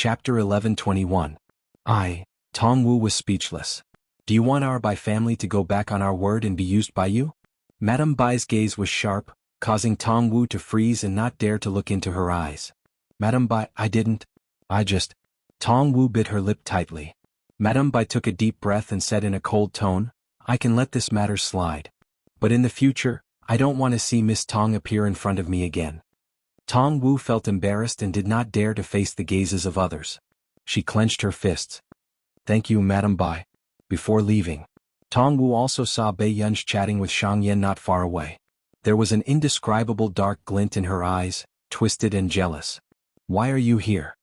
Chapter 11:21. Tong Wu was speechless. Do you want our Bai family to go back on our word and be used by you? Madame Bai's gaze was sharp, causing Tong Wu to freeze and not dare to look into her eyes. Madame Bai, Tong Wu bit her lip tightly. Madame Bai took a deep breath and said in a cold tone, I can let this matter slide. But in the future, I don't want to see Miss Tong appear in front of me again. Tong Wu felt embarrassed and did not dare to face the gazes of others. She clenched her fists. Thank you, Madame Bai. Before leaving, Tong Wu also saw Bai Yunj chatting with Shang Yan not far away. There was an indescribable dark glint in her eyes, twisted and jealous. Why are you here?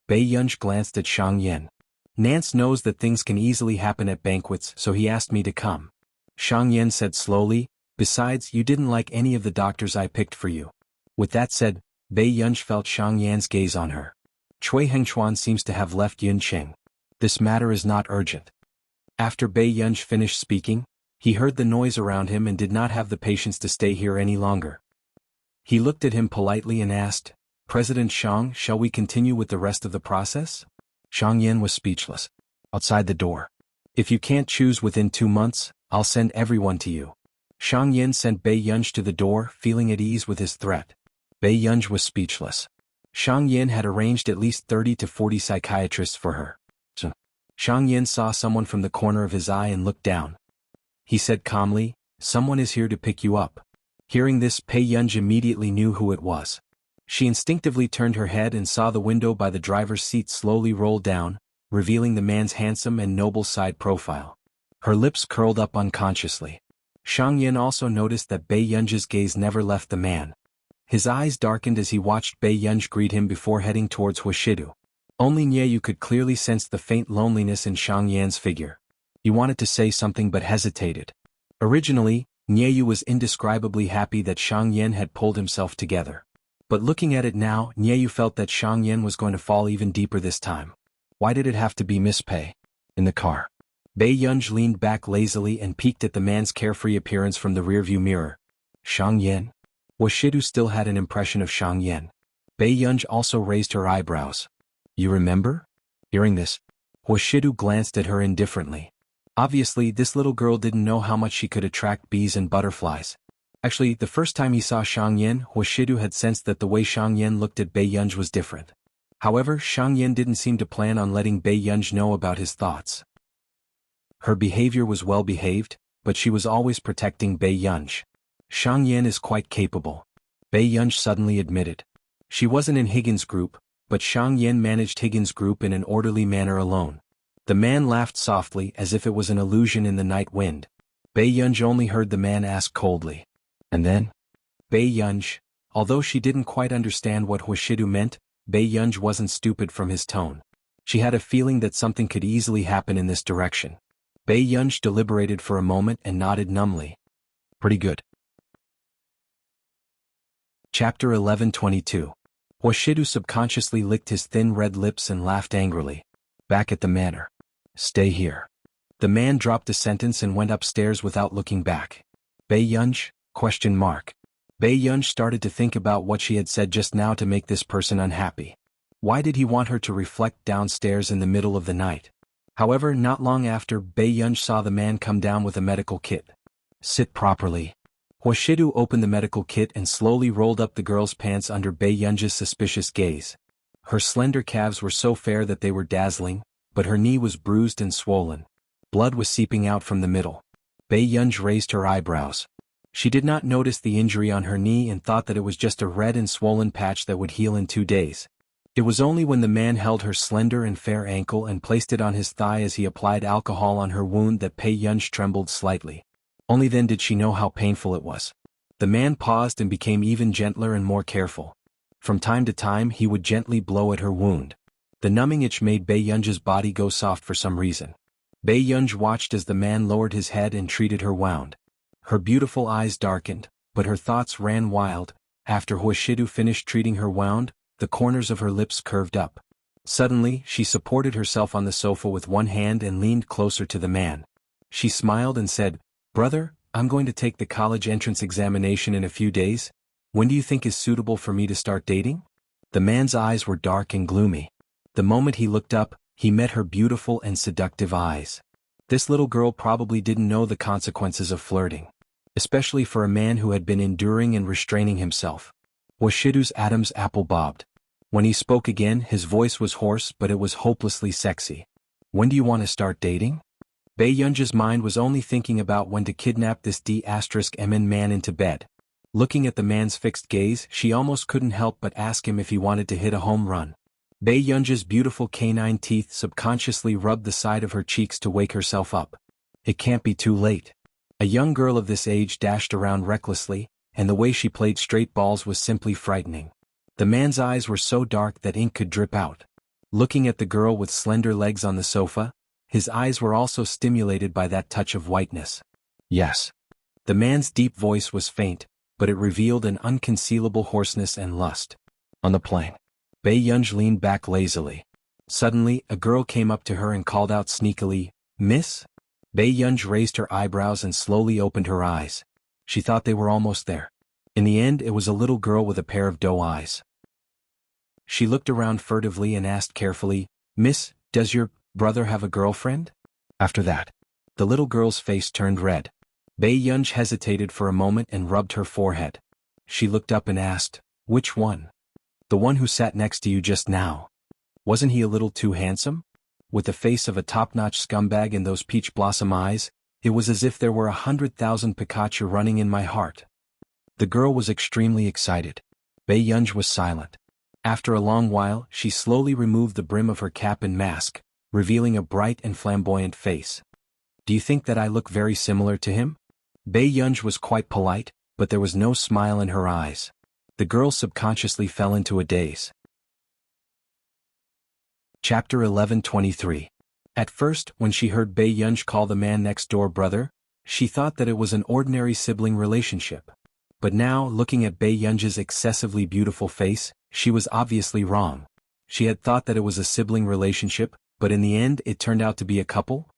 Bai Yunj glanced at Shang Yan. Nance knows that things can easily happen at banquets, so he asked me to come. Shang Yan said slowly, besides, you didn't like any of the doctors I picked for you. With that said, Bai Yunj felt Shang Yan's gaze on her. Cui Hengchuan seems to have left Yunqing. This matter is not urgent. After Bai Yunj finished speaking, he heard the noise around him and did not have the patience to stay here any longer. He looked at him politely and asked, President Shang, shall we continue with the rest of the process? Shang Yan was speechless. Outside the door. If you can't choose within 2 months, I'll send everyone to you. Shang Yan sent Bai Yunj to the door, feeling at ease with his threat. Bai Yunj was speechless. Shang Yan had arranged at least 30 to 40 psychiatrists for her. Shang Yan saw someone from the corner of his eye and looked down. He said calmly, someone is here to pick you up. Hearing this, Bai Yunj immediately knew who it was. She instinctively turned her head and saw the window by the driver's seat slowly roll down, revealing the man's handsome and noble side profile. Her lips curled up unconsciously. Shang Yan also noticed that Bai Yunj's gaze never left the man. His eyes darkened as he watched Bai Yunj greet him before heading towards Huashidu. Only Nieyu could clearly sense the faint loneliness in Shang Yan's figure. He wanted to say something but hesitated. Originally, Nieyu was indescribably happy that Shang Yan had pulled himself together. But looking at it now, Nieyu felt that Shang Yan was going to fall even deeper this time. Why did it have to be Miss Pai? In the car, Bai Yunj leaned back lazily and peeked at the man's carefree appearance from the rearview mirror. Shang Yan? Huashidu still had an impression of Shang Yan. Bai Yunj also raised her eyebrows. You remember? Hearing this, Huashidu glanced at her indifferently. Obviously, this little girl didn't know how much she could attract bees and butterflies. Actually, the first time he saw Shang Yan, Huashidu had sensed that the way Shang Yan looked at Bai Yunj was different. However, Shang Yan didn't seem to plan on letting Bai Yunj know about his thoughts. Her behavior was well behaved, but she was always protecting Bai Yunj. Shang Yan is quite capable, Bai Yunj suddenly admitted. She wasn't in Higgins' group, but Shang Yan managed Higgins' group in an orderly manner alone. The man laughed softly as if it was an illusion in the night wind. Bai Yunj only heard the man ask coldly. And then? Bai Yunj, although she didn't quite understand what Huashidu meant, Bai Yunj wasn't stupid from his tone. She had a feeling that something could easily happen in this direction. Bai Yunj deliberated for a moment and nodded numbly. Pretty good. Chapter 11:22. Huashidu subconsciously licked his thin red lips and laughed angrily. Back at the manor. Stay here. The man dropped a sentence and went upstairs without looking back. Bai Yunj? Bai Yunj started to think about what she had said just now to make this person unhappy. Why did he want her to reflect downstairs in the middle of the night? However, not long after, Bai Yunj saw the man come down with a medical kit. Sit properly. Huashidu opened the medical kit and slowly rolled up the girl's pants under Bai Yunj's suspicious gaze. Her slender calves were so fair that they were dazzling, but her knee was bruised and swollen. Blood was seeping out from the middle. Bai Yunj raised her eyebrows. She did not notice the injury on her knee and thought that it was just a red and swollen patch that would heal in 2 days. It was only when the man held her slender and fair ankle and placed it on his thigh as he applied alcohol on her wound that Bai Yunj trembled slightly. Only then did she know how painful it was. The man paused and became even gentler and more careful. From time to time he would gently blow at her wound. The numbing itch made Bai Yunj's body go soft for some reason. Bai Yunj watched as the man lowered his head and treated her wound. Her beautiful eyes darkened, but her thoughts ran wild. After Huashidu finished treating her wound, the corners of her lips curved up. Suddenly, she supported herself on the sofa with one hand and leaned closer to the man. She smiled and said, Brother, I'm going to take the college entrance examination in a few days. When do you think is suitable for me to start dating? The man's eyes were dark and gloomy. The moment he looked up, he met her beautiful and seductive eyes. This little girl probably didn't know the consequences of flirting, especially for a man who had been enduring and restraining himself. Washidu's Adam's apple bobbed. When he spoke again, his voice was hoarse, but it was hopelessly sexy. When do you want to start dating? Bei Yunja's mind was only thinking about when to kidnap this D*MN man into bed. Looking at the man's fixed gaze, she almost couldn't help but ask him if he wanted to hit a home run. Bei Yunja's beautiful canine teeth subconsciously rubbed the side of her cheeks to wake herself up. It can't be too late. A young girl of this age dashed around recklessly, and the way she played straight balls was simply frightening. The man's eyes were so dark that ink could drip out. Looking at the girl with slender legs on the sofa, his eyes were also stimulated by that touch of whiteness. Yes. The man's deep voice was faint, but it revealed an unconcealable hoarseness and lust. On the plane. Bei Yunj leaned back lazily. Suddenly, a girl came up to her and called out sneakily, "Miss?" Bei Yunj raised her eyebrows and slowly opened her eyes. She thought they were almost there. In the end, it was a little girl with a pair of doe eyes. She looked around furtively and asked carefully, "Miss, does your brother have a girlfriend?" After that, the little girl's face turned red. Bei Yunj hesitated for a moment and rubbed her forehead. She looked up and asked, "Which one?" "The one who sat next to you just now. Wasn't he a little too handsome?" With the face of a top-notch scumbag and those peach blossom eyes, it was as if there were 100,000 Pikachu running in my heart. The girl was extremely excited. Bei Yunj was silent. After a long while, she slowly removed the brim of her cap and mask, revealing a bright and flamboyant face. "Do you think that I look very similar to him?" Bei Yunj was quite polite, but there was no smile in her eyes. The girl subconsciously fell into a daze. Chapter 11:23. At first, when she heard Bei Yunj call the man next door brother, she thought that it was an ordinary sibling relationship. But now, looking at Bei Yunj's excessively beautiful face, she was obviously wrong. She had thought that it was a sibling relationship, but in the end it turned out to be a couple.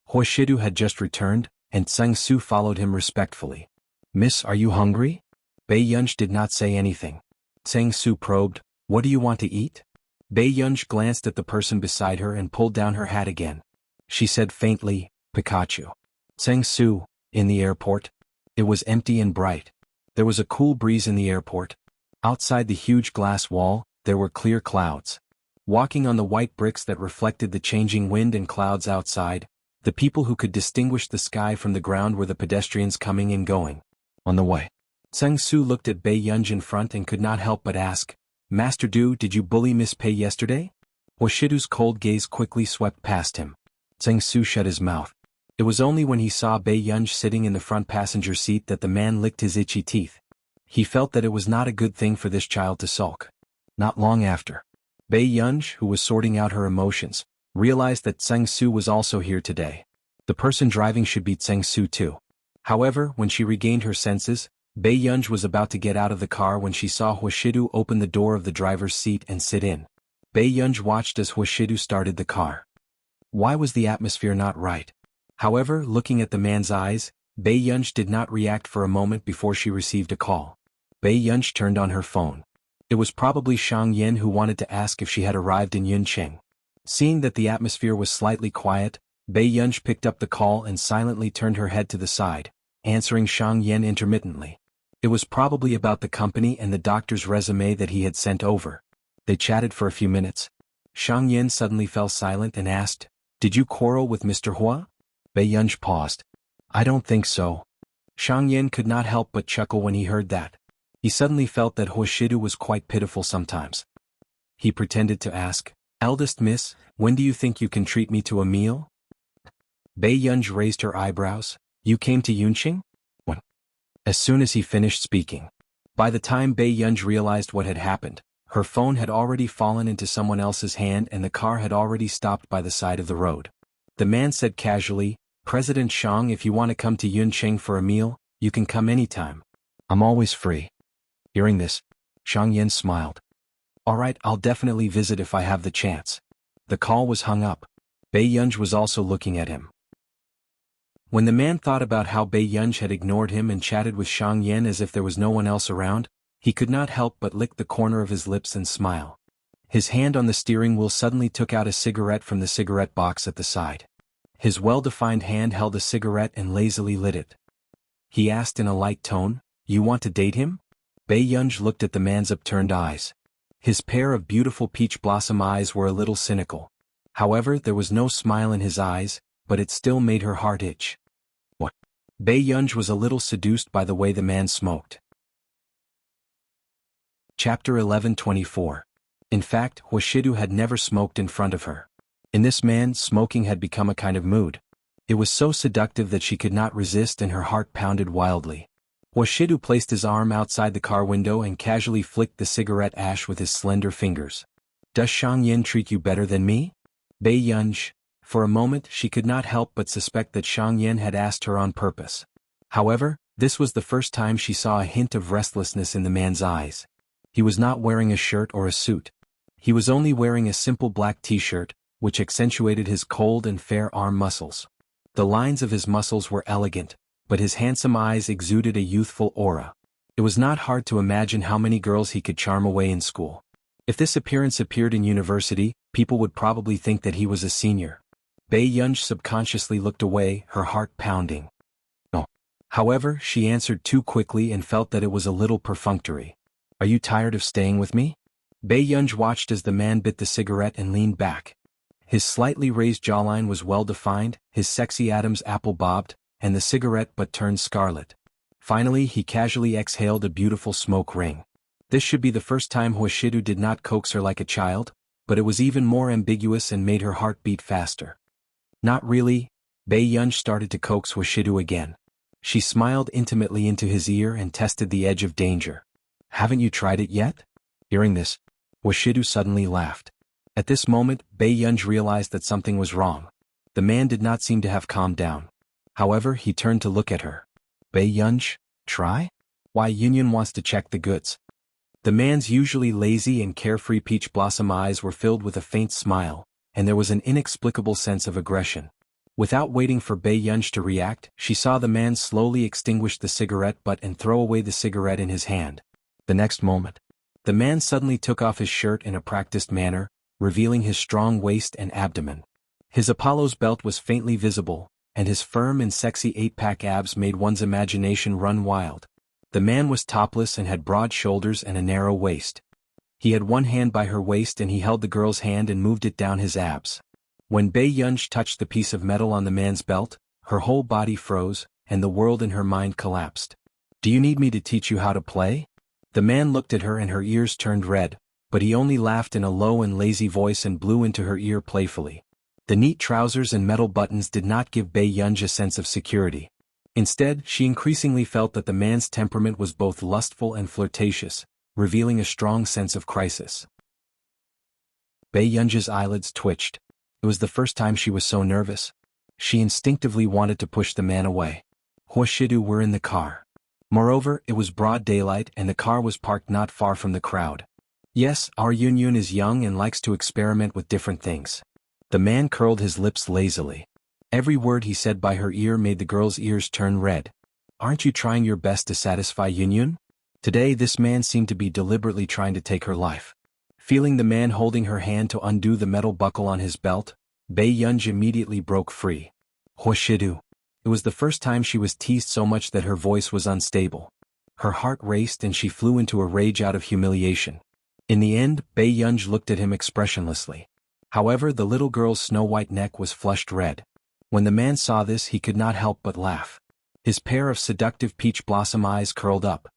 Huashidu had just returned, and Tseng Su followed him respectfully. "Miss, are you hungry?" Bei Yunj did not say anything. Tseng Su probed, "What do you want to eat?" Bei Yunj glanced at the person beside her and pulled down her hat again. She said faintly, "Pikachu." Tseng Su, in the airport. It was empty and bright. There was a cool breeze in the airport. Outside the huge glass wall, there were clear clouds. Walking on the white bricks that reflected the changing wind and clouds outside, the people who could distinguish the sky from the ground were the pedestrians coming and going. On the way, Tseng Su looked at Bei Yunj in front and could not help but ask, "Master Du, did you bully Miss Pei yesterday?" Washidu's cold gaze quickly swept past him. Tseng Su shut his mouth. It was only when he saw Bei Yunj sitting in the front passenger seat that the man licked his itchy teeth. He felt that it was not a good thing for this child to sulk. Not long after, Bei Yunj, who was sorting out her emotions, realized that Tseng Su was also here today. The person driving should be Tseng Su too. However, when she regained her senses, Bei Yunj was about to get out of the car when she saw Huashidu open the door of the driver's seat and sit in. Bei Yunj watched as Huashidu started the car. Why was the atmosphere not right? However, looking at the man's eyes, Bei Yunj did not react for a moment before she received a call. Bei Yunj turned on her phone. It was probably Shang Yen who wanted to ask if she had arrived in Yunqing. Seeing that the atmosphere was slightly quiet, Bei Yunj picked up the call and silently turned her head to the side, answering Shang Yen intermittently. It was probably about the company and the doctor's resume that he had sent over. They chatted for a few minutes. Shang Yen suddenly fell silent and asked, "Did you quarrel with Mr. Hua?" Bei Yunj paused. "I don't think so." Shang Yen could not help but chuckle when he heard that. He suddenly felt that Huashidu was quite pitiful sometimes. He pretended to ask, "Eldest miss, when do you think you can treat me to a meal?" Bei Yunj raised her eyebrows. "You came to Yunqing?" When? As soon as he finished speaking. By the time Bei Yunj realized what had happened, her phone had already fallen into someone else's hand and the car had already stopped by the side of the road. The man said casually, "President Shang, if you want to come to Yunqing for a meal, you can come anytime. I'm always free." Hearing this, Shang Yen smiled. "All right, I'll definitely visit if I have the chance." The call was hung up. Bei Yunj was also looking at him. When the man thought about how Bei Yunj had ignored him and chatted with Shang Yen as if there was no one else around, he could not help but lick the corner of his lips and smile. His hand on the steering wheel suddenly took out a cigarette from the cigarette box at the side. His well-defined hand held a cigarette and lazily lit it. He asked in a light tone, "You want to date him?" Bei Yunj looked at the man's upturned eyes. His pair of beautiful peach blossom eyes were a little cynical. However, there was no smile in his eyes, but it still made her heart itch. What? Bei Yunj was a little seduced by the way the man smoked. Chapter 11:24. In fact, Hoshidu had never smoked in front of her. In this man, smoking had become a kind of mood. It was so seductive that she could not resist and her heart pounded wildly. Hoshidu placed his arm outside the car window and casually flicked the cigarette ash with his slender fingers. "Does Shang Yin treat you better than me?" Bei Yunj. For a moment she could not help but suspect that Shang Yin had asked her on purpose. However, this was the first time she saw a hint of restlessness in the man's eyes. He was not wearing a shirt or a suit. He was only wearing a simple black t-shirt, which accentuated his cold and fair arm muscles. The lines of his muscles were elegant, but his handsome eyes exuded a youthful aura. It was not hard to imagine how many girls he could charm away in school. If this appearance appeared in university, people would probably think that he was a senior. Bei Yunj subconsciously looked away, her heart pounding. No. However, she answered too quickly and felt that it was a little perfunctory. "Are you tired of staying with me?" Bei Yunj watched as the man bit the cigarette and leaned back. His slightly raised jawline was well-defined, his sexy Adam's apple bobbed, and the cigarette butt turned scarlet. Finally he casually exhaled a beautiful smoke ring. This should be the first time Hoshidu did not coax her like a child, but it was even more ambiguous and made her heart beat faster. "Not really." Bei Yunj started to coax Hoshidu again. She smiled intimately into his ear and tested the edge of danger. "Haven't you tried it yet?" Hearing this, Hoshidu suddenly laughed. At this moment, Bei Yunj realized that something was wrong. The man did not seem to have calmed down. However, he turned to look at her. "Bei Yunj, try? Why, Yunyun wants to check the goods." The man's usually lazy and carefree peach blossom eyes were filled with a faint smile, and there was an inexplicable sense of aggression. Without waiting for Bei Yunj to react, she saw the man slowly extinguish the cigarette butt and throw away the cigarette in his hand. The next moment, the man suddenly took off his shirt in a practiced manner, revealing his strong waist and abdomen. His Apollo's belt was faintly visible, and his firm and sexy 8-pack abs made one's imagination run wild. The man was topless and had broad shoulders and a narrow waist. He had one hand by her waist and he held the girl's hand and moved it down his abs. When Bei Yunj touched the piece of metal on the man's belt, her whole body froze, and the world in her mind collapsed. "Do you need me to teach you how to play?" The man looked at her and her ears turned red, but he only laughed in a low and lazy voice and blew into her ear playfully. The neat trousers and metal buttons did not give Bei Yunj a sense of security. Instead, she increasingly felt that the man's temperament was both lustful and flirtatious, revealing a strong sense of crisis. Bei Yunj's eyelids twitched. It was the first time she was so nervous. She instinctively wanted to push the man away. Hoshidu were in the car. Moreover, it was broad daylight and the car was parked not far from the crowd. "Yes, our Yunyun is young and likes to experiment with different things." The man curled his lips lazily. Every word he said by her ear made the girl's ears turn red. "Aren't you trying your best to satisfy Yunyun?" Today this man seemed to be deliberately trying to take her life. Feeling the man holding her hand to undo the metal buckle on his belt, Bei Yunj immediately broke free. "Hoshidu." It was the first time she was teased so much that her voice was unstable. Her heart raced and she flew into a rage out of humiliation. In the end, Bei Yunj looked at him expressionlessly. However, the little girl's snow-white neck was flushed red. When the man saw this he could not help but laugh. His pair of seductive peach blossom eyes curled up.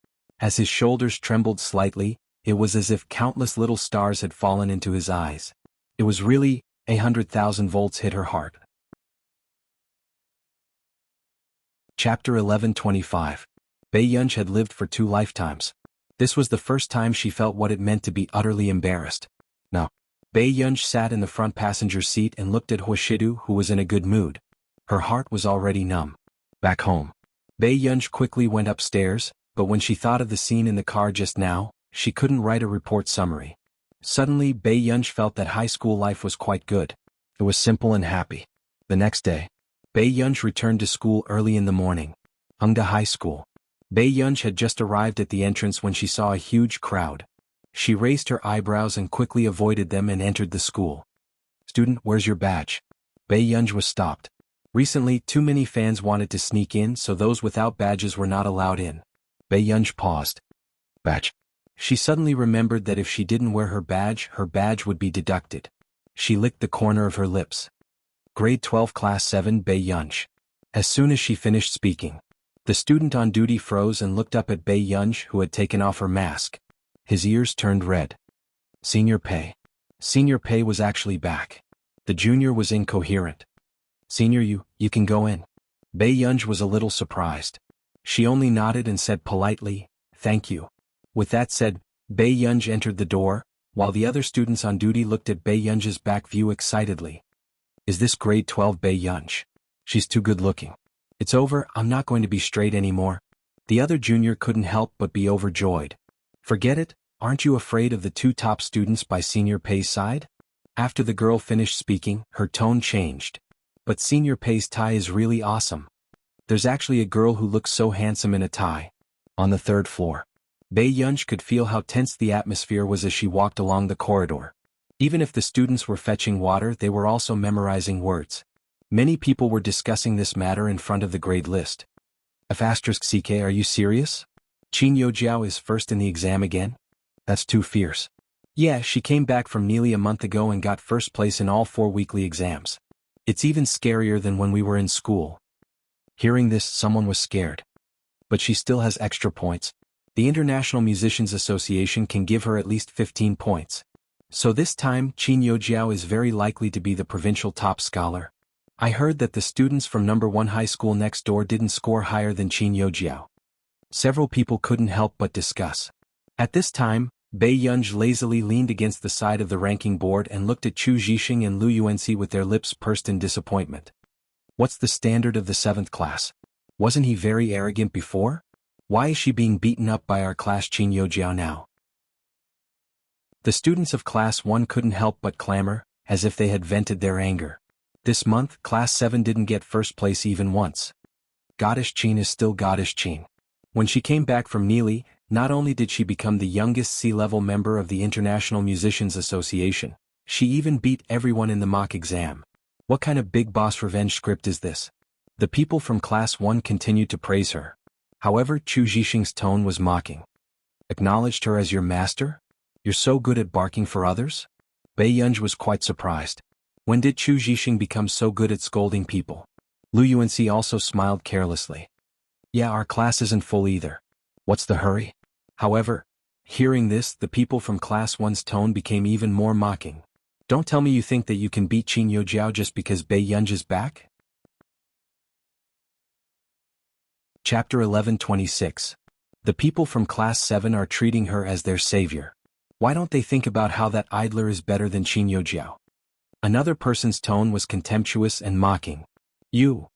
As his shoulders trembled slightly, it was as if countless little stars had fallen into his eyes. It was really, 100,000 volts hit her heart. Chapter 11:25. Bei Yunj had lived for 2 lifetimes. This was the first time she felt what it meant to be utterly embarrassed. Now, Bei Yunj sat in the front passenger seat and looked at Hoshidu, who was in a good mood. Her heart was already numb. Back home, Bei Yunj quickly went upstairs, but when she thought of the scene in the car just now, she couldn't write a report summary. Suddenly Bei Yunj felt that high school life was quite good. It was simple and happy. The next day, Bei Yunj returned to school early in the morning. Hungda High School. Bei Yunj had just arrived at the entrance when she saw a huge crowd. She raised her eyebrows and quickly avoided them and entered the school. "Student, where's your badge?" Bei Yunj was stopped. Recently, too many fans wanted to sneak in, so those without badges were not allowed in. Bei Yunj paused. "Badge?" She suddenly remembered that if she didn't wear her badge would be deducted. She licked the corner of her lips. Grade 12 Class 7 Bei Yunj. As soon as she finished speaking, the student on duty froze and looked up at Bei Yunj, who had taken off her mask. His ears turned red. Senior Pei. Senior Pei was actually back. The junior was incoherent. "Senior, you can go in." Bei Yunj was a little surprised. She only nodded and said politely, "Thank you." With that said, Bei Yunj entered the door, while the other students on duty looked at Bei Yunj's back view excitedly. "Is this grade 12 Bei Yunj? She's too good looking. It's over, I'm not going to be straight anymore." The other junior couldn't help but be overjoyed. "Forget it, aren't you afraid of the two top students by Senior Pei's side?" After the girl finished speaking, her tone changed. "But Senior Pei's tie is really awesome. There's actually a girl who looks so handsome in a tie." On the third floor, Bei Yunj could feel how tense the atmosphere was as she walked along the corridor. Even if the students were fetching water, they were also memorizing words. Many people were discussing this matter in front of the grade list. "F***CK, are you serious? Qin Yojiao is first in the exam again? That's too fierce." "Yeah, she came back from nearly a month ago and got first place in all 4 weekly exams. It's even scarier than when we were in school." Hearing this, someone was scared. "But she still has extra points. The International Musicians Association can give her at least 15 points. So this time, Qin Yojiao is very likely to be the provincial top scholar. I heard that the students from number 1 high school next door didn't score higher than Qin Yojiao." Several people couldn't help but discuss. At this time, Bei Yunj lazily leaned against the side of the ranking board and looked at Chu Zhixing and Lu Yuanxi with their lips pursed in disappointment. What's the standard of the 7th class? Wasn't he very arrogant before? Why is she being beaten up by our class Qin Yojiao now? The students of Class 1 couldn't help but clamor, as if they had vented their anger. This month, Class 7 didn't get first place even once. Goddess Qin is still Goddess Qin. When she came back from Neely, not only did she become the youngest C-level member of the International Musicians Association, she even beat everyone in the mock exam. What kind of big boss revenge script is this? The people from Class 1 continued to praise her. However, Chu Zhixing's tone was mocking. "Acknowledged her as your master? You're so good at barking for others?" Bei Yunj was quite surprised. When did Chu Zhixing become so good at scolding people? Lu Yuanxi also smiled carelessly. "Yeah, our class isn't full either. What's the hurry?" However, hearing this, the people from Class 1's tone became even more mocking. "Don't tell me you think that you can beat Qin Yojiao just because Bei Yunj is back?" Chapter 11:26. The people from Class 7 are treating her as their savior. Why don't they think about how that idler is better than Qin Yojiao? Another person's tone was contemptuous and mocking. "You."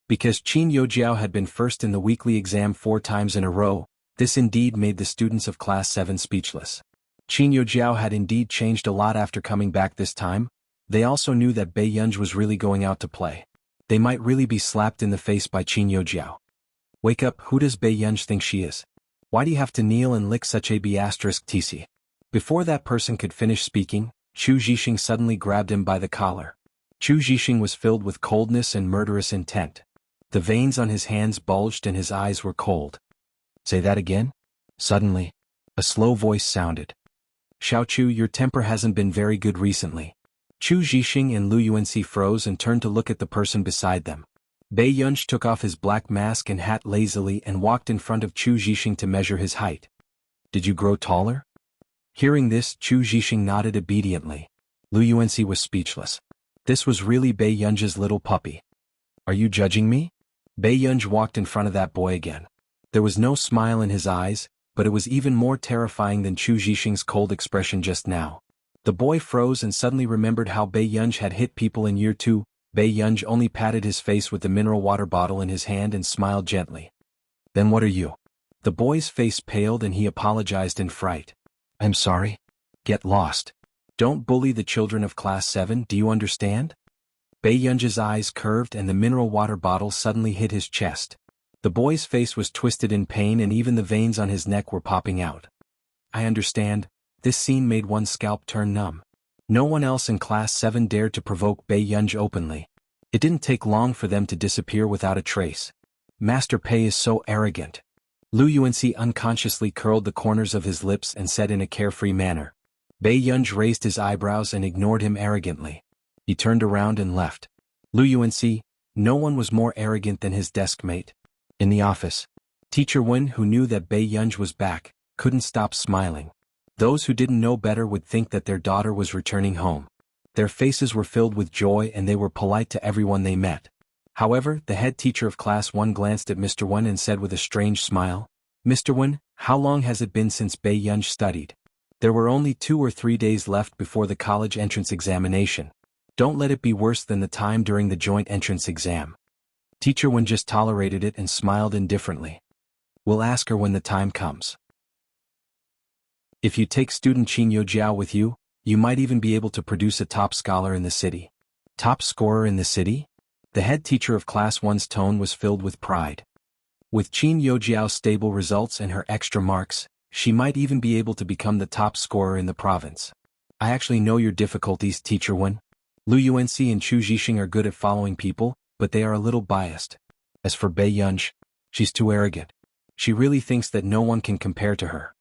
Because Qin Yojiao had been first in the weekly exam 4 times in a row, this indeed made the students of Class 7 speechless. Qin Yojiao had indeed changed a lot after coming back this time. They also knew that Bei Yunj was really going out to play. They might really be slapped in the face by Qin Yojiao. "Wake up, who does Bei Yunj think she is? Why do you have to kneel and lick such a B***TC?" Before that person could finish speaking, Chu Zhixing suddenly grabbed him by the collar. Chu Zhixing was filled with coldness and murderous intent. The veins on his hands bulged and his eyes were cold. "Say that again?" Suddenly, a slow voice sounded. "Xiao Chu, your temper hasn't been very good recently." Chu Zhixing and Lu Yuanxi froze and turned to look at the person beside them. Bei Yunj took off his black mask and hat lazily and walked in front of Chu Zhixing to measure his height. "Did you grow taller?" Hearing this, Chu Zhixing nodded obediently. Lu Yuanxi was speechless. This was really Bei Yunj's little puppy. "Are you judging me?" Bei Yunj walked in front of that boy again. There was no smile in his eyes, but it was even more terrifying than Chu Zhixing's cold expression just now. The boy froze and suddenly remembered how Bei Yunj had hit people in year 2. Bei Yunj only patted his face with the mineral water bottle in his hand and smiled gently. "Then what are you?" The boy's face paled and he apologized in fright. "I'm sorry. Get lost. Don't bully the children of Class 7, do you understand?" Bei Yunj's eyes curved and the mineral water bottle suddenly hit his chest. The boy's face was twisted in pain and even the veins on his neck were popping out. "I understand, This scene made one's scalp turn numb. No one else in Class 7 dared to provoke Bei Yunj openly. It didn't take long for them to disappear without a trace. Master Pei is so arrogant. Lu Yuanxi unconsciously curled the corners of his lips and said in a carefree manner. Bei Yunj raised his eyebrows and ignored him arrogantly. He turned around and left. Lu Yuanxi, no one was more arrogant than his desk mate. In the office, Teacher Wen, who knew that Bei Yunj was back, couldn't stop smiling. Those who didn't know better would think that their daughter was returning home. Their faces were filled with joy and they were polite to everyone they met. However, the head teacher of Class 1 glanced at Mr. Wen and said with a strange smile, "Mr. Wen, how long has it been since Bei Yunj studied?" There were only 2 or 3 days left before the college entrance examination. Don't let it be worse than the time during the joint entrance exam. Teacher Wen just tolerated it and smiled indifferently. We'll ask her when the time comes. If you take student Qin Youjiao with you, you might even be able to produce a top scholar in the city. Top scorer in the city? The head teacher of Class 1's tone was filled with pride. With Qin Youjiao's stable results and her extra marks, she might even be able to become the top scorer in the province. I actually know your difficulties, Teacher Wen. Lu Yuanxi and Chu Zhixing are good at following people, but they are a little biased. As for Bei Yunj, she's too arrogant. She really thinks that no one can compare to her.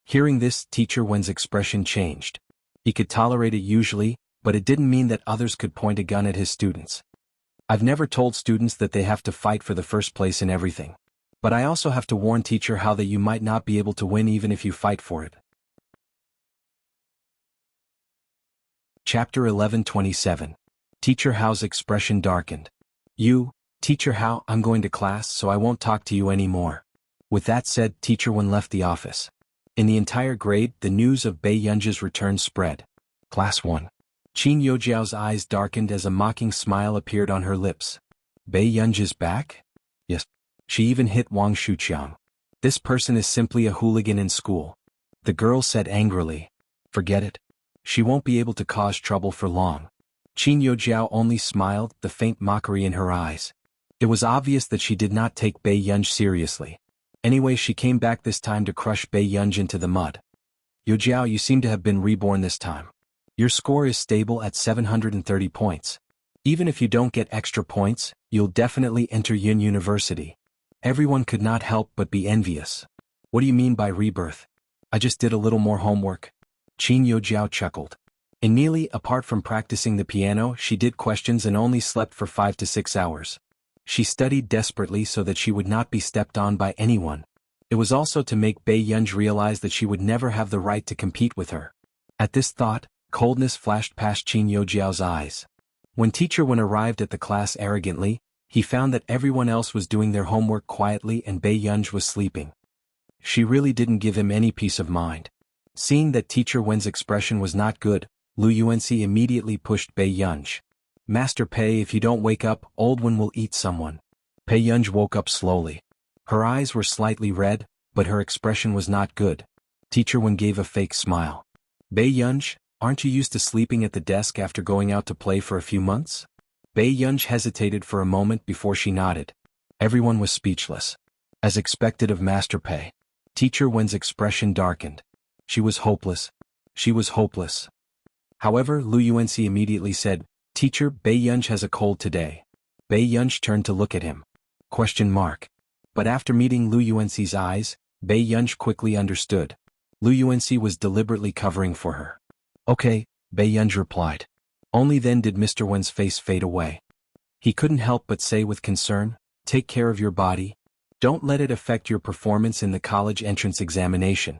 Hearing this, Teacher Wen's expression changed. He could tolerate it usually, but it didn't mean that others could point a gun at his students. I've never told students that they have to fight for the first place in everything. But I also have to warn teacher how that you might not be able to win even if you fight for it. Chapter 11:27. Teacher Hao's expression darkened. Teacher Hao, I'm going to class so I won't talk to you anymore. With that said, Teacher Wen left the office. In the entire grade, the news of Bei Yunj's return spread. Class 1. Qin Youjiao's eyes darkened as a mocking smile appeared on her lips. Bei Yunj is back? Yes. She even hit Wang Shuqiang. This person is simply a hooligan in school. The girl said angrily. Forget it. She won't be able to cause trouble for long. Qin Youjiao only smiled, the faint mockery in her eyes. It was obvious that she did not take Bei Yunj seriously. Anyway, she came back this time to crush Bei Yunj into the mud. Youjiao, you seem to have been reborn this time. Your score is stable at 730 points. Even if you don't get extra points, you'll definitely enter Yin University. Everyone could not help but be envious. What do you mean by rebirth? I just did a little more homework. Qin Youjiao chuckled. In Neely, apart from practicing the piano, she did questions and only slept for 5 to 6 hours. She studied desperately so that she would not be stepped on by anyone. It was also to make Bei Yunj realize that she would never have the right to compete with her. At this thought, coldness flashed past Qin Youjiao's eyes. When Teacher Wen arrived at the class arrogantly, he found that everyone else was doing their homework quietly and Bei Yunj was sleeping. She really didn't give him any peace of mind. Seeing that Teacher Wen's expression was not good, Lu Yuanxi immediately pushed Bei Yunj. Master Pei, if you don't wake up, old one will eat someone. Bei Yunj woke up slowly. Her eyes were slightly red, but her expression was not good. Teacher Wen gave a fake smile. Bei Yunj, aren't you used to sleeping at the desk after going out to play for a few months? Bei Yunj hesitated for a moment before she nodded. Everyone was speechless. As expected of Master Pei. Teacher Wen's expression darkened. She was hopeless. She was hopeless. However, Lu Yuanxi immediately said, Teacher, Bei Yunj has a cold today. Bei Yunj turned to look at him. But after meeting Lu Yuanxi's eyes, Bei Yunj quickly understood. Lu Yuanxi was deliberately covering for her. Okay, Bei Yunj replied. Only then did Mr. Wen's face fade away. He couldn't help but say with concern, take care of your body. Don't let it affect your performance in the college entrance examination.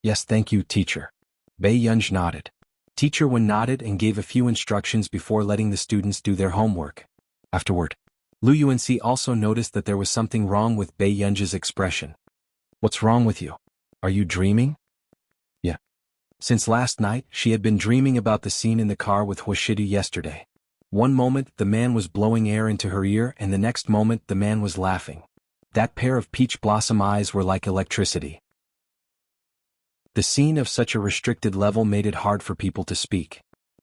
Yes, thank you, teacher. Bei Yunj nodded. Teacher Wen nodded and gave a few instructions before letting the students do their homework. Afterward, Lu Yuanxi also noticed that there was something wrong with Bei Yunj's expression. What's wrong with you? Are you dreaming? Yeah. Since last night, she had been dreaming about the scene in the car with Huashidu yesterday. One moment, the man was blowing air into her ear and the next moment, the man was laughing. That pair of peach blossom eyes were like electricity. The scene of such a restricted level made it hard for people to speak.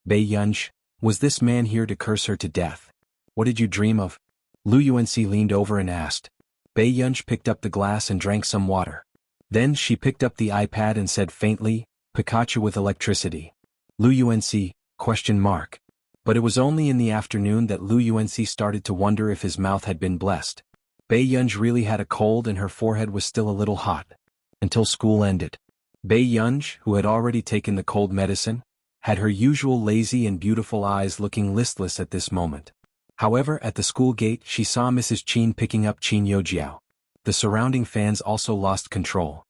Bei Yunj, was this man here to curse her to death? What did you dream of? Lu Yuanxi leaned over and asked. Bei Yunj picked up the glass and drank some water. Then she picked up the iPad and said faintly, Pikachu with electricity. Lu UNC, question mark. But it was only in the afternoon that Lu UNC started to wonder if his mouth had been blessed. Bei Yunj really had a cold and her forehead was still a little hot. Until school ended. Bei Yunj, who had already taken the cold medicine, had her usual lazy and beautiful eyes looking listless at this moment. However, at the school gate she saw Mrs. Qin picking up Qin Yojiao. The surrounding fans also lost control.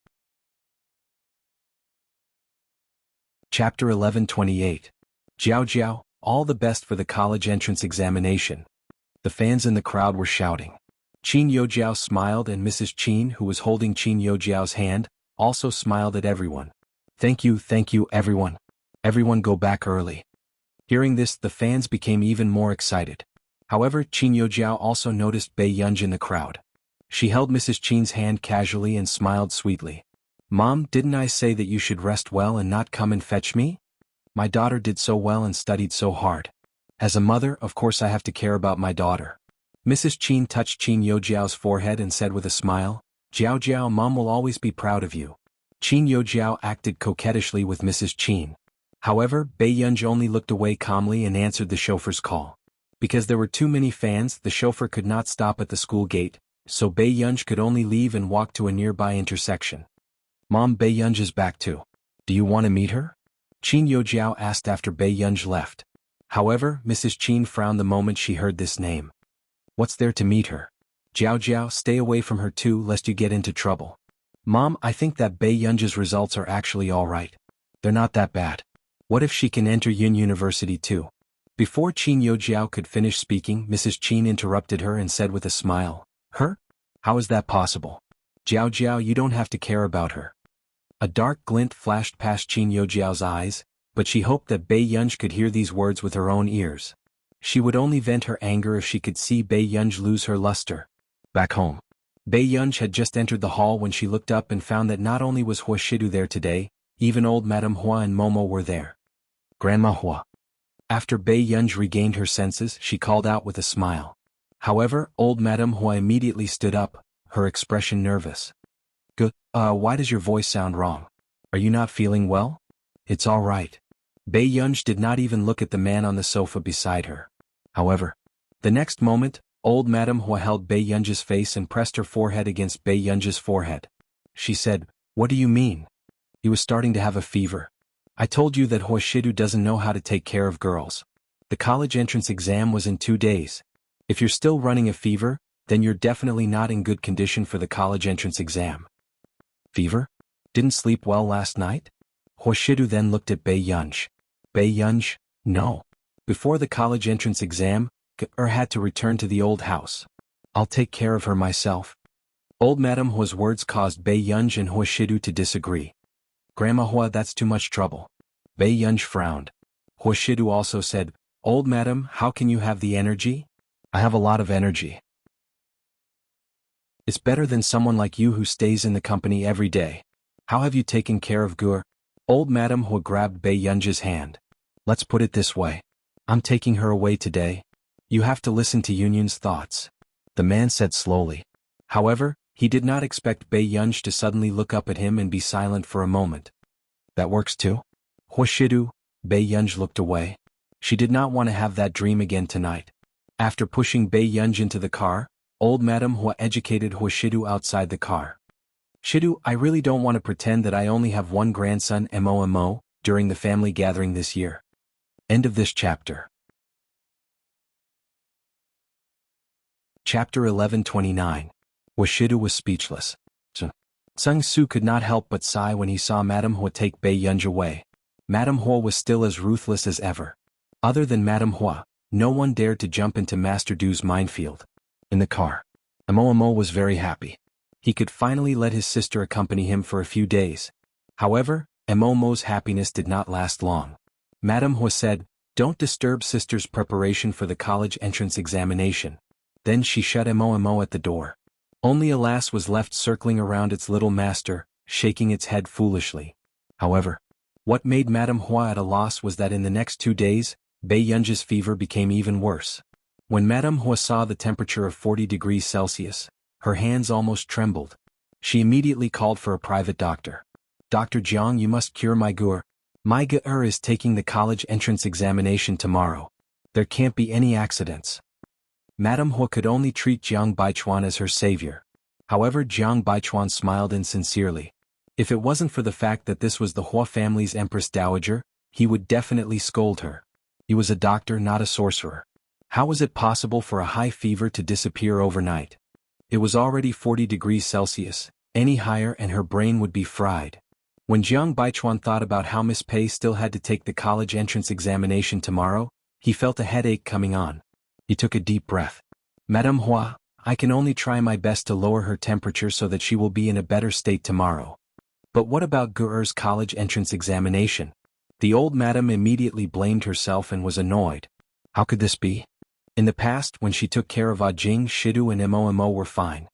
Chapter 11:28. Jiao Jiao, all the best for the college entrance examination. The fans in the crowd were shouting. Qin Yojiao smiled and Mrs. Qin, who was holding Qin Yojiao's hand, also smiled at everyone. Thank you, everyone. Everyone go back early. Hearing this, the fans became even more excited. However, Qin Yojiao also noticed Bei Yunj in the crowd. She held Mrs. Qin's hand casually and smiled sweetly. Mom, didn't I say that you should rest well and not come and fetch me? My daughter did so well and studied so hard. As a mother, of course I have to care about my daughter. Mrs. Qin touched Qin Yojiao's forehead and said with a smile, Jiao Jiao, Mom will always be proud of you. Qin Yojiao acted coquettishly with Mrs. Qin. However, Bei Yunj only looked away calmly and answered the chauffeur's call. Because there were too many fans, the chauffeur could not stop at the school gate, so Bei Yunj could only leave and walk to a nearby intersection. Mom, Bei Yunj is back too. Do you want to meet her? Qin Yojiao asked after Bei Yunj left. However, Mrs. Qin frowned the moment she heard this name. What's there to meet her? Jiao Jiao, stay away from her too lest you get into trouble. Mom, I think that Bei Yunj's results are actually alright. They're not that bad. What if she can enter Yun University too? Before Qin Yojiao could finish speaking, Mrs. Qin interrupted her and said with a smile, Her? How is that possible? Jiao Jiao, you don't have to care about her. A dark glint flashed past Qin Yojiao's eyes, but she hoped that Bei Yunj could hear these words with her own ears. She would only vent her anger if she could see Bei Yunj lose her luster. Back home. Bei Yunj had just entered the hall when she looked up and found that not only was Hua Shidu there today, even old Madame Hua and Momo were there. Grandma Hua. After Bei Yunj regained her senses, she called out with a smile. However, old Madame Hua immediately stood up, her expression nervous. Why does your voice sound wrong? Are you not feeling well? It's all right. Bei Yunj did not even look at the man on the sofa beside her. However, the next moment, old Madame Hua held Bei Yunj's face and pressed her forehead against Bei Yunj's forehead. She said, What do you mean? He was starting to have a fever. I told you that Hua Shidu doesn't know how to take care of girls. The college entrance exam was in 2 days. If you're still running a fever, then you're definitely not in good condition for the college entrance exam. Fever? Didn't sleep well last night? Hua Shidu then looked at Bei Yunj. Bei Yunj, no. Before the college entrance exam, had to return to the old house. I'll take care of her myself. Old Madame Hua's words caused Bei Yunj and Hua Shidu to disagree. Grandma Hua, that's too much trouble. Bei Yunj frowned. Hua Shidu also said, Old Madam, how can you have the energy? I have a lot of energy. It's better than someone like you who stays in the company every day. How have you taken care of Gur? Old Madame Hua grabbed Bei Yunj's hand. Let's put it this way. I'm taking her away today. You have to listen to Yunyun's thoughts. The man said slowly. However, he did not expect Bei Yunj to suddenly look up at him and be silent for a moment. That works too? Hua Shidu, Bei Yunj looked away. She did not want to have that dream again tonight. After pushing Bei Yunj into the car, old Madame Hua educated Hua Shidu outside the car. Shidu, I really don't want to pretend that I only have one grandson MOMO during the family gathering this year. End of this chapter. Chapter 11:29. Hua Shidu was speechless. Sung Su could not help but sigh when he saw Madame Hua take Bei Yunj away. Madame Hua was still as ruthless as ever. Other than Madame Hua, no one dared to jump into Master Du's minefield. In the car, MOMO was very happy. He could finally let his sister accompany him for a few days. However, MOMO's happiness did not last long. Madame Hua said, Don't disturb sister's preparation for the college entrance examination. Then she shut MOMO at the door. Only a lass was left circling around its little master, shaking its head foolishly. However, what made Madame Hua at a loss was that in the next 2 days, Bei Yunj's fever became even worse. When Madame Hua saw the temperature of 40 degrees Celsius, her hands almost trembled. She immediately called for a private doctor. Dr. Jiang, you must cure my Gur. My Gur is taking the college entrance examination tomorrow. There can't be any accidents. Madame Hua could only treat Jiang Baichuan as her savior. However, Jiang Baichuan smiled insincerely. If it wasn't for the fact that this was the Hua family's Empress Dowager, he would definitely scold her. He was a doctor, not a sorcerer. How was it possible for a high fever to disappear overnight? It was already 40 degrees Celsius, any higher and her brain would be fried. When Jiang Baichuan thought about how Miss Pei still had to take the college entrance examination tomorrow, he felt a headache coming on. He took a deep breath. Madame Hua, I can only try my best to lower her temperature so that she will be in a better state tomorrow. But what about Gur's college entrance examination? The old madam immediately blamed herself and was annoyed. How could this be? In the past, when she took care of Jing, Shidu and Mo were fine.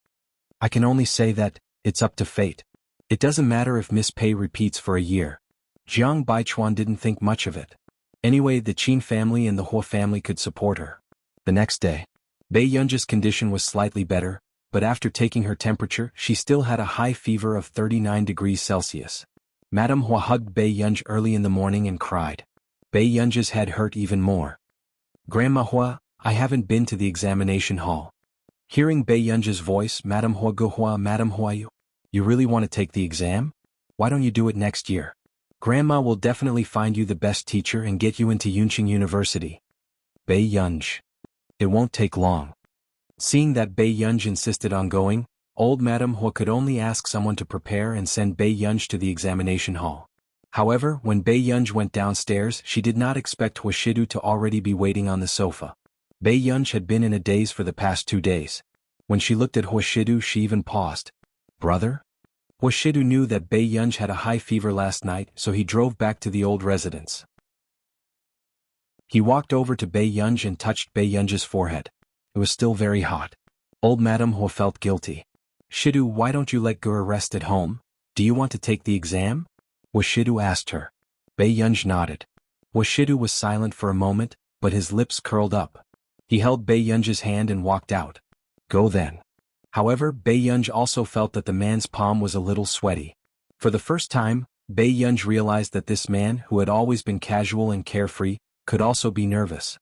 I can only say that, it's up to fate. It doesn't matter if Miss Pei repeats for a year. Jiang Baichuan didn't think much of it. Anyway, the Qin family and the Hua family could support her. The next day, Bei Yunji's condition was slightly better, but after taking her temperature, she still had a high fever of 39 degrees Celsius. Madame Hua hugged Bei Yunji early in the morning and cried. Bei Yunji's head hurt even more. Grandma Hua, I haven't been to the examination hall. Hearing Bei Yunji's voice, Madame Hua Gu Hua, Madame Hua, you really want to take the exam? Why don't you do it next year? Grandma will definitely find you the best teacher and get you into Yunqing University. Bei Yunji. It won't take long. Seeing that Bei Yunji insisted on going, old Madame Hua could only ask someone to prepare and send Bei Yunji to the examination hall. However, when Bei Yunji went downstairs, she did not expect Hua Shidu to already be waiting on the sofa. Bei Yunji had been in a daze for the past 2 days. When she looked at Hua Shidu, she even paused. Brother? Hua Shidu knew that Bei Yunji had a high fever last night, so he drove back to the old residence. He walked over to Bei Yunji and touched Bei Yunji's forehead. It was still very hot. Old Madame Hua felt guilty. Shidu, why don't you let Gur rest at home? Do you want to take the exam? Hua Shidu asked her. Bei Yunji nodded. Hua Shidu was silent for a moment, but his lips curled up. He held Bei Yunji's hand and walked out. Go then. However, Bei Yunji also felt that the man's palm was a little sweaty. For the first time, Bei Yunji realized that this man, who had always been casual and carefree, could also be nervous.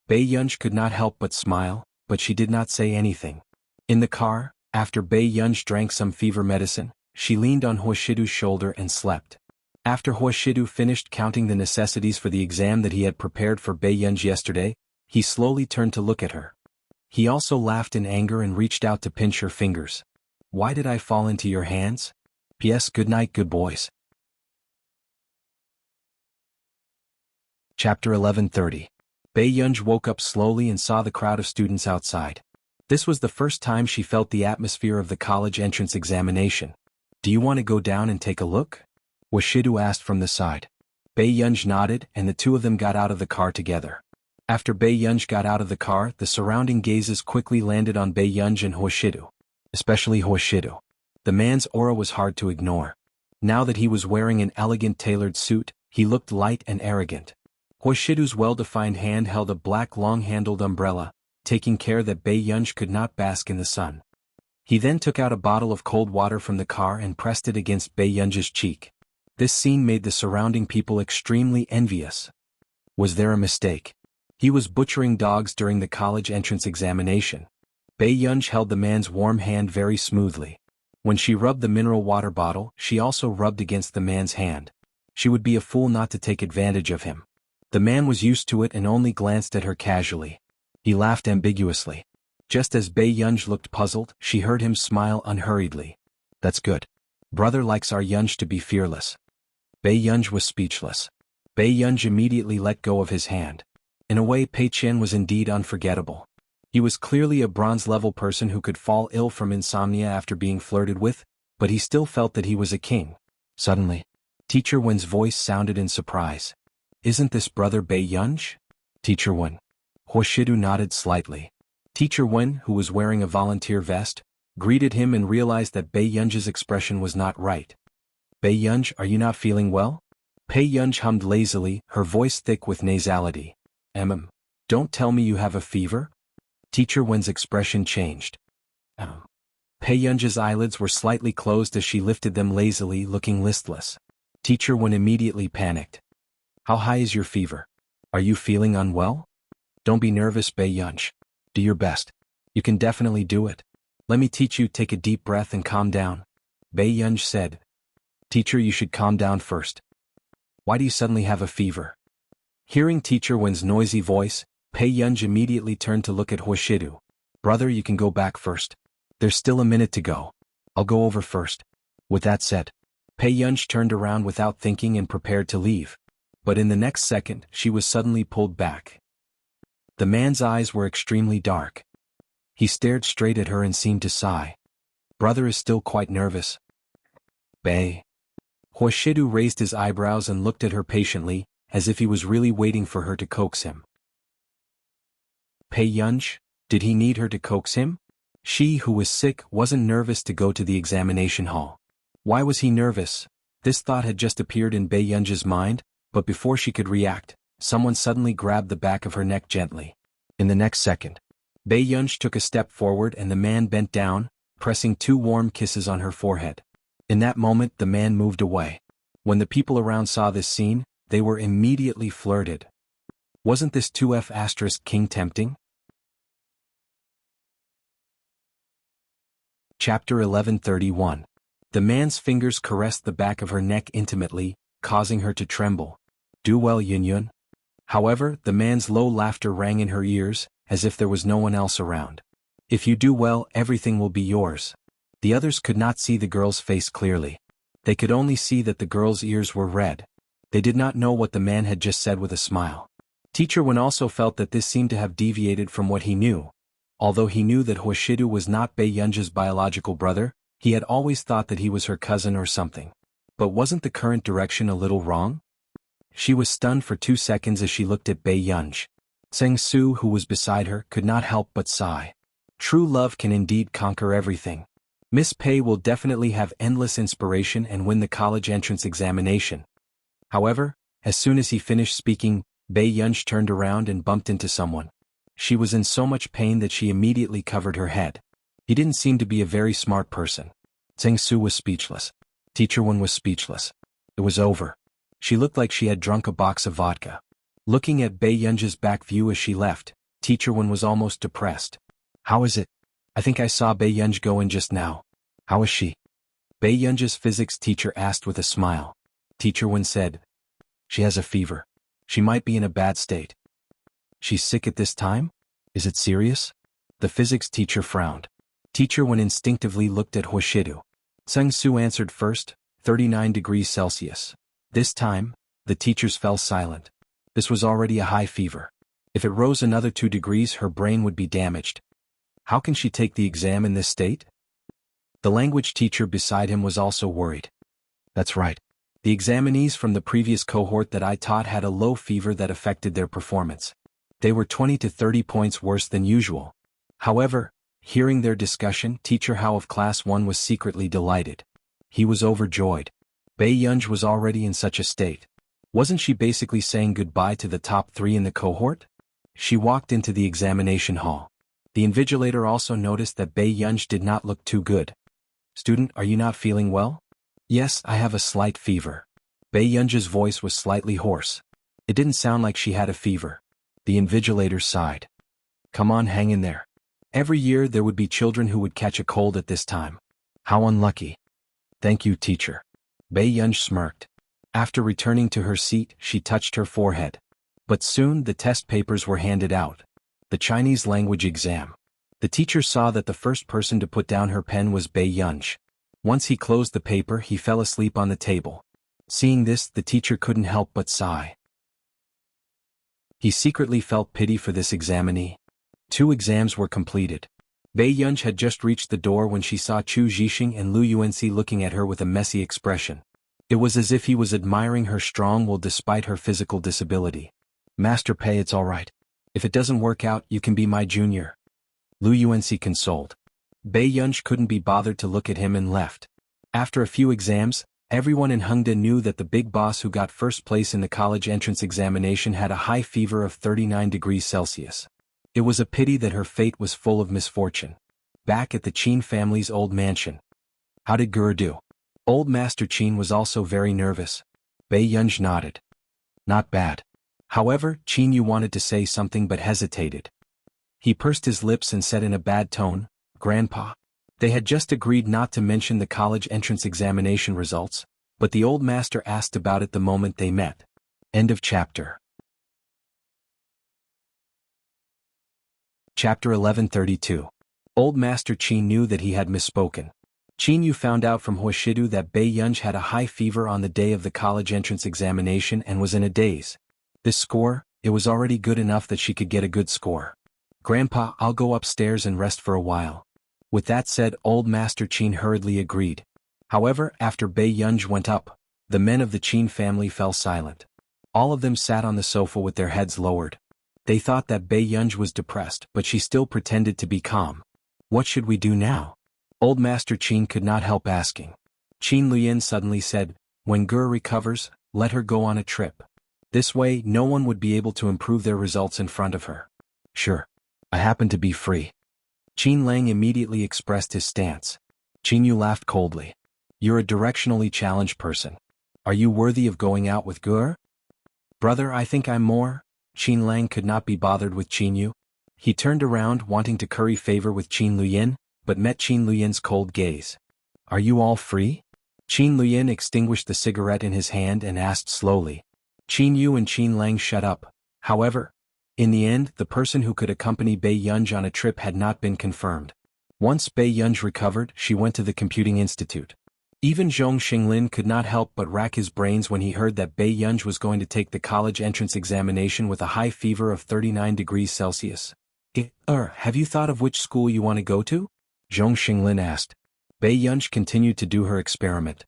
Bei Yunji could not help but smile, but she did not say anything. In the car, after Bei Yunji drank some fever medicine, she leaned on Hua Shidu's shoulder and slept. After Hua Shidu finished counting the necessities for the exam that he had prepared for Bei Yunji yesterday, he slowly turned to look at her. He also laughed in anger and reached out to pinch her fingers. Why did I fall into your hands? P.S. Good night, good boys. Chapter 11:30. Bei Yunji woke up slowly and saw the crowd of students outside. This was the first time she felt the atmosphere of the college entrance examination. Do you want to go down and take a look? Hua Shidu asked from the side. Bei Yunji nodded and the two of them got out of the car together. After Bei Yunji got out of the car, the surrounding gazes quickly landed on Bei Yunji and Hua Shidu. Especially Hua Shidu. The man's aura was hard to ignore. Now that he was wearing an elegant tailored suit, he looked light and arrogant. Hua Shidu's well-defined hand held a black long-handled umbrella, taking care that Bei Yunji could not bask in the sun. He then took out a bottle of cold water from the car and pressed it against Bei Yunji's cheek. This scene made the surrounding people extremely envious. Was there a mistake? He was butchering dogs during the college entrance examination. Bei Yunji held the man's warm hand very smoothly. When she rubbed the mineral water bottle, she also rubbed against the man's hand. She would be a fool not to take advantage of him. The man was used to it and only glanced at her casually. He laughed ambiguously. Just as Bei Yunji looked puzzled, she heard him smile unhurriedly. That's good. Brother likes our Yunji to be fearless. Bei Yunji was speechless. Bei Yunji immediately let go of his hand. In a way, Pei Qian was indeed unforgettable. He was clearly a bronze-level person who could fall ill from insomnia after being flirted with, but he still felt that he was a king. Suddenly, Teacher Wen's voice sounded in surprise. Isn't this brother Bei Yunji? Teacher Wen. Hua Shidu nodded slightly. Teacher Wen, who was wearing a volunteer vest, greeted him and realized that Bei Yunji's expression was not right. Bei Yunji, are you not feeling well? Bei Yunji hummed lazily, her voice thick with nasality. Don't tell me you have a fever? Teacher Wen's expression changed. Bei Yunji's eyelids were slightly closed as she lifted them lazily, looking listless. Teacher Wen immediately panicked. How high is your fever? Are you feeling unwell? Don't be nervous, Bei Yunch. Do your best. You can definitely do it. Let me teach you. Take a deep breath and calm down. Bei Yunch said. Teacher, you should calm down first. Why do you suddenly have a fever? Hearing Teacher Wen's noisy voice, Bei Yunch immediately turned to look at Huashidu. Brother, you can go back first. There's still a minute to go. I'll go over first. With that said, Bei Yunch turned around without thinking and prepared to leave. But in the next second, she was suddenly pulled back. The man's eyes were extremely dark. He stared straight at her and seemed to sigh. Brother is still quite nervous. Bei. Huashidu raised his eyebrows and looked at her patiently, as if he was really waiting for her to coax him. Bei Yunch, did he need her to coax him? She, who was sick, wasn't nervous to go to the examination hall. Why was he nervous? This thought had just appeared in Bei Yunch's mind, but before she could react, someone suddenly grabbed the back of her neck gently. In the next second, Bei Yunch took a step forward and the man bent down, pressing 2 warm kisses on her forehead. In that moment the man moved away. When the people around saw this scene, they were immediately flirted. Wasn't this 2F** king tempting? Chapter 1131. The man's fingers caressed the back of her neck intimately, causing her to tremble. Do well, Yunyun. However, the man's low laughter rang in her ears, as if there was no one else around. If you do well, everything will be yours. The others could not see the girl's face clearly. They could only see that the girl's ears were red. They did not know what the man had just said with a smile. Teacher Wen also felt that this seemed to have deviated from what he knew. Although he knew that Huashidu was not Bei Yunch's biological brother, he had always thought that he was her cousin or something. But wasn't the current direction a little wrong? She was stunned for 2 seconds as she looked at Bei Yunch. Zheng Su, who was beside her, could not help but sigh. True love can indeed conquer everything. Miss Pei will definitely have endless inspiration and win the college entrance examination. However, as soon as he finished speaking, Bei Yunch turned around and bumped into someone. She was in so much pain that she immediately covered her head. He didn't seem to be a very smart person. Zheng Su was speechless. Teacher Wen was speechless. It was over. She looked like she had drunk a box of vodka. Looking at Bei Yunch's back view as she left, Teacher Wen was almost depressed. How is it? I think I saw Bei Yunch go in just now. How is she? Bei Yunch's physics teacher asked with a smile. Teacher Wen said, she has a fever. She might be in a bad state. She's sick at this time? Is it serious? The physics teacher frowned. Teacher Wen instinctively looked at Huashidu. Zheng Su answered first, 39 degrees Celsius. This time, the teachers fell silent. This was already a high fever. If it rose another 2 degrees, her brain would be damaged. How can she take the exam in this state? The language teacher beside him was also worried. That's right. The examinees from the previous cohort that I taught had a low fever that affected their performance. They were 20 to 30 points worse than usual. However, hearing their discussion, Teacher Hao of Class 1 was secretly delighted. He was overjoyed. Bei Yunch was already in such a state. Wasn't she basically saying goodbye to the top 3 in the cohort? She walked into the examination hall. The invigilator also noticed that Bei Yunch did not look too good. Student, are you not feeling well? Yes, I have a slight fever. Bei Yunch's voice was slightly hoarse. It didn't sound like she had a fever. The invigilator sighed. Come on, hang in there. Every year there would be children who would catch a cold at this time. How unlucky. Thank you, teacher. Bei Yunch smirked. After returning to her seat, she touched her forehead. But soon the test papers were handed out. The Chinese language exam. The teacher saw that the first person to put down her pen was Bei Yunch. Once he closed the paper, he fell asleep on the table. Seeing this, the teacher couldn't help but sigh. He secretly felt pity for this examinee. 2 exams were completed. Bei Yunch had just reached the door when she saw Chu Zhixing and Lu Yuanxi looking at her with a messy expression. It was as if he was admiring her strong will despite her physical disability. Master Pei, it's all right. If it doesn't work out, you can be my junior. Lu Yuanxi consoled. Bei Yunch couldn't be bothered to look at him and left. After a few exams, everyone in Hengda knew that the big boss who got first place in the college entrance examination had a high fever of 39 degrees Celsius. It was a pity that her fate was full of misfortune. Back at the Qin family's old mansion. How did Guru do? Old Master Qin was also very nervous. Bei Yunj nodded. Not bad. However, Qin Yu wanted to say something but hesitated. He pursed his lips and said in a bad tone, Grandpa. They had just agreed not to mention the college entrance examination results, but the old master asked about it the moment they met. End of chapter. Chapter 1132. Old Master Qin knew that he had misspoken. Qin Yu found out from Huashidu that Bei Yunj had a high fever on the day of the college entrance examination and was in a daze. This score, it was already good enough that she could get a good score. Grandpa, I'll go upstairs and rest for a while. With that said, Old Master Qin hurriedly agreed. However, after Bei Yunj went up, the men of the Qin family fell silent. All of them sat on the sofa with their heads lowered. They thought that Bei Yunj was depressed, but she still pretended to be calm. What should we do now? Old Master Qin could not help asking. Qin Luyin suddenly said, when Gur recovers, let her go on a trip. This way, no one would be able to improve their results in front of her. Sure. I happen to be free. Qin Lang immediately expressed his stance. Qin Yu laughed coldly. You're a directionally challenged person. Are you worthy of going out with Gur? Brother, I think I'm more. Qin Lang could not be bothered with Qin Yu. He turned around wanting to curry favor with Qin Luyin, but met Qin Luyin's cold gaze. Are you all free? Qin Luyin extinguished the cigarette in his hand and asked slowly. Qin Yu and Qin Lang shut up. However, in the end, the person who could accompany Bei Yunj on a trip had not been confirmed. Once Bei Yunj recovered, she went to the Computing Institute. Even Zhong Xinglin could not help but rack his brains when he heard that Bei Yunj was going to take the college entrance examination with a high fever of 39 degrees Celsius. Have you thought of which school you want to go to? Zhong Xinglin asked. Bei Yunj continued to do her experiment.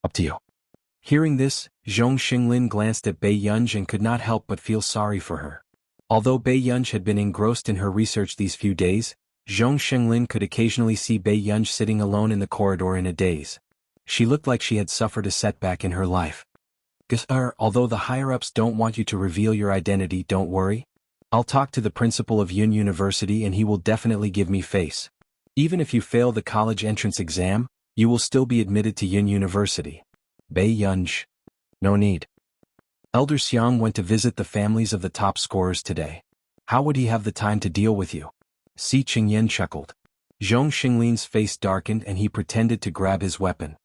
Up to you. Hearing this, Zhong Xinglin glanced at Bei Yunj and could not help but feel sorry for her. Although Bei Yunj had been engrossed in her research these few days, Zhong Xinglin could occasionally see Bei Yunj sitting alone in the corridor in a daze. She looked like she had suffered a setback in her life. Although the higher-ups don't want you to reveal your identity, don't worry. I'll talk to the principal of Yun University and he will definitely give me face. Even if you fail the college entrance exam, you will still be admitted to Yun University. Bei Yunj. No need. Elder Xiang went to visit the families of the top scorers today. How would he have the time to deal with you? Si Qingyan chuckled. Zhong Xinglin's face darkened and he pretended to grab his weapon.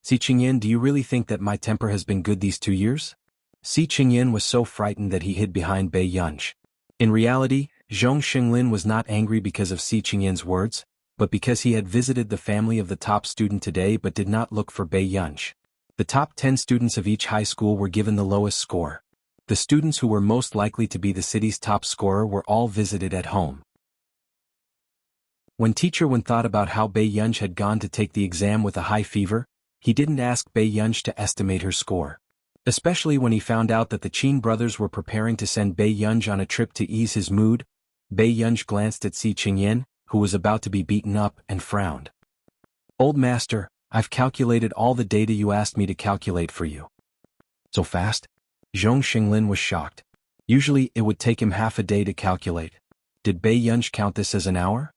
Si Qingyan, do you really think that my temper has been good these 2 years? Si Qingyan was so frightened that he hid behind Bei Yunj. In reality, Zhong Xinglin was not angry because of Si Qingyan's words, but because he had visited the family of the top student today but did not look for Bei Yunj. The top 10 students of each high school were given the lowest score. The students who were most likely to be the city's top scorer were all visited at home. When Teacher Wen thought about how Bei Yunj had gone to take the exam with a high fever, he didn't ask Bei Yunj to estimate her score. Especially when he found out that the Qin brothers were preparing to send Bei Yunj on a trip to ease his mood, Bei Yunj glanced at Si Qingyan, who was about to be beaten up, and frowned. Old Master, I've calculated all the data you asked me to calculate for you. So fast? Zhong Xinglin was shocked. Usually it would take him half a day to calculate. Did Bei Yunj count this as an hour?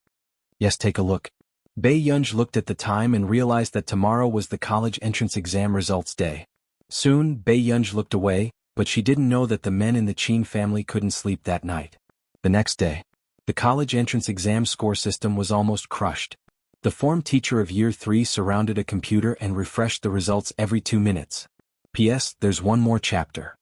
Yes, take a look. Bei Yunj looked at the time and realized that tomorrow was the college entrance exam results day. Soon, Bei Yunj looked away, but she didn't know that the men in the Qin family couldn't sleep that night. The next day, the college entrance exam score system was almost crushed. The form teacher of Year 3 surrounded a computer and refreshed the results every 2 minutes. P.S. There's one more chapter.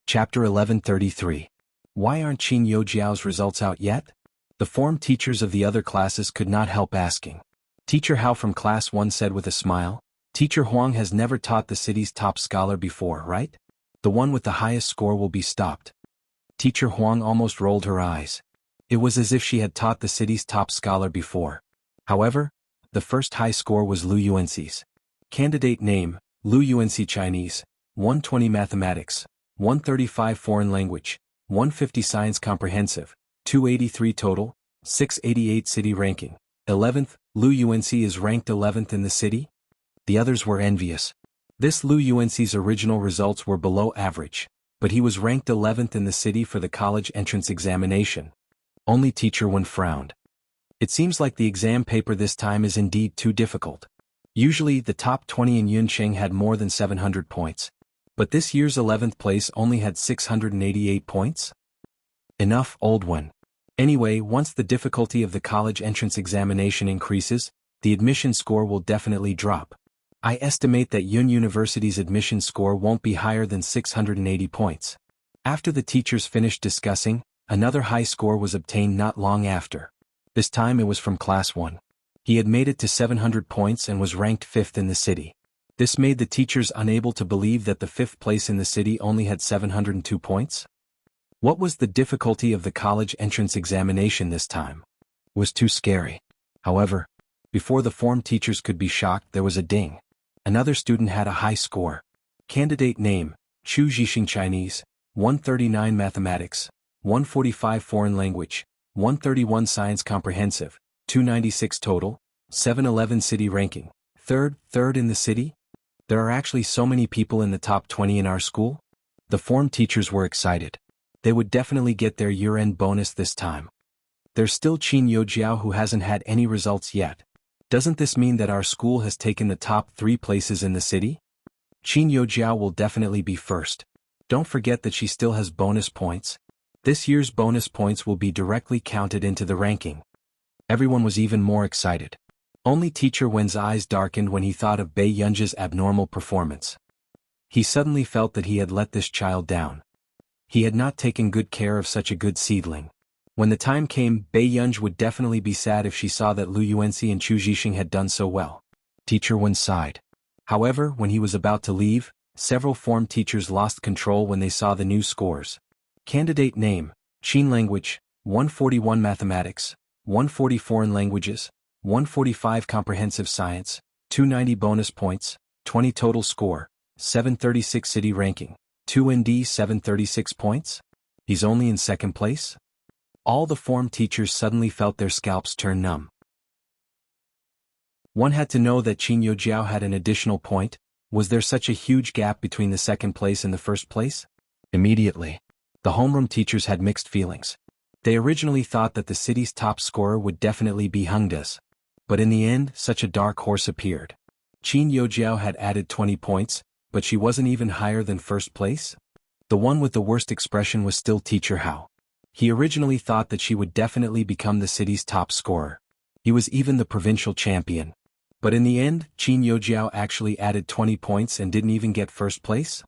Chapter 1133. Why aren't Qin Youjiao's results out yet? The form teachers of the other classes could not help asking. Teacher Hao from Class 1 said with a smile, Teacher Huang has never taught the city's top scholar before, right? The one with the highest score will be stopped. Teacher Huang almost rolled her eyes. It was as if she had taught the city's top scholar before. However, the first high score was Lu Yuanxi's. Candidate name, Lu Yuanxi Chinese, 120 Mathematics, 135 Foreign Language, 150 Science Comprehensive, 283 total, 688 city ranking. 11th, Lu Yuanxi is ranked 11th in the city? The others were envious. This Lu Yuanxi's original results were below average, but he was ranked 11th in the city for the college entrance examination. Only Teacher Wen frowned. It seems like the exam paper this time is indeed too difficult. Usually, the top 20 in Yuncheng had more than 700 points. But this year's 11th place only had 688 points? Enough, old one. Anyway, once the difficulty of the college entrance examination increases, the admission score will definitely drop. I estimate that Yun University's admission score won't be higher than 680 points. After the teachers finished discussing, another high score was obtained not long after. This time it was from Class 1. He had made it to 700 points and was ranked 5th in the city. This made the teachers unable to believe that the 5th place in the city only had 702 points. What was the difficulty of the college entrance examination this time? It was too scary. However, before the form teachers could be shocked, there was a ding. Another student had a high score. Candidate name, Chu Zhixing Chinese, 139 Mathematics, 145 Foreign Language, 131 Science Comprehensive, 296 total, 711 city ranking, third in the city? There are actually so many people in the top 20 in our school? The form teachers were excited. They would definitely get their year-end bonus this time. There's still Qin Youjiao who hasn't had any results yet. Doesn't this mean that our school has taken the top 3 places in the city? Qin Youjiao will definitely be first. Don't forget that she still has bonus points. This year's bonus points will be directly counted into the ranking. Everyone was even more excited. Only Teacher Wen's eyes darkened when he thought of Bei Yunji's abnormal performance. He suddenly felt that he had let this child down. He had not taken good care of such a good seedling. When the time came, Bei Yunji would definitely be sad if she saw that Lu Yuanxi and Chu Zhixing had done so well. Teacher Wen sighed. However, when he was about to leave, several form teachers lost control when they saw the new scores. Candidate name, Qin Language, 141 Mathematics, 140 Foreign Languages, 145 Comprehensive Science, 290 bonus points, 20 total score, 736 city ranking, 2ND 736 points? He's only in second place? All the form teachers suddenly felt their scalps turn numb. One had to know that Qin Youjiao had an additional point. Was there such a huge gap between the second place and the first place? Immediately, the homeroom teachers had mixed feelings. They originally thought that the city's top scorer would definitely be Hengde's. But in the end, such a dark horse appeared. Qin Youjiao had added 20 points, but she wasn't even higher than first place? The one with the worst expression was still Teacher Hao. He originally thought that she would definitely become the city's top scorer. He was even the provincial champion. But in the end, Qin Youjiao actually added 20 points and didn't even get first place?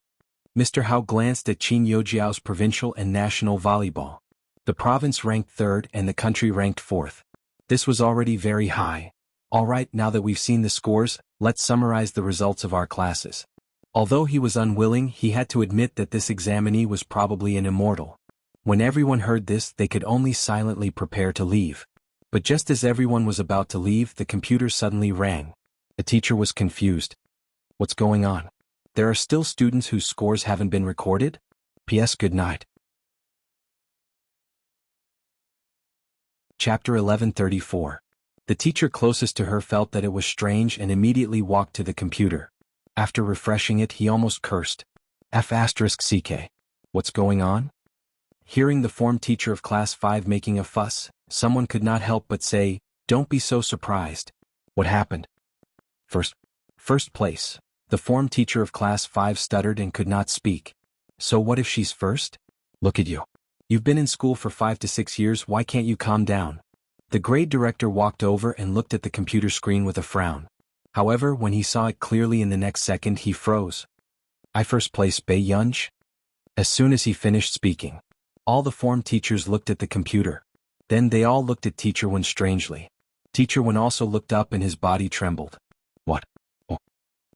Mr. Hao glanced at Qin Youjiao's provincial and national volleyball. The province ranked 3rd and the country ranked 4th. This was already very high. Alright, now that we've seen the scores, let's summarize the results of our classes. Although he was unwilling, he had to admit that this examinee was probably an immortal. When everyone heard this, they could only silently prepare to leave. But just as everyone was about to leave, the computer suddenly rang. The teacher was confused. What's going on? There are still students whose scores haven't been recorded? P.S. Good night. Chapter 1134. The teacher closest to her felt that it was strange and immediately walked to the computer. After refreshing it, he almost cursed. F***CK. What's going on? Hearing the form teacher of Class 5 making a fuss, someone could not help but say, "Don't be so surprised." What happened? First place. The form teacher of Class 5 stuttered and could not speak. So what if she's first? Look at you. You've been in school for 5 to 6 years, why can't you calm down? The grade director walked over and looked at the computer screen with a frown. However, when he saw it clearly in the next second, he froze. I first place Bei Yunji? As soon as he finished speaking, all the form teachers looked at the computer. Then they all looked at Teacher Wen strangely. Teacher Wen also looked up and his body trembled. What? Oh.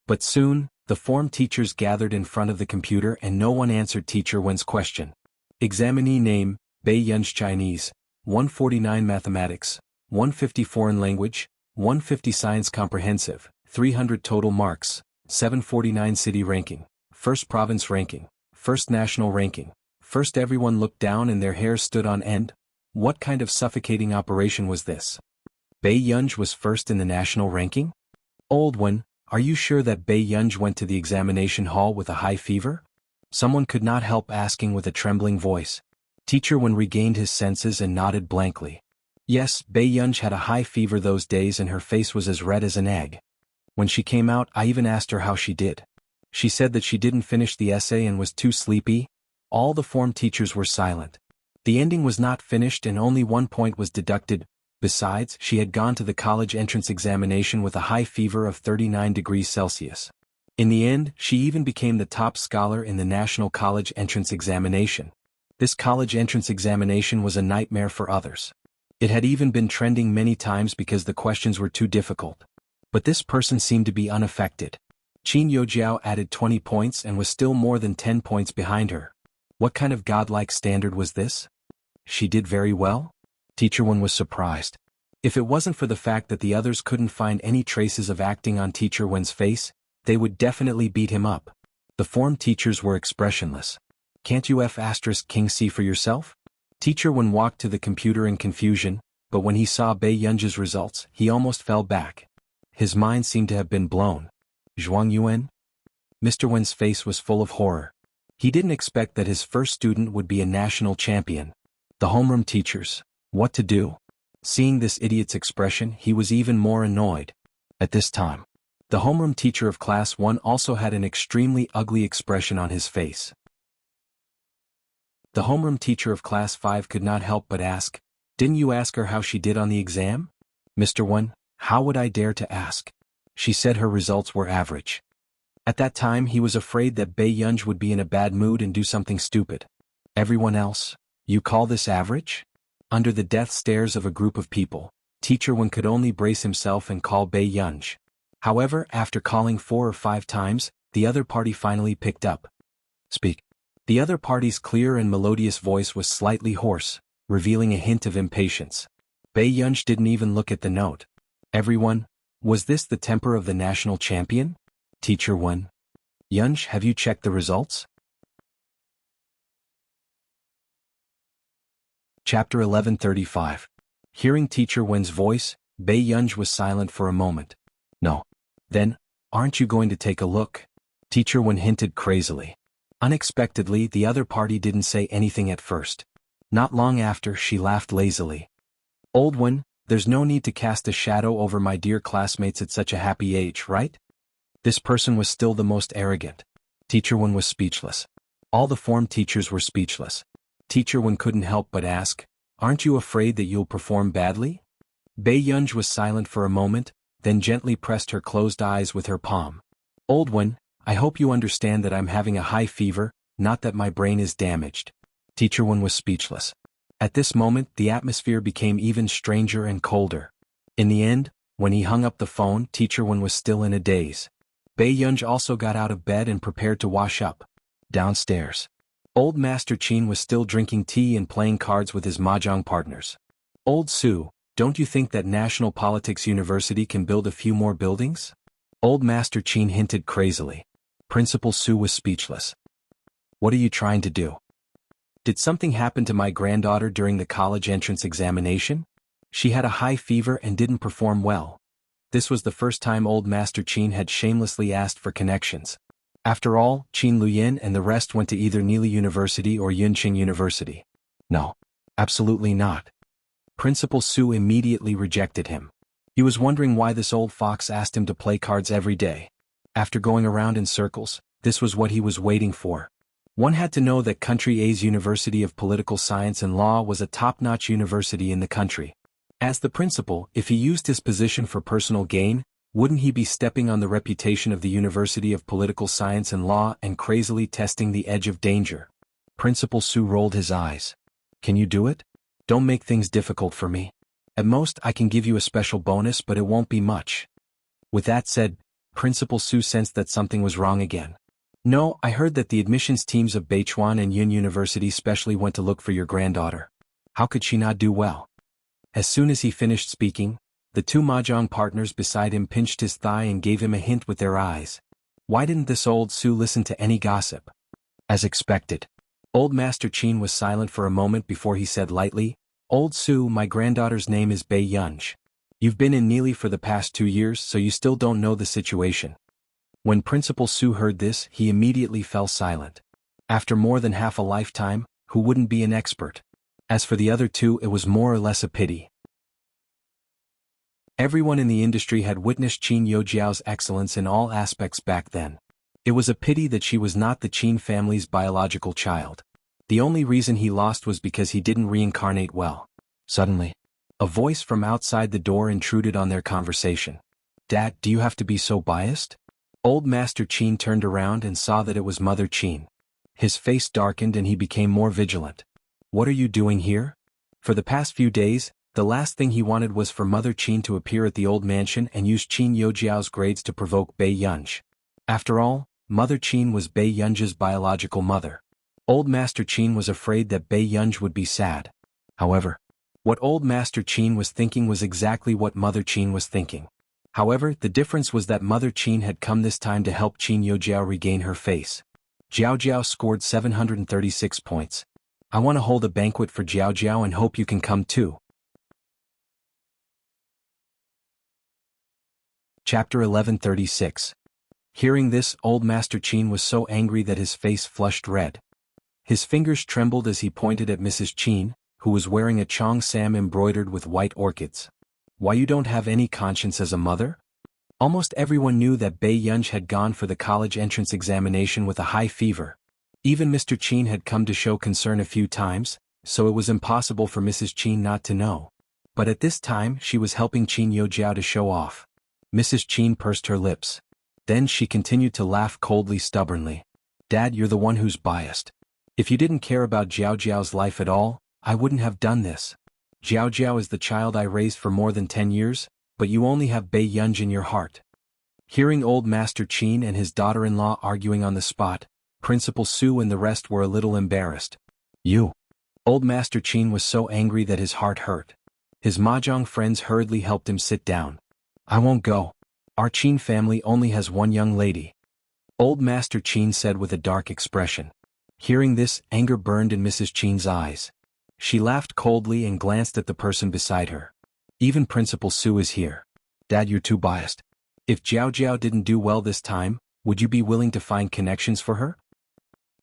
But soon, the form teachers gathered in front of the computer and no one answered Teacher Wen's question. Examinee name, Bei Yunji Chinese, 149 Mathematics, 150 Foreign Language, 150 Science Comprehensive, 300 total marks, 749 city ranking, 1st province ranking, 1st national ranking. First everyone looked down and their hair stood on end. What kind of suffocating operation was this? Bei Yunji was first in the national ranking? Old one, are you sure that Bei Yunji went to the examination hall with a high fever? Someone could not help asking with a trembling voice. Teacher Wen regained his senses and nodded blankly. Yes, Bei Yunji had a high fever those days and her face was as red as an egg. When she came out, I even asked her how she did. She said that she didn't finish the essay and was too sleepy. All the form teachers were silent. The ending was not finished and only 1 point was deducted. Besides, she had gone to the college entrance examination with a high fever of 39 degrees Celsius. In the end, she even became the top scholar in the National College Entrance Examination. This college entrance examination was a nightmare for others. It had even been trending many times because the questions were too difficult. But this person seemed to be unaffected. Qin Youjiao added 20 points and was still more than 10 points behind her. What kind of godlike standard was this? She did very well? Teacher Wen was surprised. If it wasn't for the fact that the others couldn't find any traces of acting on Teacher Wen's face, they would definitely beat him up. The form teachers were expressionless. Can't you King see for yourself? Teacher Wen walked to the computer in confusion, but when he saw Bei Yunji's results, he almost fell back. His mind seemed to have been blown. Zhuang Yuan? Mr. Wen's face was full of horror. He didn't expect that his first student would be a national champion. The homeroom teachers. What to do? Seeing this idiot's expression, he was even more annoyed. At this time, the homeroom teacher of class 1 also had an extremely ugly expression on his face. The homeroom teacher of class 5 could not help but ask, "Didn't you ask her how she did on the exam?" "Mr. Wen, how would I dare to ask?" She said her results were average. At that time he was afraid that Bei Yunji would be in a bad mood and do something stupid. Everyone else, you call this average? Under the death stares of a group of people, Teacher Wen could only brace himself and call Bei Yunji. However, after calling 4 or 5 times, the other party finally picked up. "Speak." The other party's clear and melodious voice was slightly hoarse, revealing a hint of impatience. Bei Yunji didn't even look at the note. "Everyone, was this the temper of the national champion?" Teacher Wen. "Yunji, have you checked the results?" Chapter 1135. Hearing Teacher Wen's voice, Bei Yunji was silent for a moment. "No. Then, aren't you going to take a look?" Teacher Wen hinted crazily. Unexpectedly, the other party didn't say anything at first. Not long after, she laughed lazily. "Old Wen, there's no need to cast a shadow over my dear classmates at such a happy age, right?" This person was still the most arrogant. Teacher Wen was speechless. All the form teachers were speechless. Teacher Wen couldn't help but ask, "Aren't you afraid that you'll perform badly?" Bei Yunji was silent for a moment, then gently pressed her closed eyes with her palm. "Old Wen, I hope you understand that I'm having a high fever, not that my brain is damaged." Teacher Wen was speechless. At this moment, the atmosphere became even stranger and colder. In the end, when he hung up the phone, Teacher Wen was still in a daze. Bei Yunji also got out of bed and prepared to wash up. Downstairs, Old Master Qin was still drinking tea and playing cards with his mahjong partners. "Old Su, don't you think that National Politics University can build a few more buildings?" Old Master Qin hinted crazily. Principal Su was speechless. "What are you trying to do? Did something happen to my granddaughter during the college entrance examination? She had a high fever and didn't perform well." This was the first time Old Master Qin had shamelessly asked for connections. After all, Qin Luyin and the rest went to either Nili University or Yunqing University. No. Absolutely not. Principal Su immediately rejected him. He was wondering why this old fox asked him to play cards every day. After going around in circles, this was what he was waiting for. One had to know that Country A's University of Political Science and Law was a top-notch university in the country. As the principal, if he used his position for personal gain, wouldn't he be stepping on the reputation of the University of Political Science and Law and crazily testing the edge of danger? Principal Su rolled his eyes. "Can you do it? Don't make things difficult for me. At most, I can give you a special bonus, but it won't be much." With that said, Principal Su sensed that something was wrong again. "No, I heard that the admissions teams of Beichuan and Yun University specially went to look for your granddaughter. How could she not do well?" As soon as he finished speaking, the 2 mahjong partners beside him pinched his thigh and gave him a hint with their eyes. Why didn't this old Su listen to any gossip? As expected, Old Master Qin was silent for a moment before he said lightly, "Old Su, my granddaughter's name is Bei Yunji. You've been in Nili for the past 2 years, so you still don't know the situation." When Principal Su heard this, he immediately fell silent. After more than half a lifetime, who wouldn't be an expert? As for the other 2, it was more or less a pity. Everyone in the industry had witnessed Qin Youjiao's excellence in all aspects back then. It was a pity that she was not the Qin family's biological child. The only reason he lost was because he didn't reincarnate well. Suddenly, a voice from outside the door intruded on their conversation. "Dad, do you have to be so biased?" Old Master Qin turned around and saw that it was Mother Qin. His face darkened and he became more vigilant. "What are you doing here?" For the past few days, the last thing he wanted was for Mother Qin to appear at the old mansion and use Qin Youjiao's grades to provoke Bei Yunji. After all, Mother Qin was Bei Yunji's biological mother. Old Master Qin was afraid that Bei Yunji would be sad. However, what Old Master Qin was thinking was exactly what Mother Qin was thinking. However, the difference was that Mother Qin had come this time to help Qin Youjiao regain her face. Jiao Jiao scored 736 points. "I want to hold a banquet for Jiao Jiao and hope you can come too." Chapter 1136. Hearing this, Old Master Qin was so angry that his face flushed red. His fingers trembled as he pointed at Mrs. Qin, who was wearing a Chong Sam embroidered with white orchids. "Why, you don't have any conscience as a mother?" Almost everyone knew that Bei Yunji had gone for the college entrance examination with a high fever. Even Mr. Qin had come to show concern a few times, so it was impossible for Mrs. Qin not to know. But at this time she was helping Qin Youjiao to show off. Mrs. Qin pursed her lips. Then she continued to laugh coldly stubbornly. "Dad, you're the one who's biased. If you didn't care about Jiao Jiao's life at all, I wouldn't have done this. Jiao Jiao is the child I raised for more than 10 years, but you only have Bei Yunji in your heart." Hearing Old Master Qin and his daughter-in-law arguing on the spot, Principal Su and the rest were a little embarrassed. "You." Old Master Qin was so angry that his heart hurt. His mahjong friends hurriedly helped him sit down. "I won't go. Our Qin family only has one young lady," Old Master Qin said with a dark expression. Hearing this, anger burned in Mrs. Qin's eyes. She laughed coldly and glanced at the person beside her. "Even Principal Su is here. Dad, you're too biased. If Jiao Jiao didn't do well this time, would you be willing to find connections for her?"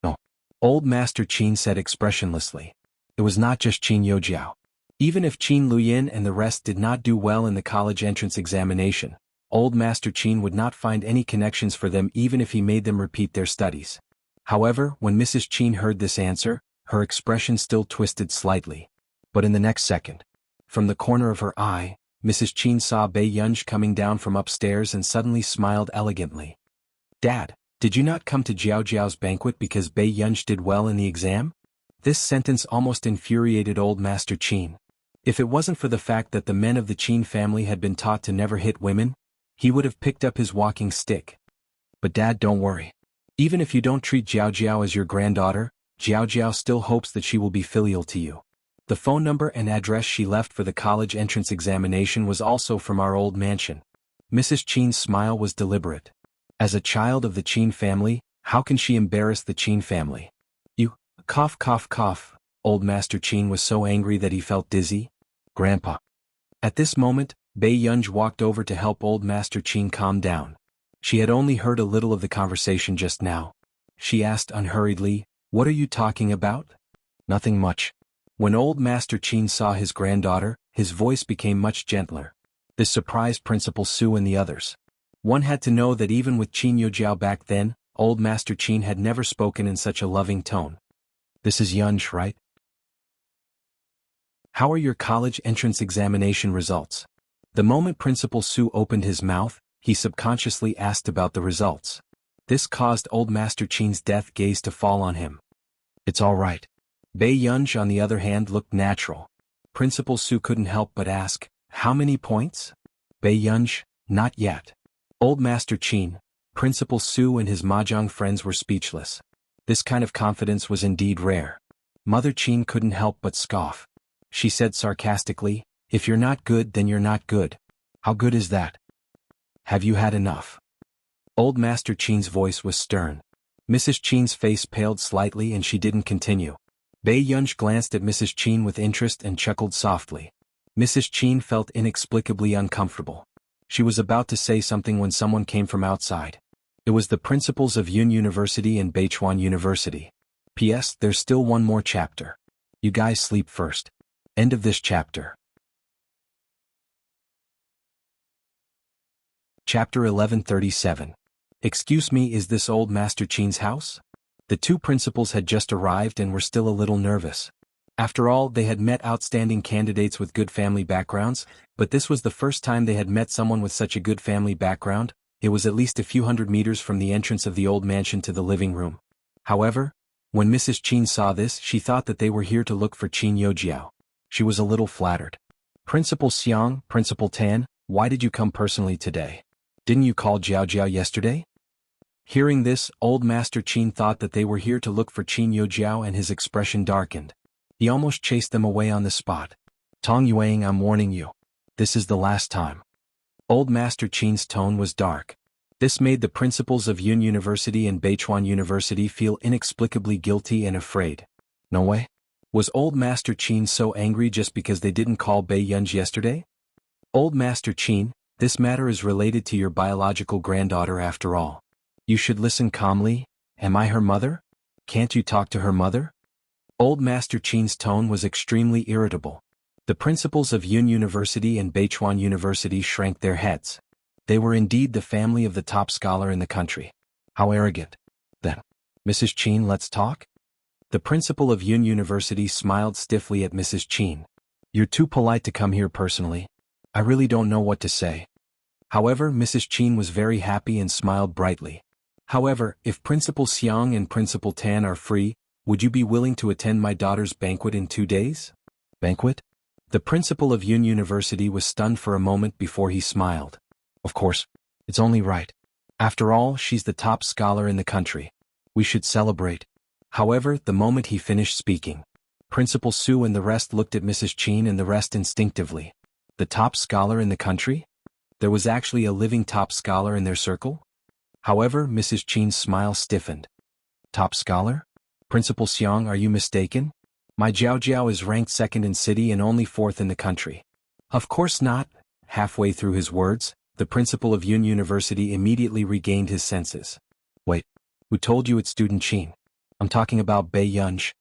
"No," Old Master Qin said expressionlessly. It was not just Qin Youjiao. Even if Qin Luyin and the rest did not do well in the college entrance examination, Old Master Qin would not find any connections for them even if he made them repeat their studies. However, when Mrs. Qin heard this answer, her expression still twisted slightly. But in the next second, from the corner of her eye, Mrs. Qin saw Bei Yunji coming down from upstairs and suddenly smiled elegantly. "Dad, did you not come to Jiao Jiao's banquet because Bei Yunji did well in the exam?" This sentence almost infuriated Old Master Qin. If it wasn't for the fact that the men of the Qin family had been taught to never hit women, he would have picked up his walking stick. "But Dad, don't worry. Even if you don't treat Jiao Jiao as your granddaughter, Jiao Jiao still hopes that she will be filial to you. The phone number and address she left for the college entrance examination was also from our old mansion." Mrs. Qin's smile was deliberate. As a child of the Qin family, how can she embarrass the Qin family? "You," cough cough cough, Old Master Qin was so angry that he felt dizzy. "Grandpa." At this moment, Bei Yunji walked over to help Old Master Qin calm down. She had only heard a little of the conversation just now. She asked unhurriedly, "What are you talking about?" "Nothing much." When Old Master Qin saw his granddaughter, his voice became much gentler. This surprised Principal Su and the others. One had to know that even with Qin Youjiao back then, Old Master Qin had never spoken in such a loving tone. "This is Yunji, right? How are your college entrance examination results?" The moment Principal Su opened his mouth, he subconsciously asked about the results. This caused Old Master Qin's death gaze to fall on him. "It's all right." Bei Yunji, on the other hand, looked natural. Principal Su couldn't help but ask, "How many points?" Bei Yunji, "Not yet." Old Master Qin, Principal Su and his mahjong friends were speechless. This kind of confidence was indeed rare. Mother Qin couldn't help but scoff. She said sarcastically, "If you're not good, then you're not good. How good is that? Have you had enough?" Old Master Qin's voice was stern. Mrs. Qin's face paled slightly and she didn't continue. Bei Yunji glanced at Mrs. Qin with interest and chuckled softly. Mrs. Qin felt inexplicably uncomfortable. She was about to say something when someone came from outside. It was the principals of Yun University and Beichuan University. P.S. There's still one more chapter. You guys sleep first. End of this chapter. Chapter 1137. Excuse me, is this old Master Qin's house? The two principals had just arrived and were still a little nervous. After all, they had met outstanding candidates with good family backgrounds, but this was the first time they had met someone with such a good family background. It was at least a few hundred meters from the entrance of the old mansion to the living room. However, when Mrs. Qin saw this, she thought that they were here to look for Qin Youjiao. She was a little flattered. Principal Xiang, Principal Tan, why did you come personally today? Didn't you call Jiao Jiao yesterday? Hearing this, old Master Qin thought that they were here to look for Qin Youjiao, and his expression darkened. He almost chased them away on the spot. Tong Yuang, I'm warning you. This is the last time. Old Master Qin's tone was dark. This made the principals of Yun University and Beichuan University feel inexplicably guilty and afraid. No way. Was old Master Qin so angry just because they didn't call Bei Yunj yesterday? Old Master Qin, this matter is related to your biological granddaughter after all. You should listen calmly. Am I her mother? Can't you talk to her mother? Old Master Qin's tone was extremely irritable. The principals of Yun University and Beichuan University shrank their heads. They were indeed the family of the top scholar in the country. How arrogant. Then, Mrs. Qin, let's talk? The principal of Yun University smiled stiffly at Mrs. Qin. You're too polite to come here personally. I really don't know what to say. However, Mrs. Qin was very happy and smiled brightly. However, if Principal Xiang and Principal Tan are free, would you be willing to attend my daughter's banquet in 2 days? Banquet? The principal of Yun University was stunned for a moment before he smiled. Of course. It's only right. After all, she's the top scholar in the country. We should celebrate. However, the moment he finished speaking, Principal Su and the rest looked at Mrs. Qin and the rest instinctively. The top scholar in the country? There was actually a living top scholar in their circle? However, Mrs. Qin's smile stiffened. Top scholar? Principal Xiang, are you mistaken? My Jiao Jiao is ranked second in city and only fourth in the country. Of course not. Halfway through his words, the principal of Yun University immediately regained his senses. Wait, who told you it's student Qin? I'm talking about Bei Yunj.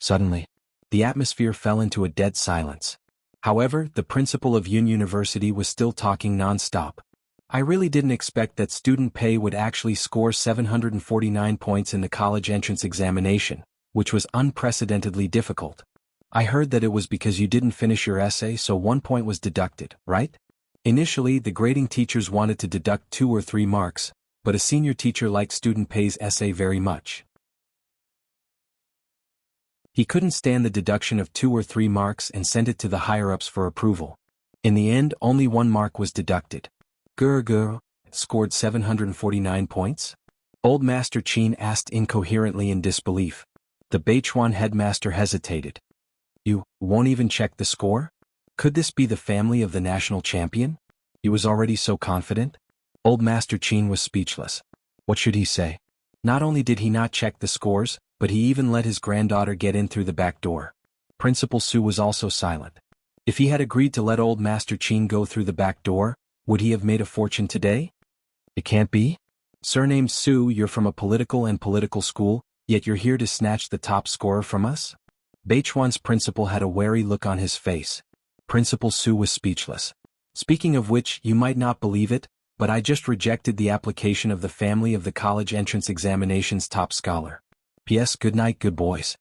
Suddenly, the atmosphere fell into a dead silence. However, the principal of Yun University was still talking non-stop. I really didn't expect that student Pei would actually score 749 points in the college entrance examination, which was unprecedentedly difficult. I heard that it was because you didn't finish your essay, so 1 point was deducted, right? Initially, the grading teachers wanted to deduct 2 or 3 marks, but a senior teacher liked student Pei's essay very much. He couldn't stand the deduction of 2 or 3 marks and sent it to the higher-ups for approval. In the end, only 1 mark was deducted. Girl scored 749 points? Old Master Qin asked incoherently in disbelief. The Beichuan headmaster hesitated. You won't even check the score? Could this be the family of the national champion? He was already so confident? Old Master Qin was speechless. What should he say? Not only did he not check the scores, but he even let his granddaughter get in through the back door. Principal Su was also silent. If he had agreed to let old Master Qin go through the back door, would he have made a fortune today? It can't be. Surnamed Su, you're from a political school, yet you're here to snatch the top scorer from us? Beichuan's principal had a wary look on his face. Principal Su was speechless. Speaking of which, you might not believe it, but I just rejected the application of the family of the college entrance examination's top scholar. P.S. Good night, good boys.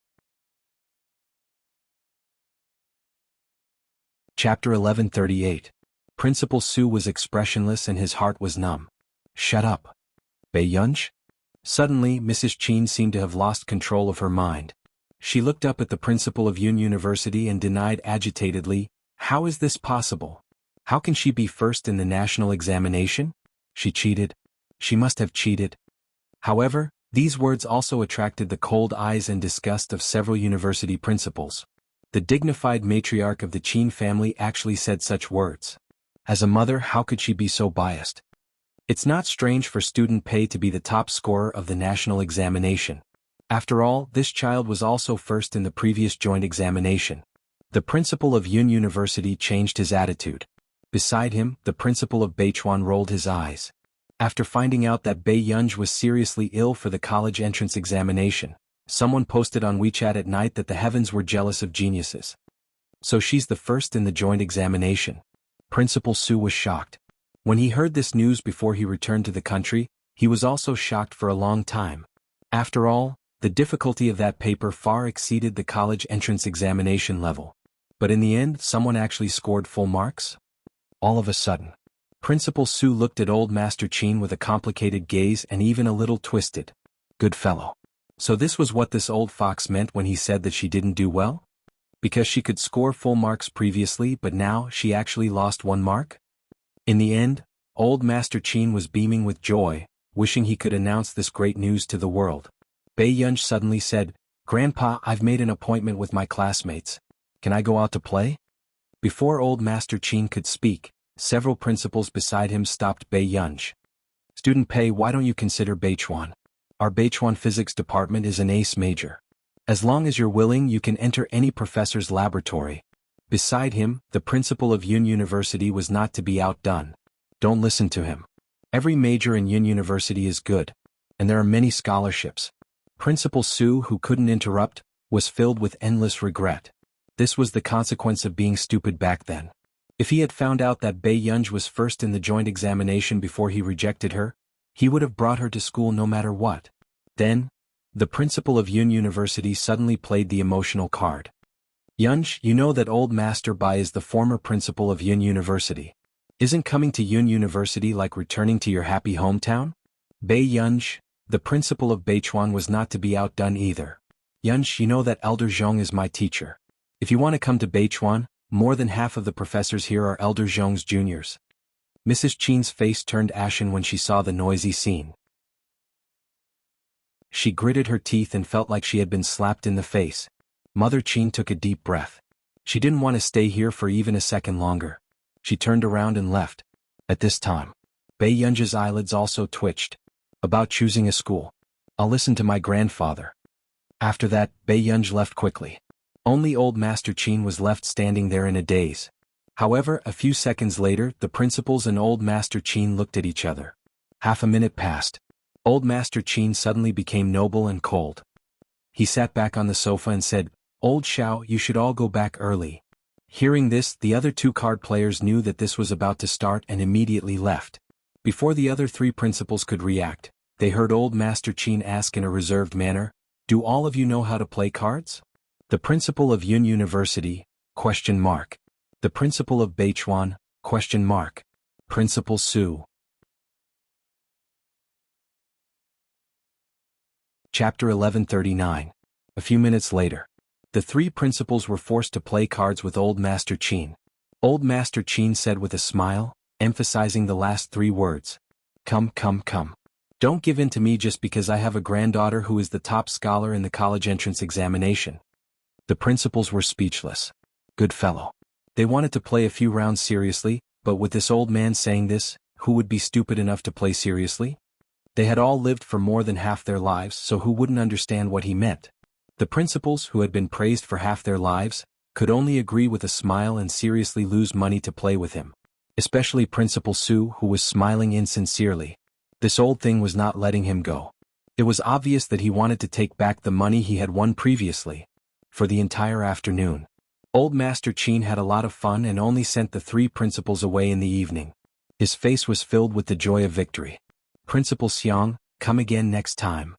Chapter 1138. Principal Su was expressionless and his heart was numb. Shut up. Bei Yunj? Suddenly, Mrs. Qin seemed to have lost control of her mind. She looked up at the principal of Yun University and denied agitatedly, how is this possible? How can she be first in the national examination? She cheated. She must have cheated. However, these words also attracted the cold eyes and disgust of several university principals. The dignified matriarch of the Qin family actually said such words. As a mother, how could she be so biased? It's not strange for student Pei to be the top scorer of the national examination. After all, this child was also first in the previous joint examination. The principal of Yun University changed his attitude. Beside him, the principal of Beichuan rolled his eyes. After finding out that Bei Yunj was seriously ill for the college entrance examination, someone posted on WeChat at night that the heavens were jealous of geniuses. So she's the first in the joint examination. Principal Su was shocked. When he heard this news before he returned to the country, he was also shocked for a long time. After all, the difficulty of that paper far exceeded the college entrance examination level. But in the end, someone actually scored full marks? All of a sudden, Principal Su looked at old Master Qin with a complicated gaze and even a little twisted. Good fellow. So this was what this old fox meant when he said that she didn't do well? Because she could score full marks previously but now she actually lost 1 mark? In the end, old Master Qin was beaming with joy, wishing he could announce this great news to the world. Bei Yunj suddenly said, "Grandpa, I've made an appointment with my classmates. Can I go out to play?" Before old Master Qin could speak, several principals beside him stopped Bei Yunj. "Student Pei, why don't you consider Beichuan? Our Beichuan physics department is an ace major. As long as you're willing, you can enter any professor's laboratory." Beside him, the principal of Yun University was not to be outdone. "Don't listen to him. Every major in Yun University is good, and there are many scholarships." Principal Su, who couldn't interrupt, was filled with endless regret. This was the consequence of being stupid back then. If he had found out that Bei Yunj was first in the joint examination before he rejected her, he would have brought her to school no matter what. Then, the principal of Yun University suddenly played the emotional card. "Yunj, you know that old Master Bai is the former principal of Yun University. Isn't coming to Yun University like returning to your happy hometown?" Bei Yunj, the principal of Beichuan, was not to be outdone either. "Yunj, you know that Elder Zhong is my teacher. If you want to come to Beichuan, more than half of the professors here are Elder Zhong's juniors." Mrs. Qin's face turned ashen when she saw the noisy scene. She gritted her teeth and felt like she had been slapped in the face. Mother Qin took a deep breath. She didn't want to stay here for even a second longer. She turned around and left. At this time, Bei Yunj's eyelids also twitched. "About choosing a school. I'll listen to my grandfather." After that, Bei Yunj left quickly. Only old Master Qin was left standing there in a daze. However, a few seconds later, the principals and old Master Qin looked at each other. Half a minute passed. Old Master Qin suddenly became noble and cold. He sat back on the sofa and said, "Old Xiao, you should all go back early." Hearing this, the other 2 card players knew that this was about to start and immediately left. Before the other 3 principals could react, they heard old Master Qin ask in a reserved manner, "Do all of you know how to play cards?" The principal of Yun University, ? The principal of Beichuan, ? Principal Su. Chapter 1139. A few minutes later, the 3 principals were forced to play cards with old Master Qin. Old Master Qin said with a smile, emphasizing the last 3 words, "Come, come, come. Don't give in to me just because I have a granddaughter who is the top scholar in the college entrance examination." The principals were speechless. Good fellow. They wanted to play a few rounds seriously, but with this old man saying this, who would be stupid enough to play seriously? They had all lived for more than half their lives, so who wouldn't understand what he meant? The principals, who had been praised for half their lives, could only agree with a smile and seriously lose money to play with him. Especially Principal Su, who was smiling insincerely. This old thing was not letting him go. It was obvious that he wanted to take back the money he had won previously. For the entire afternoon, old Master Qin had a lot of fun and only sent the 3 principals away in the evening. His face was filled with the joy of victory. "Principal Xiang, come again next time."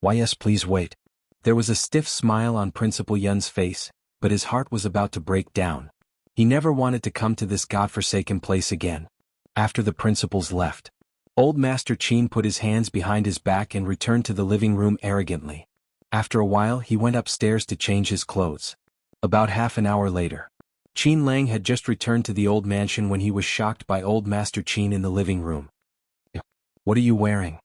"Why yes, please wait." There was a stiff smile on Principal Yun's face, but his heart was about to break down. He never wanted to come to this godforsaken place again. After the principals left, old Master Qin put his hands behind his back and returned to the living room arrogantly. After a while, he went upstairs to change his clothes. About half an hour later, Qin Lang had just returned to the old mansion when he was shocked by old Master Qin in the living room. "What are you wearing?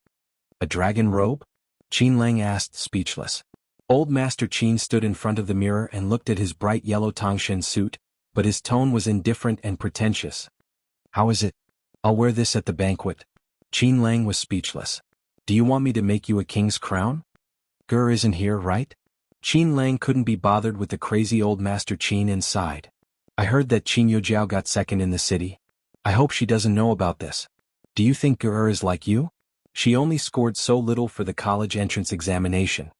A dragon robe?" Qin Lang asked, speechless. Old Master Qin stood in front of the mirror and looked at his bright yellow Tongshan suit, but his tone was indifferent and pretentious. "How is it? I'll wear this at the banquet." Qin Lang was speechless. "Do you want me to make you a king's crown?" "Gur isn't here, right?" Qin Lang couldn't be bothered with the crazy old Master Qin inside. "I heard that Qin Yujiao got second in the city. I hope she doesn't know about this. Do you think Gur is like you? She only scored so little for the college entrance examination."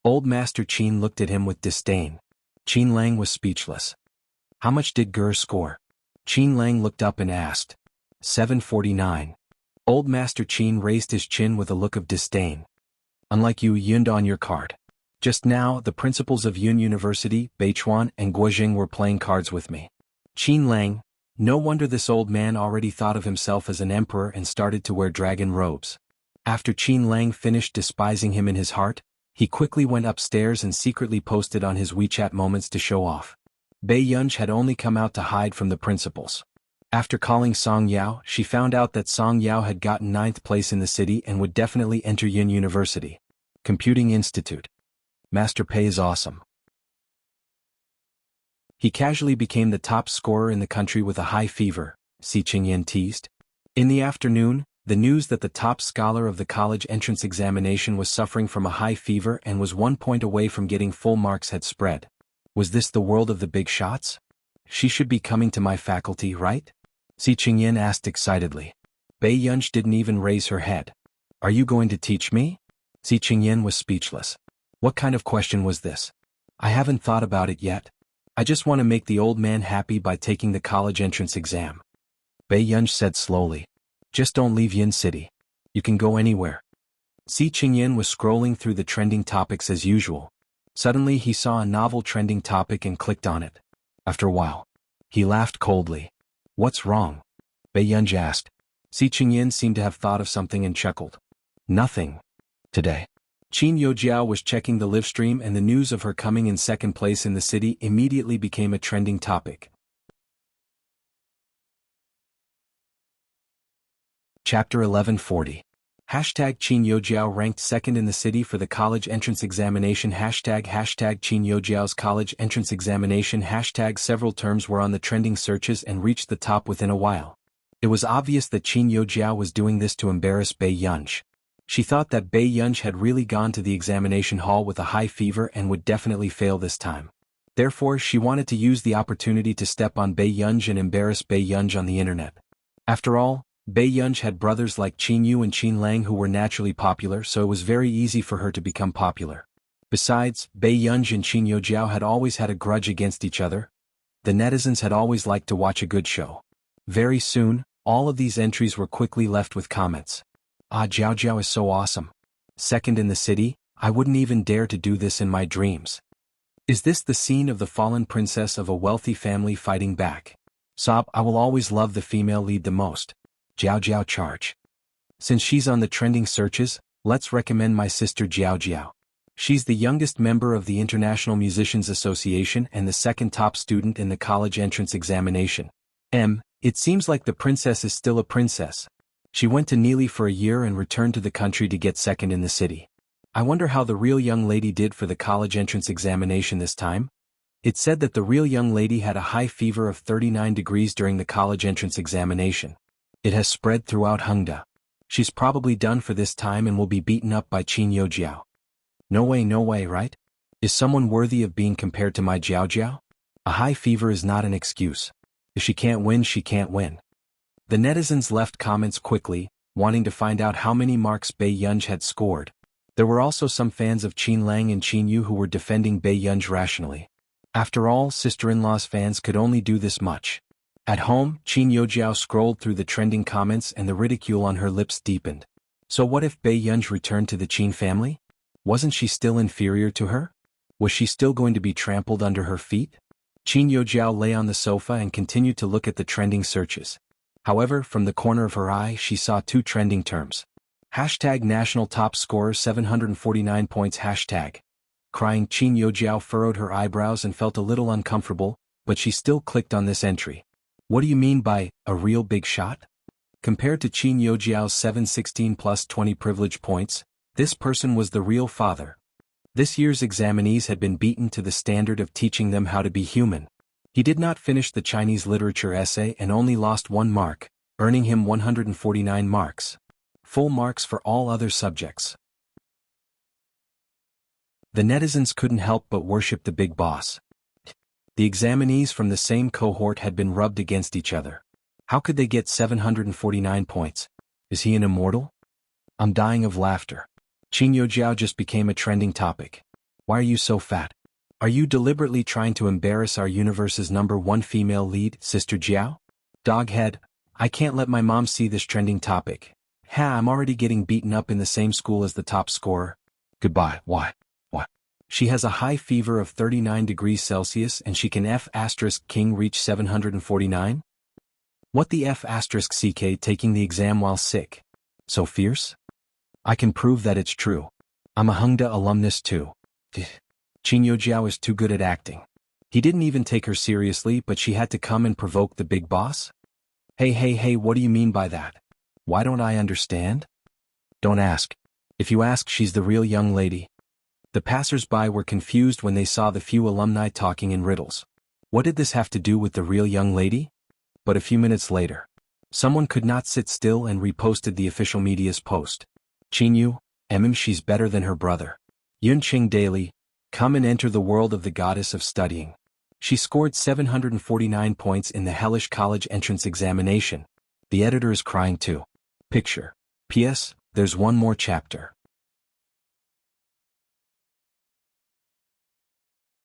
Old Master Qin looked at him with disdain. Qin Lang was speechless. "How much did Gur score?" Qin Lang looked up and asked. 749. Old Master Qin raised his chin with a look of disdain. Unlike you Yund on your card. Just now, the principals of Yun University, Beichuan and Guojing were playing cards with me. Qin Lang, no wonder this old man already thought of himself as an emperor and started to wear dragon robes. After Qin Lang finished despising him in his heart, he quickly went upstairs and secretly posted on his WeChat moments to show off. Bei Yunj had only come out to hide from the principals. After calling Song Yao, she found out that Song Yao had gotten 9th place in the city and would definitely enter Yin University. Computing Institute. Master Pei is awesome. He casually became the top scorer in the country with a high fever, Si Qingyan teased. In the afternoon, the news that the top scholar of the college entrance examination was suffering from a high fever and was 1 point away from getting full marks had spread. Was this the world of the big shots? She should be coming to my faculty, right? Si Qingyan asked excitedly. Bei Yunj didn't even raise her head. Are you going to teach me? Si Qingyan was speechless. What kind of question was this? I haven't thought about it yet. I just want to make the old man happy by taking the college entrance exam. Bei Yunj said slowly. Just don't leave Yin City. You can go anywhere. Si Qingyan was scrolling through the trending topics as usual. Suddenly he saw a novel trending topic and clicked on it. After a while, he laughed coldly. What's wrong? Bei Yunj asked. Si Qingyan seemed to have thought of something and chuckled. Nothing. Today. Qin Yojiao was checking the livestream and the news of her coming in 2nd place in the city immediately became a trending topic. Chapter 1140. Hashtag Qin Yojiao ranked 2nd in the city for the college entrance examination. Hashtag Qin Yojiao's college entrance examination. Hashtag several terms were on the trending searches and reached the top within a while. It was obvious that Qin Yojiao was doing this to embarrass Bei Yunj. She thought that Bei Yunj had really gone to the examination hall with a high fever and would definitely fail this time. Therefore, she wanted to use the opportunity to step on Bei Yunj and embarrass Bei Yunj on the internet. After all, Bei Yunj had brothers like Qin Yu and Qin Lang who were naturally popular, so it was very easy for her to become popular. Besides, Bei Yunj and Qin Yojiao had always had a grudge against each other. The netizens had always liked to watch a good show. Very soon, all of these entries were quickly left with comments. Ah, Jiao Jiao is so awesome. 2nd in the city, I wouldn't even dare to do this in my dreams. Is this the scene of the fallen princess of a wealthy family fighting back? Sob, I will always love the female lead the most. Jiao Jiao charge. Since she's on the trending searches, let's recommend my sister Jiao Jiao. She's the youngest member of the International Musicians Association and the 2nd top student in the college entrance examination. It seems like the princess is still a princess. She went to Nili for a year and returned to the country to get 2nd in the city. I wonder how the real young lady did for the college entrance examination this time? It said that the real young lady had a high fever of 39 degrees during the college entrance examination. It has spread throughout Hengda. She's probably done for this time and will be beaten up by Qin Yojiao. No way, right? Is someone worthy of being compared to my Jiao Jiao? A high fever is not an excuse. If she can't win, she can't win. The netizens left comments quickly, wanting to find out how many marks Bei Yunj had scored. There were also some fans of Qin Lang and Qin Yu who were defending Bei Yunj rationally. After all, sister-in-law's fans could only do this much. At home, Qin Yojiao scrolled through the trending comments and the ridicule on her lips deepened. So what if Bei Yunj returned to the Qin family? Wasn't she still inferior to her? Was she still going to be trampled under her feet? Qin Yojiao lay on the sofa and continued to look at the trending searches. However, from the corner of her eye she saw 2 trending terms. Hashtag national top scorer 749 points. Hashtag. Crying Qin Yojiao furrowed her eyebrows and felt a little uncomfortable, but she still clicked on this entry. What do you mean by, a real big shot? Compared to Qin Yojiao's 716 plus 20 privilege points, this person was the real father. This year's examinees had been beaten to the standard of teaching them how to be human. He did not finish the Chinese literature essay and only lost 1 mark, earning him 149 marks. Full marks for all other subjects. The netizens couldn't help but worship the big boss. The examinees from the same cohort had been rubbed against each other. How could they get 749 points? Is he an immortal? I'm dying of laughter. Qin Yojiao just became a trending topic. Why are you so fat? Are you deliberately trying to embarrass our universe's #1 female lead, Sister Jiao? Doghead, I can't let my mom see this trending topic. I'm already getting beaten up in the same school as the top scorer. Goodbye. Why? What? She has a high fever of 39 degrees Celsius and she can F***king reach 749? What the F***ck taking the exam while sick? So fierce? I can prove that it's true. I'm a Hungda alumnus too. Qin Yojiao is too good at acting. He didn't even take her seriously, but she had to come and provoke the big boss? Hey, what do you mean by that? Why don't I understand? Don't ask. If you ask, she's the real young lady. The passers-by were confused when they saw the few alumni talking in riddles. What did this have to do with the real young lady? But a few minutes later, someone could not sit still and reposted the official media's post. Qinyu, she's better than her brother. Yunqing Daily, come and enter the world of the goddess of studying. She scored 749 points in the hellish college entrance examination. The editor is crying too. Picture. P.S. There's one more chapter.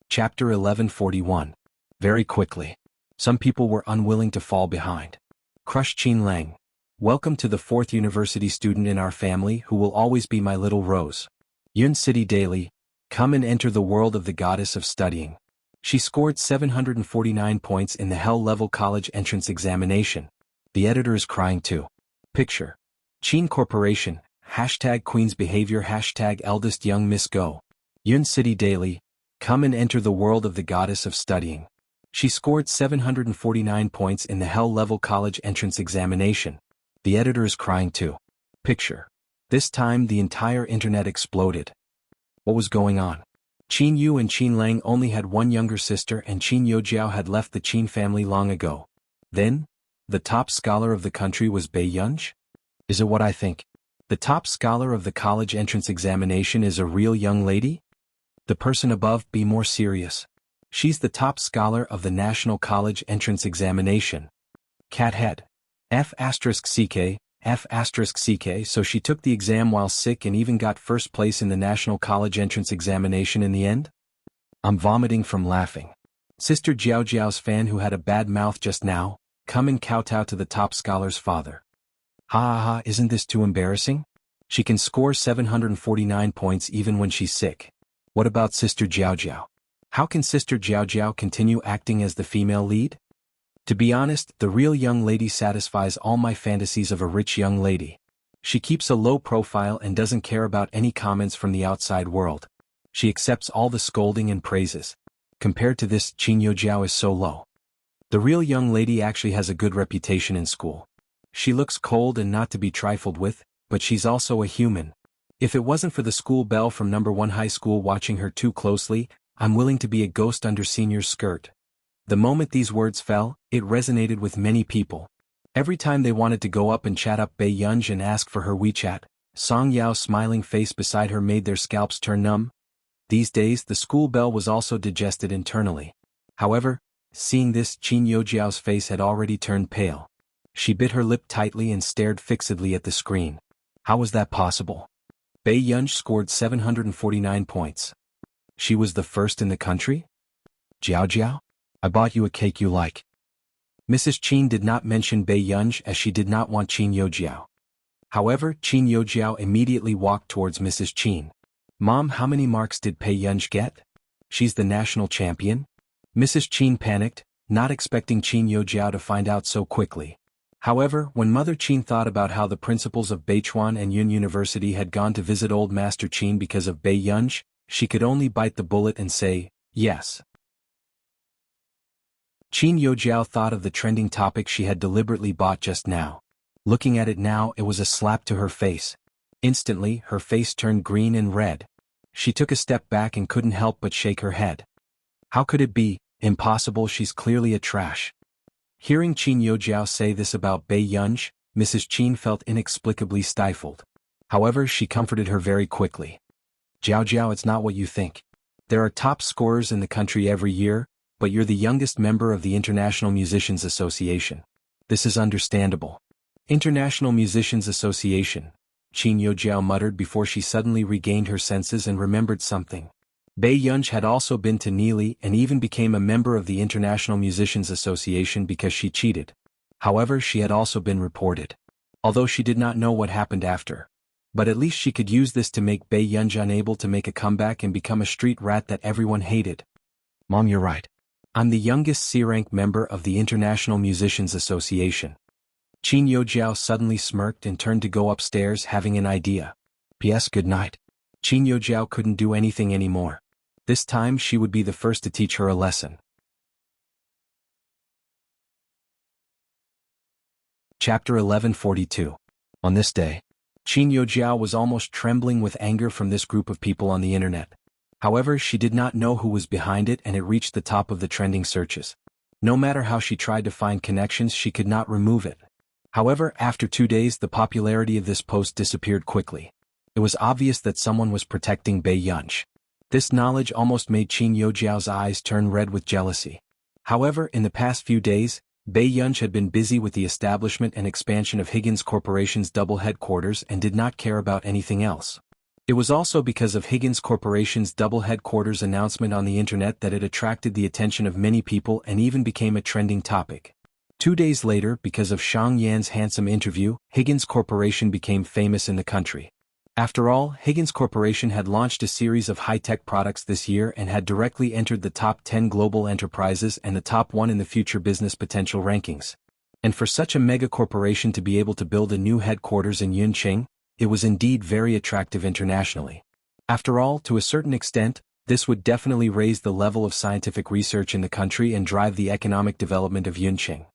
Chapter 1141. Very quickly. Some people were unwilling to fall behind. Crush Qin Lang. Welcome to the 4th university student in our family who will always be my little Rose. Yun City Daily. Come and enter the world of the goddess of studying. She scored 749 points in the hell-level college entrance examination. The editor is crying too. Picture. Qin Corporation, #Queen's Behavior, #Eldest Young Miss Go. Yun City Daily. Come and enter the world of the goddess of studying. She scored 749 points in the hell-level college entrance examination. The editor is crying too. Picture. This time the entire internet exploded. What was going on? Qin Yu and Qin Lang only had one younger sister and Qin Yojiao had left the Qin family long ago. Then, the top scholar of the country was Bei Yunj? Is it what I think? The top scholar of the college entrance examination is a real young lady? The person above, be more serious. She's the top scholar of the National College Entrance Examination. Cat head. F***ck, so she took the exam while sick and even got first place in the National College Entrance Examination in the end? I'm vomiting from laughing. Sister Jiao Jiao's fan who had a bad mouth just now, come and kowtow to the top scholar's father. Ha, isn't this too embarrassing? She can score 749 points even when she's sick. What about Sister Jiao Jiao? How can Sister Jiao Jiao continue acting as the female lead? To be honest, the real young lady satisfies all my fantasies of a rich young lady. She keeps a low profile and doesn't care about any comments from the outside world. She accepts all the scolding and praises. Compared to this, Qin Yojiao is so low. The real young lady actually has a good reputation in school. She looks cold and not to be trifled with, but she's also a human. If it wasn't for the school belle from number 1 high school watching her too closely, I'm willing to be a ghost under senior's skirt. The moment these words fell, it resonated with many people. Every time they wanted to go up and chat up Bei Yunj and ask for her WeChat, Song Yao's smiling face beside her made their scalps turn numb. These days the school belle was also digested internally. However, seeing this, Qin Yojiao's face had already turned pale. She bit her lip tightly and stared fixedly at the screen. How was that possible? Bei Yunj scored 749 points. She was the first in the country? Jiao Jiao? I bought you a cake you like. Mrs. Qin did not mention Bei Yunj as she did not want Qin Yojiao. However, Qin Yojiao immediately walked towards Mrs. Qin. Mom, how many marks did Bei Yunj get? She's the national champion? Mrs. Qin panicked, not expecting Qin Yojiao to find out so quickly. However, when Mother Qin thought about how the principals of Beichuan and Yun University had gone to visit old Master Qin because of Bei Yunj, she could only bite the bullet and say, yes. Qin Yojiao thought of the trending topic she had deliberately bought just now. Looking at it now, it was a slap to her face. Instantly, her face turned green and red. She took a step back and couldn't help but shake her head. How could it be? Impossible, she's clearly a trash. Hearing Qin Yojiao say this about Bei Yunj, Mrs. Qin felt inexplicably stifled. However, she comforted her very quickly. Jiao Jiao, it's not what you think. There are top scorers in the country every year, but you're the youngest member of the International Musicians Association. This is understandable. International Musicians Association, Qin Yojiao muttered before she suddenly regained her senses and remembered something. Bei Yunj had also been to Neely and even became a member of the International Musicians Association because she cheated. However, she had also been reported. Although she did not know what happened after. But at least she could use this to make Bei Yunji unable to make a comeback and become a street rat that everyone hated. Mom, you're right. I'm the youngest C-rank member of the International Musicians Association. Qin Youjiao suddenly smirked and turned to go upstairs, having an idea. P.S. Good night. Qin Youjiao couldn't do anything anymore. This time she would be the first to teach her a lesson. Chapter 1142. On this day, Qin Youjiao was almost trembling with anger from this group of people on the internet. However, she did not know who was behind it, and it reached the top of the trending searches. No matter how she tried to find connections, she could not remove it. However, after 2 days, the popularity of this post disappeared quickly. It was obvious that someone was protecting Bei Yunji. This knowledge almost made Qin Youjiao's eyes turn red with jealousy. However, in the past few days, Bei Yunji had been busy with the establishment and expansion of Higgins Corporation's double headquarters and did not care about anything else. It was also because of Higgins Corporation's double headquarters announcement on the internet that it attracted the attention of many people and even became a trending topic. 2 days later, because of Shang Yan's handsome interview, Higgins Corporation became famous in the country. After all, Higgins Corporation had launched a series of high-tech products this year and had directly entered the top 10 global enterprises and the top 1 in the future business potential rankings. And for such a mega corporation to be able to build a new headquarters in Yunqing, it was indeed very attractive internationally. After all, to a certain extent, this would definitely raise the level of scientific research in the country and drive the economic development of Yunqing.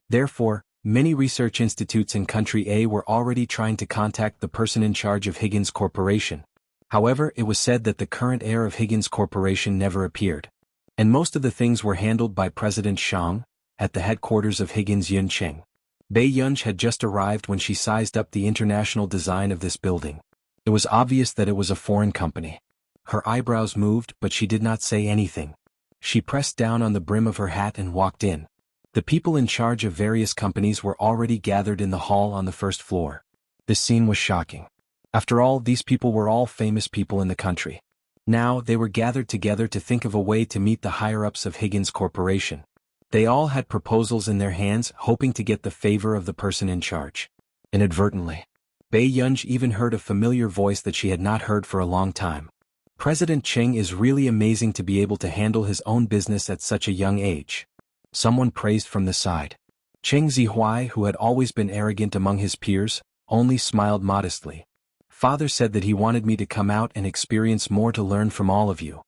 Therefore, many research institutes in Country A were already trying to contact the person in charge of Higgins Corporation. However, it was said that the current heir of Higgins Corporation never appeared. And most of the things were handled by President Shang, at the headquarters of Higgins Yunqing. Bei Yunji had just arrived when she sized up the international design of this building. It was obvious that it was a foreign company. Her eyebrows moved, but she did not say anything. She pressed down on the brim of her hat and walked in. The people in charge of various companies were already gathered in the hall on the first floor. This scene was shocking. After all, these people were all famous people in the country. Now, they were gathered together to think of a way to meet the higher-ups of Higgins Corporation. They all had proposals in their hands, hoping to get the favor of the person in charge. Inadvertently, Bei Yunji even heard a familiar voice that she had not heard for a long time. President Cheng is really amazing to be able to handle his own business at such a young age. Someone praised from the side. Cheng Zihuai, who had always been arrogant among his peers, only smiled modestly. Father said that he wanted me to come out and experience more to learn from all of you.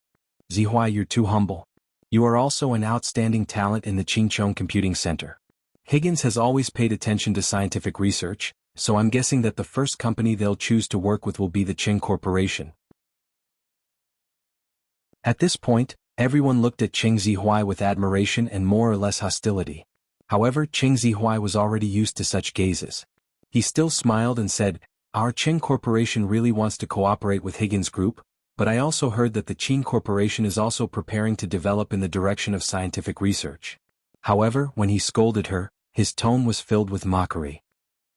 Zihuai, you're too humble. You are also an outstanding talent in the Qingchong Computing Center. Higgins has always paid attention to scientific research, so I'm guessing that the first company they'll choose to work with will be the Qing Corporation. At this point, everyone looked at Cheng Zihuai with admiration and more or less hostility. However, Cheng Zihuai was already used to such gazes. He still smiled and said, "Our Qing Corporation really wants to cooperate with Higgins Group, but I also heard that the Qing Corporation is also preparing to develop in the direction of scientific research." However, when he scolded her, his tone was filled with mockery.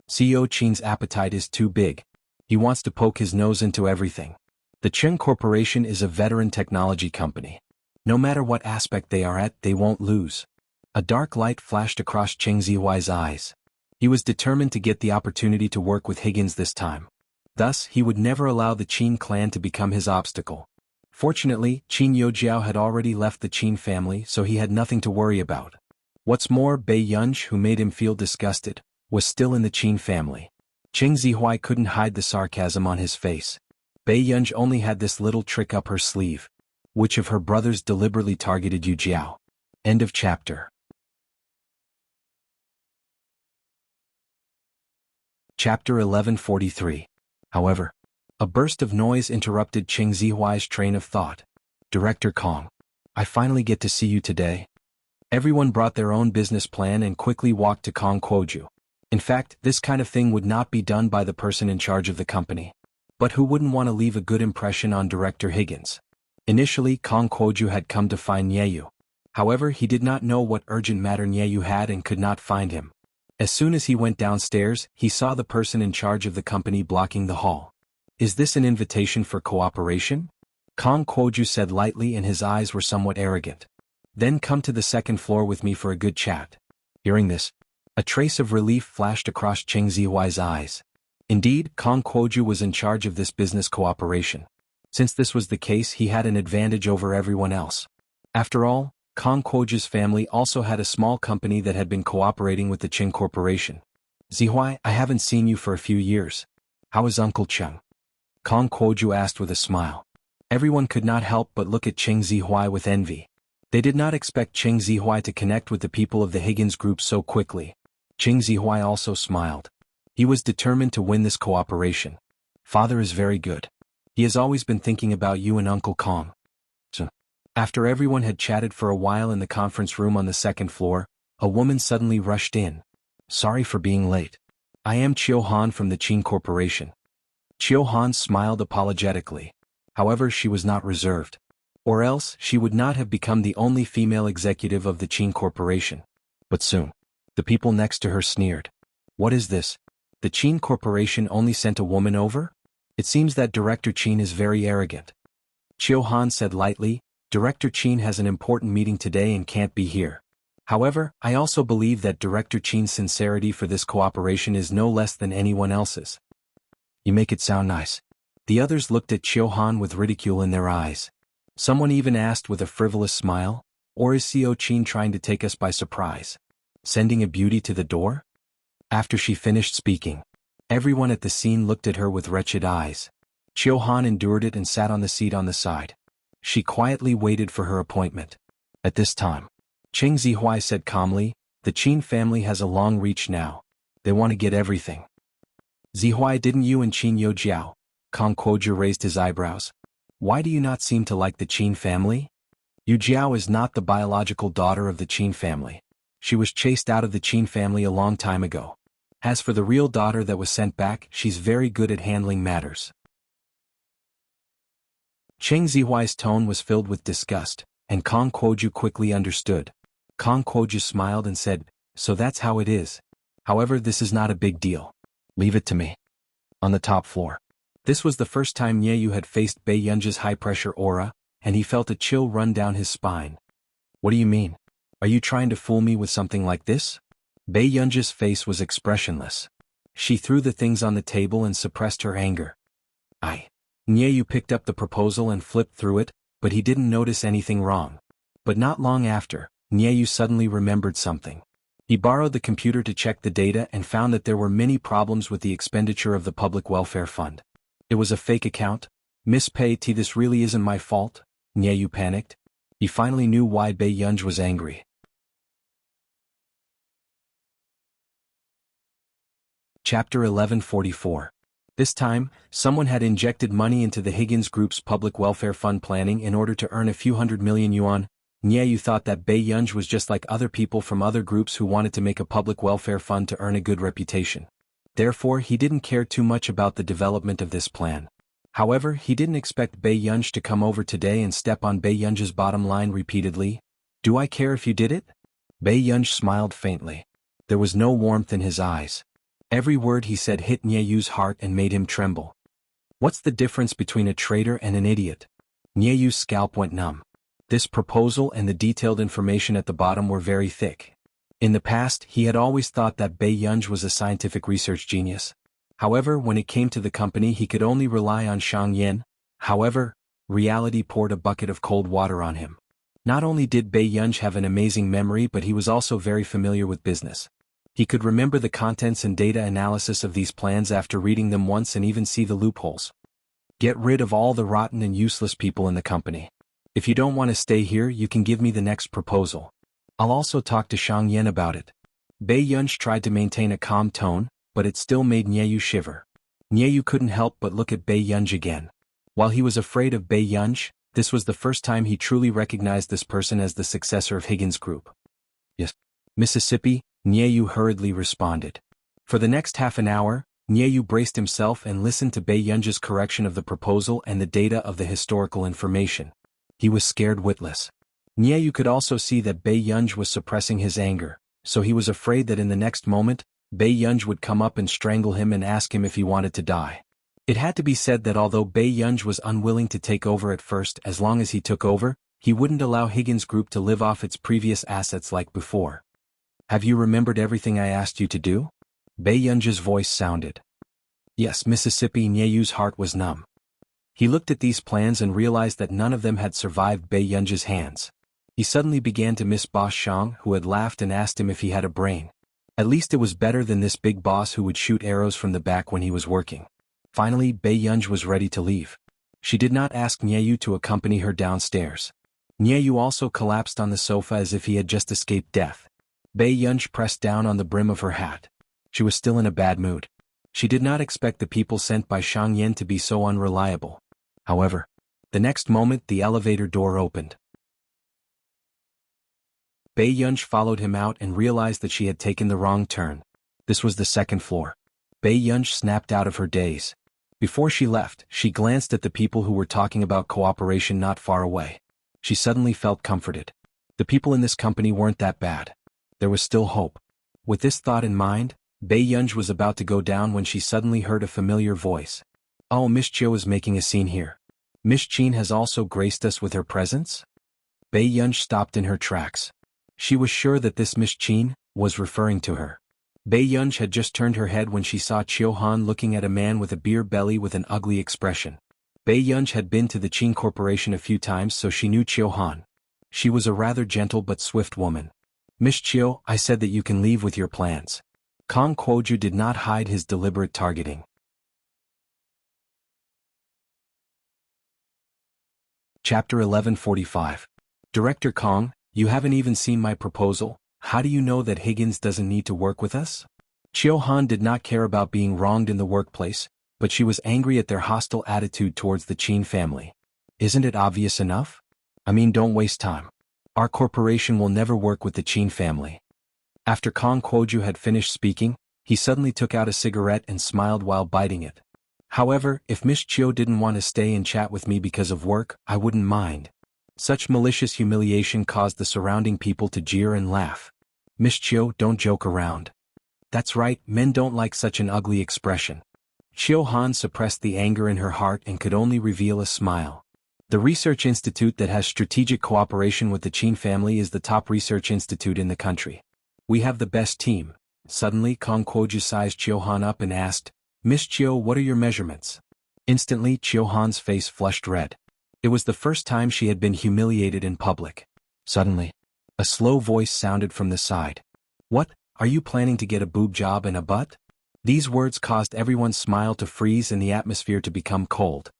CEO Qing's appetite is too big. He wants to poke his nose into everything. The Qing Corporation is a veteran technology company. No matter what aspect they are at, they won't lose. A dark light flashed across Cheng Zihuai's eyes. He was determined to get the opportunity to work with Higgins this time. Thus, he would never allow the Qin clan to become his obstacle. Fortunately, Qin Youjiao had already left the Qin family, so he had nothing to worry about. What's more, Bei Yunji, who made him feel disgusted, was still in the Qin family. Cheng Zihuai couldn't hide the sarcasm on his face. Bei Yunji only had this little trick up her sleeve. Which of her brothers deliberately targeted Yu Jiao? End of chapter. Chapter 1143. However, a burst of noise interrupted Cheng Zihuai's train of thought. Director Kong, I finally get to see you today. Everyone brought their own business plan and quickly walked to Kong Kuoju. In fact, this kind of thing would not be done by the person in charge of the company. But who wouldn't want to leave a good impression on Director Higgins? Initially, Kong Kuoju had come to find Nieyu. However, he did not know what urgent matter Nieyu had and could not find him. As soon as he went downstairs, he saw the person in charge of the company blocking the hall. Is this an invitation for cooperation? Kong Kuoju said lightly, and his eyes were somewhat arrogant. Then come to the second floor with me for a good chat. Hearing this, A trace of relief flashed across Cheng Zihuai's eyes. Indeed, Kong Kuoju was in charge of this business cooperation. Since this was the case, he had an advantage over everyone else. After all, Kong Kuoju's family also had a small company that had been cooperating with the Qing Corporation. Zihuai, I haven't seen you for a few years. How is Uncle Cheng? Kong Kuoju asked with a smile. Everyone could not help but look at Cheng Zihuai with envy. They did not expect Cheng Zihuai to connect with the people of the Higgins group so quickly. Cheng Zihuai also smiled. He was determined to win this cooperation. Father is very good. He has always been thinking about you and Uncle Kong. After everyone had chatted for a while in the conference room on the second floor, a woman suddenly rushed in. Sorry for being late. I am Chiu Han from the Qing Corporation. Chiu Han smiled apologetically. However, she was not reserved. Or else, she would not have become the only female executive of the Qing Corporation. But soon, the people next to her sneered. What is this? The Qing Corporation only sent a woman over? It seems that Director Qin is very arrogant. Chiu Han said lightly, Director Qin has an important meeting today and can't be here. However, I also believe that Director Qin's sincerity for this cooperation is no less than anyone else's. You make it sound nice. The others looked at Chiu Han with ridicule in their eyes. Someone even asked with a frivolous smile, or is Co Qin trying to take us by surprise? Sending a beauty to the door? After she finished speaking, everyone at the scene looked at her with wretched eyes. Chiu Han endured it and sat on the seat on the side. She quietly waited for her appointment. At this time, Cheng Zihuai said calmly, the Qin family has a long reach now. They want to get everything. Zihuai, didn't you and Qin Youjiao? Kong Kuoju raised his eyebrows. Why do you not seem to like the Qin family? Youjiao is not the biological daughter of the Qin family. She was chased out of the Qin family a long time ago. As for the real daughter that was sent back, she's very good at handling matters. Cheng Zihuai's tone was filled with disgust, and Kong Kuoju quickly understood. Kong Kuoju smiled and said, so that's how it is. However, this is not a big deal. Leave it to me. On the top floor. This was the first time Nye Yu had faced Bei Yunji's high-pressure aura, and he felt a chill run down his spine. What do you mean? Are you trying to fool me with something like this? Bei Yunji's face was expressionless. She threw the things on the table and suppressed her anger. Nye Yu picked up the proposal and flipped through it, but he didn't notice anything wrong. But not long after, Nye Yu suddenly remembered something. He borrowed the computer to check the data and found that there were many problems with the expenditure of the Public Welfare Fund. It was a fake account. Miss Pei T, this really isn't my fault. Nye Yu panicked. He finally knew why Bei Yunji was angry. Chapter 1144. This time, someone had injected money into the Higgins Group's public welfare fund planning in order to earn a few hundred million yuan. Nye Yu thought that Bei Yunji was just like other people from other groups who wanted to make a public welfare fund to earn a good reputation. Therefore, he didn't care too much about the development of this plan. However, he didn't expect Bei Yunji to come over today and step on Bei Yunji's bottom line repeatedly. Do I care if you did it? Bei Yunji smiled faintly. There was no warmth in his eyes. Every word he said hit Nye Yu's heart and made him tremble. What's the difference between a traitor and an idiot? Nye Yu's scalp went numb. This proposal and the detailed information at the bottom were very thick. In the past, he had always thought that Bei Yunji was a scientific research genius. However, when it came to the company, he could only rely on Shang Yin. However, reality poured a bucket of cold water on him. Not only did Bei Yunji have an amazing memory, but he was also very familiar with business. He could remember the contents and data analysis of these plans after reading them once and even see the loopholes. Get rid of all the rotten and useless people in the company. If you don't want to stay here, you can give me the next proposal. I'll also talk to Shang Yin about it. Bei Yunji tried to maintain a calm tone, but it still made Nye Yu shiver. Nye Yu couldn't help but look at Bei Yunji again. While he was afraid of Bei Yunji, this was the first time he truly recognized this person as the successor of Higgins Group. Yes. Mississippi, Nye Yu hurriedly responded. For the next half an hour, Nye Yu braced himself and listened to Bei Yunji's correction of the proposal and the data of the historical information. He was scared witless. Nye Yu could also see that Bei Yunji was suppressing his anger, so he was afraid that in the next moment, Bei Yunji would come up and strangle him and ask him if he wanted to die. It had to be said that although Bei Yunji was unwilling to take over at first, as long as he took over, he wouldn't allow Higgins Group to live off its previous assets like before. Have you remembered everything I asked you to do? Bei Yunji's voice sounded. Yes. Mississippi Nyeyu's heart was numb. He looked at these plans and realized that none of them had survived Bei Yunji's hands. He suddenly began to miss Boss Shang, who had laughed and asked him if he had a brain. At least it was better than this big boss who would shoot arrows from the back when he was working. Finally, Bei Yunji was ready to leave. She did not ask Nyeyu to accompany her downstairs. Nyeyu also collapsed on the sofa as if he had just escaped death. Bei Yunji pressed down on the brim of her hat. She was still in a bad mood. She did not expect the people sent by Shang Yan to be so unreliable. However, the next moment the elevator door opened. Bei Yunji followed him out and realized that she had taken the wrong turn. This was the second floor. Bei Yunji snapped out of her daze. Before she left, she glanced at the people who were talking about cooperation not far away. She suddenly felt comforted. The people in this company weren't that bad. There was still hope. With this thought in mind, Bei Yunji was about to go down when she suddenly heard a familiar voice. Oh, Miss Chiu is making a scene here. Miss Qin has also graced us with her presence? Bei Yunji stopped in her tracks. She was sure that this Miss Qin was referring to her. Bei Yunji had just turned her head when she saw Chiu Han looking at a man with a beer belly with an ugly expression. Bei Yunji had been to the Qin Corporation a few times, so she knew Chiu Han. She was a rather gentle but swift woman. Miss Chiu, I said that you can leave with your plans. Kong Kuoju did not hide his deliberate targeting. Chapter 1145. Director Kong, you haven't even seen my proposal. How do you know that Higgins doesn't need to work with us? Chiu Han did not care about being wronged in the workplace, but she was angry at their hostile attitude towards the Qin family. Isn't it obvious enough? I mean, don't waste time. Our corporation will never work with the Qin family. After Kong Kuoju had finished speaking, he suddenly took out a cigarette and smiled while biting it. However, if Miss Chiu didn't want to stay and chat with me because of work, I wouldn't mind. Such malicious humiliation caused the surrounding people to jeer and laugh. Miss Chiu, don't joke around. That's right, men don't like such an ugly expression. Chiu Han suppressed the anger in her heart and could only reveal a smile. The research institute that has strategic cooperation with the Qin family is the top research institute in the country. We have the best team. Suddenly Kong Kuoju sized Chiu Han up and asked, Miss Chiu, what are your measurements? Instantly Chiu Han's face flushed red. It was the first time she had been humiliated in public. Suddenly, a slow voice sounded from the side. What, are you planning to get a boob job and a butt? These words caused everyone's smile to freeze and the atmosphere to become cold.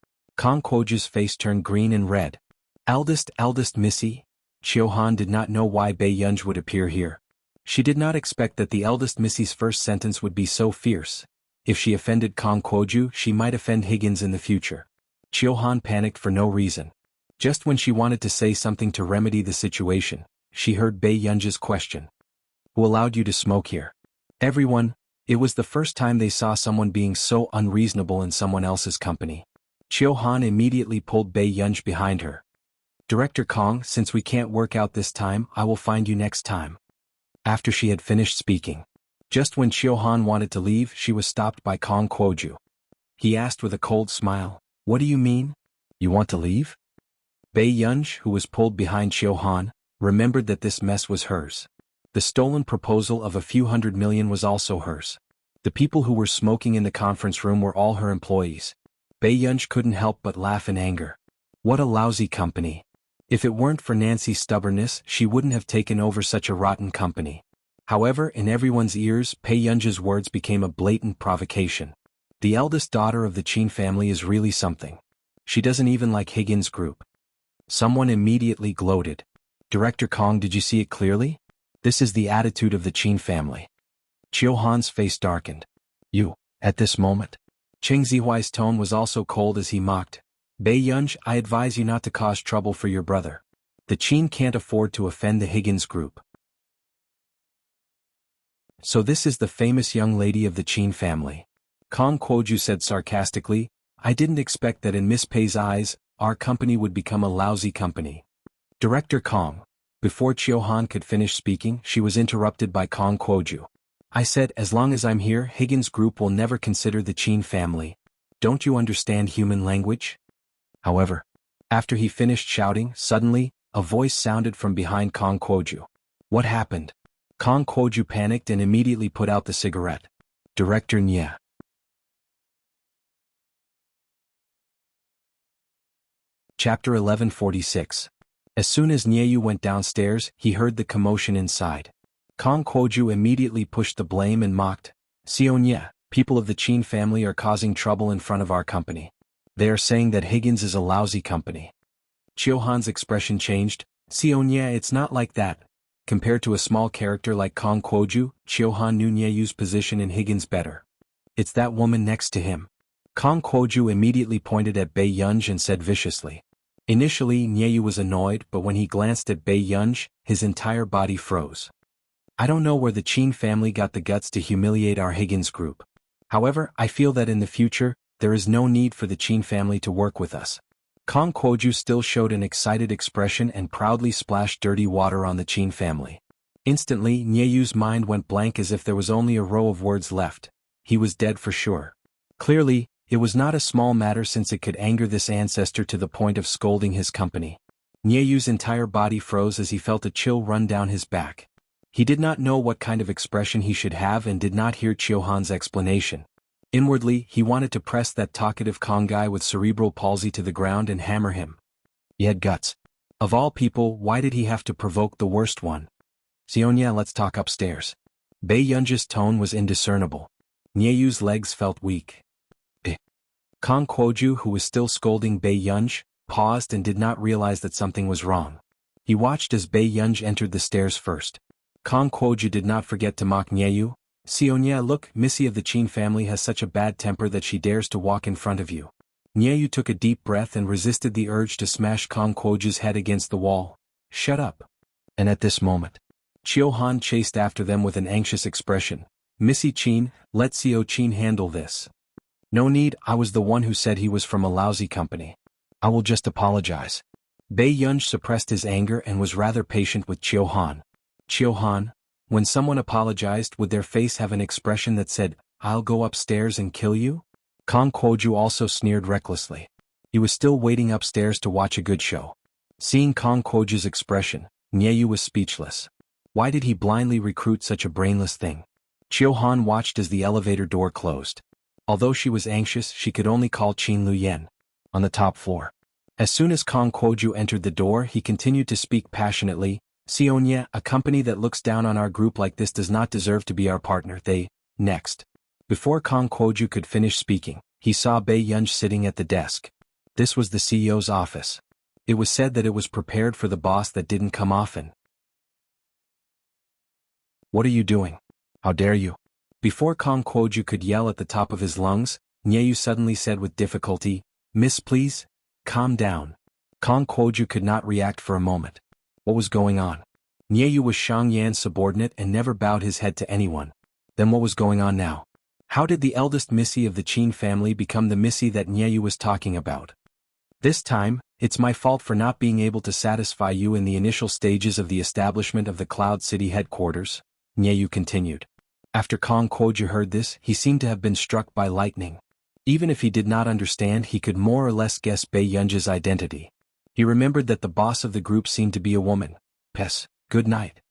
Kong Kuoju's face turned green and red. Eldest Missy? Chiu Han did not know why Bei Yunji would appear here. She did not expect that the eldest Missy's first sentence would be so fierce. If she offended Kong Kuoju, she might offend Higgins in the future. Chiu Han panicked for no reason. Just when she wanted to say something to remedy the situation, she heard Bei Yunji's question. Who allowed you to smoke here? Everyone. It was the first time they saw someone being so unreasonable in someone else's company. Chiu Han immediately pulled Bei Yunji behind her. Director Kong, since we can't work out this time, I will find you next time. After she had finished speaking. Just when Chiu Han wanted to leave, she was stopped by Kong Kuoju. He asked with a cold smile, What do you mean? You want to leave? Bei Yunji, who was pulled behind Chiu Han, remembered that this mess was hers. The stolen proposal of a few $100 million was also hers. The people who were smoking in the conference room were all her employees. Bei Yunji couldn't help but laugh in anger. What a lousy company. If it weren't for Nancy's stubbornness, she wouldn't have taken over such a rotten company. However, in everyone's ears, Bei Yunji's words became a blatant provocation. The eldest daughter of the Qin family is really something. She doesn't even like Higgins Group. Someone immediately gloated. Director Kong, did you see it clearly? This is the attitude of the Qin family. Chiu Han's face darkened. You, at this moment? Cheng Zihuai's tone was also cold as he mocked. Bei Yunji, I advise you not to cause trouble for your brother. The Qin can't afford to offend the Higgins Group. So this is the famous young lady of the Qin family. Kong Kuoju said sarcastically, I didn't expect that in Miss Pei's eyes, our company would become a lousy company. Director Kong. Before Chiu Han could finish speaking, she was interrupted by Kong Kuoju. I said, as long as I'm here, Higgins Group will never consider the Qin family. Don't you understand human language? However, after he finished shouting, suddenly, a voice sounded from behind Kong Kuoju. What happened? Kong Kuoju panicked and immediately put out the cigarette. Director Nye. Chapter 1146. As soon as Nye went downstairs, he heard the commotion inside. Kong Kuoju immediately pushed the blame and mocked, "Xiao Nye, people of the Qin family are causing trouble in front of our company. They are saying that Higgins is a lousy company." Qiu Han's expression changed. "Xiao Nye, it's not like that." Compared to a small character like Kong Kuoju, Qiu Han knew Nyeyu's position in Higgins better. "It's that woman next to him." Kong Kuoju immediately pointed at Bei Yunj and said viciously. Initially, Nyeyu was annoyed, but when he glanced at Bei Yunj, his entire body froze. "I don't know where the Qin family got the guts to humiliate our Higgins group. However, I feel that in the future, there is no need for the Qin family to work with us." Kong Kuoju still showed an excited expression and proudly splashed dirty water on the Qin family. Instantly, Nyeyu's mind went blank as if there was only a row of words left. He was dead for sure. Clearly, it was not a small matter since it could anger this ancestor to the point of scolding his company. Nyeyu's entire body froze as he felt a chill run down his back. He did not know what kind of expression he should have and did not hear Qiu Han's explanation. Inwardly, he wanted to press that talkative Kong guy with cerebral palsy to the ground and hammer him. He had guts. Of all people, why did he have to provoke the worst one? "Xiaonya, let's talk upstairs." Bei Yunj's tone was indiscernible. Nyeyu's legs felt weak. Kong Kuoju, who was still scolding Bei Yunj, paused and did not realize that something was wrong. He watched as Bei Yunj entered the stairs first. Kong Kuoju did not forget to mock Nyeyu. "Xiaonya, look, Missy of the Qin family has such a bad temper that she dares to walk in front of you." Nyeyu took a deep breath and resisted the urge to smash Kong Kuoju's head against the wall. "Shut up." And at this moment, Qiu Han chased after them with an anxious expression. "Missy Qin, let Xiao Qin handle this." "No need, I was the one who said he was from a lousy company. I will just apologize." Bei Yunj suppressed his anger and was rather patient with Qiu Han. "Qiu Han, when someone apologized, would their face have an expression that said, 'I'll go upstairs and kill you'?" Kong Kuoju also sneered recklessly. He was still waiting upstairs to watch a good show. Seeing Kong Kuoju's expression, Nyeyu was speechless. Why did he blindly recruit such a brainless thing? Qiu Han watched as the elevator door closed. Although she was anxious, she could only call Qin Luyen. On the top floor. As soon as Kong Kuoju entered the door, he continued to speak passionately. "Xiaonya, a company that looks down on our group like this does not deserve to be our partner. Next." Before Kong Kuoju could finish speaking, he saw Bei Yunj sitting at the desk. This was the CEO's office. It was said that it was prepared for the boss that didn't come often. "What are you doing? How dare you?" Before Kong Kuoju could yell at the top of his lungs, Nyeyu suddenly said with difficulty, "Miss, please, calm down." Kong Kuoju could not react for a moment. What was going on? Nyeyu was Shang Yan's subordinate and never bowed his head to anyone. Then what was going on now? How did the eldest Missy of the Qin family become the Missy that Nyeyu was talking about? "This time, it's my fault for not being able to satisfy you in the initial stages of the establishment of the Cloud City headquarters," Nyeyu continued. After Kong Kuoju heard this, he seemed to have been struck by lightning. Even if he did not understand, he could more or less guess Bei Yunj's identity. He remembered that the boss of the group seemed to be a woman. "Pes, good night."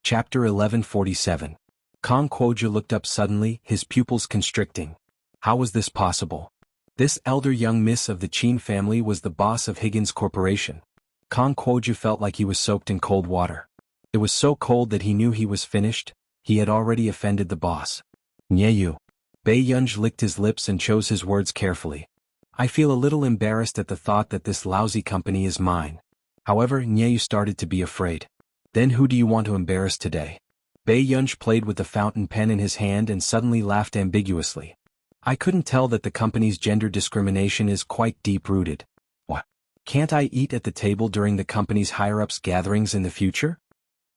Chapter 1147. Kong Kuoju looked up suddenly, his pupils constricting. How was this possible? This elder young miss of the Qin family was the boss of Higgins Corporation. Kong Kuoju felt like he was soaked in cold water. It was so cold that he knew he was finished. He had already offended the boss. "Nyeyu." Bei Yunj licked his lips and chose his words carefully. "I feel a little embarrassed at the thought that this lousy company is mine." However, Nyeyu started to be afraid. "Then who do you want to embarrass today?" Bei Yunj played with the fountain pen in his hand and suddenly laughed ambiguously. "I couldn't tell that the company's gender discrimination is quite deep-rooted." "What? Can't I eat at the table during the company's higher-ups gatherings in the future?"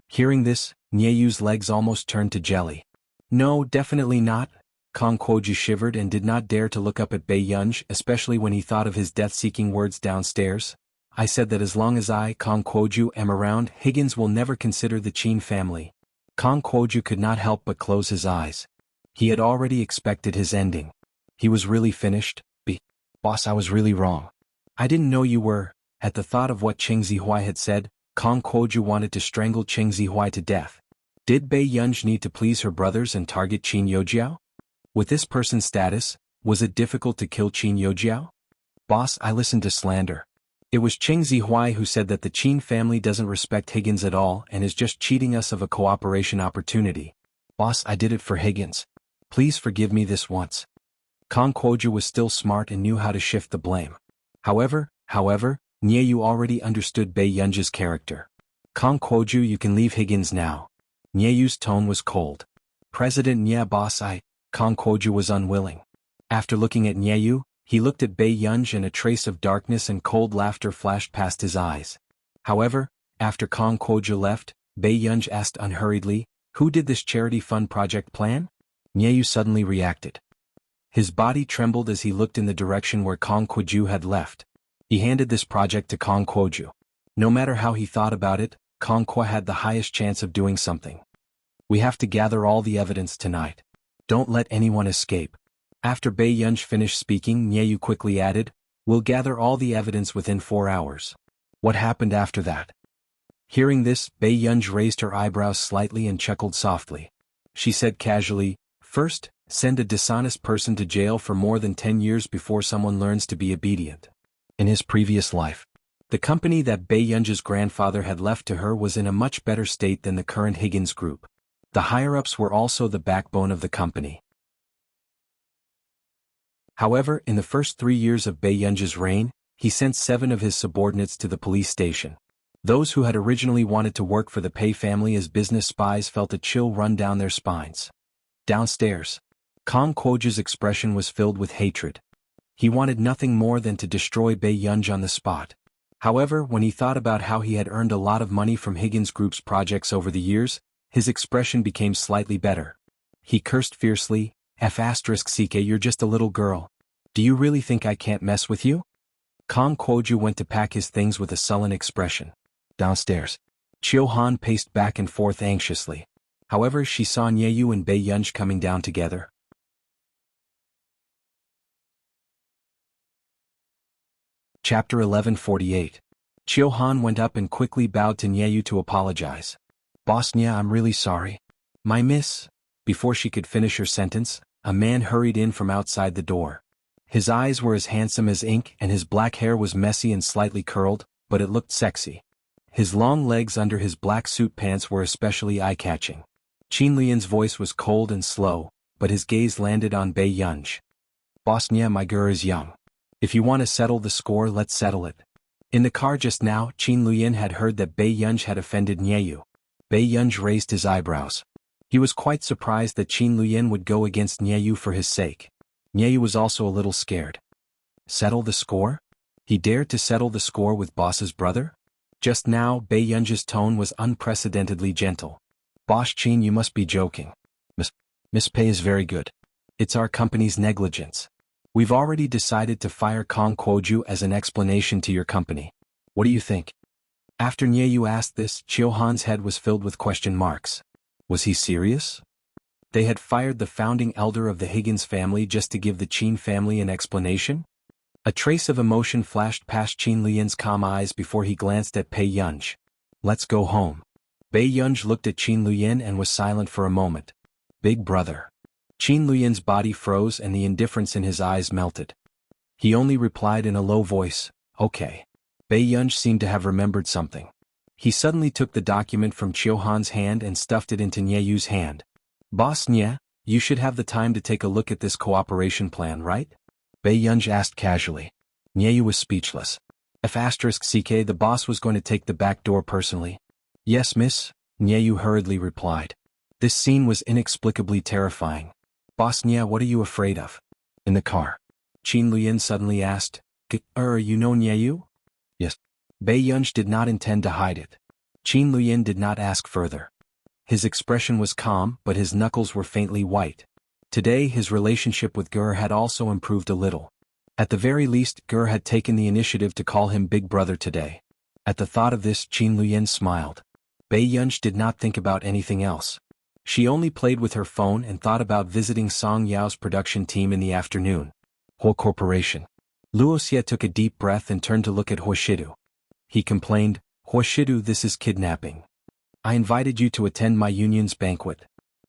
Hearing this, Nyeyu's legs almost turned to jelly. "No, definitely not." Kong Kuoju shivered and did not dare to look up at Bei Yunj, especially when he thought of his death-seeking words downstairs. "I said that as long as I, Kong Kuoju, am around, Higgins will never consider the Qin family." Kong Kuoju could not help but close his eyes. He had already expected his ending. He was really finished. "Boss, I was really wrong. I didn't know you were." At the thought of what Cheng Zihuai had said, Kong Kuoju wanted to strangle Cheng Zihuai to death. Did Bei Yunj need to please her brothers and target Qin Youjiao? With this person's status, was it difficult to kill Qin Youjiao? Boss, I listened to slander. It was Cheng Zihuai who said that the Qin family doesn't respect Higgins at all and is just cheating us of a cooperation opportunity. Boss, I did it for Higgins. Please forgive me this once. Kong Kuoju was still smart and knew how to shift the blame. However, Nye Yu already understood Bei Yunj's character. Kong Kuoju, you can leave Higgins now. Nye Yu's tone was cold. President Nye, boss, Kong Kuoju was unwilling. After looking at Nye Yu, he looked at Bei Yunj and a trace of darkness and cold laughter flashed past his eyes. However, after Kong Kuoju left, Bei Yunj asked unhurriedly, who did this charity fund project plan? Nye Yu suddenly reacted. His body trembled as he looked in the direction where Kong Kuoju had left. He handed this project to Kong Kuoju. No matter how he thought about it, Kong Kuo had the highest chance of doing something. We have to gather all the evidence tonight. Don't let anyone escape. After Bei Yunj finished speaking, Nye Yu quickly added, we'll gather all the evidence within 4 hours. What happened after that? Hearing this, Bei Yunj raised her eyebrows slightly and chuckled softly. She said casually, first, send a dishonest person to jail for more than 10 years before someone learns to be obedient. In his previous life, the company that Bei Yunj's grandfather had left to her was in a much better state than the current Higgins group. The higher-ups were also the backbone of the company. However, in the first 3 years of Bei Yunj's reign, he sent 7 of his subordinates to the police station. Those who had originally wanted to work for the Pei family as business spies felt a chill run down their spines. Downstairs, Kong Kuoju's expression was filled with hatred. He wanted nothing more than to destroy Bei Yunj on the spot. However, when he thought about how he had earned a lot of money from Higgins Group's projects over the years, his expression became slightly better. He cursed fiercely, F***ck, you're just a little girl. Do you really think I can't mess with you? Kong Kuoju went to pack his things with a sullen expression. Downstairs, Chiu Han paced back and forth anxiously. However, she saw Nye Yu and Bei Yunj coming down together. Chapter 1148. Chiu Han went up and quickly bowed to Nye Yu to apologize. Boss Nye, I'm really sorry. My miss. Before she could finish her sentence, a man hurried in from outside the door. His eyes were as handsome as ink and his black hair was messy and slightly curled, but it looked sexy. His long legs under his black suit pants were especially eye-catching. Qin Lian's voice was cold and slow, but his gaze landed on Bei Yunj. Boss Nye, my girl is young. If you want to settle the score, let's settle it. In the car just now, Qin Lian had heard that Bei Yunj had offended Nye Yu. Bei Yunj raised his eyebrows. He was quite surprised that Qin Lian would go against Nye Yu for his sake. Nye Yu was also a little scared. Settle the score? He dared to settle the score with boss's brother? Just now, Bei Yunj's tone was unprecedentedly gentle. Boss Qin, you must be joking. Miss Pei is very good. It's our company's negligence. We've already decided to fire Kong Kuoju as an explanation to your company. What do you think? After Nye Yu asked this, Chiu Han's head was filled with question marks. Was he serious? They had fired the founding elder of the Higgins family just to give the Qin family an explanation? A trace of emotion flashed past Qin Lian's calm eyes before he glanced at Bei Yunj. Let's go home. Bei Yunj looked at Qin Lian and was silent for a moment. Big brother. Qin Lian's body froze and the indifference in his eyes melted. He only replied in a low voice, okay. Bei Yunj seemed to have remembered something. He suddenly took the document from Chiu Han's hand and stuffed it into Nye Yu's hand. Boss Nye, you should have the time to take a look at this cooperation plan, right? Bei Yunj asked casually. Nye Yu was speechless. F***ck, the boss was going to take the back door personally. Yes, miss, Nye Yu hurriedly replied. This scene was inexplicably terrifying. Boss Nye, what are you afraid of? In the car, Qin Lian suddenly asked. You know Nye Yu? Yes. Bei Yunj did not intend to hide it. Qin Lian did not ask further. His expression was calm, but his knuckles were faintly white. Today his relationship with Gur had also improved a little. At the very least, Gur had taken the initiative to call him Big Brother today. At the thought of this, Qin Lian smiled. Bei Yunj did not think about anything else. She only played with her phone and thought about visiting Song Yao's production team in the afternoon. Whole corporation. Wuxia took a deep breath and turned to look at Huashidu. He complained, Huashidu, this is kidnapping. I invited you to attend my union's banquet.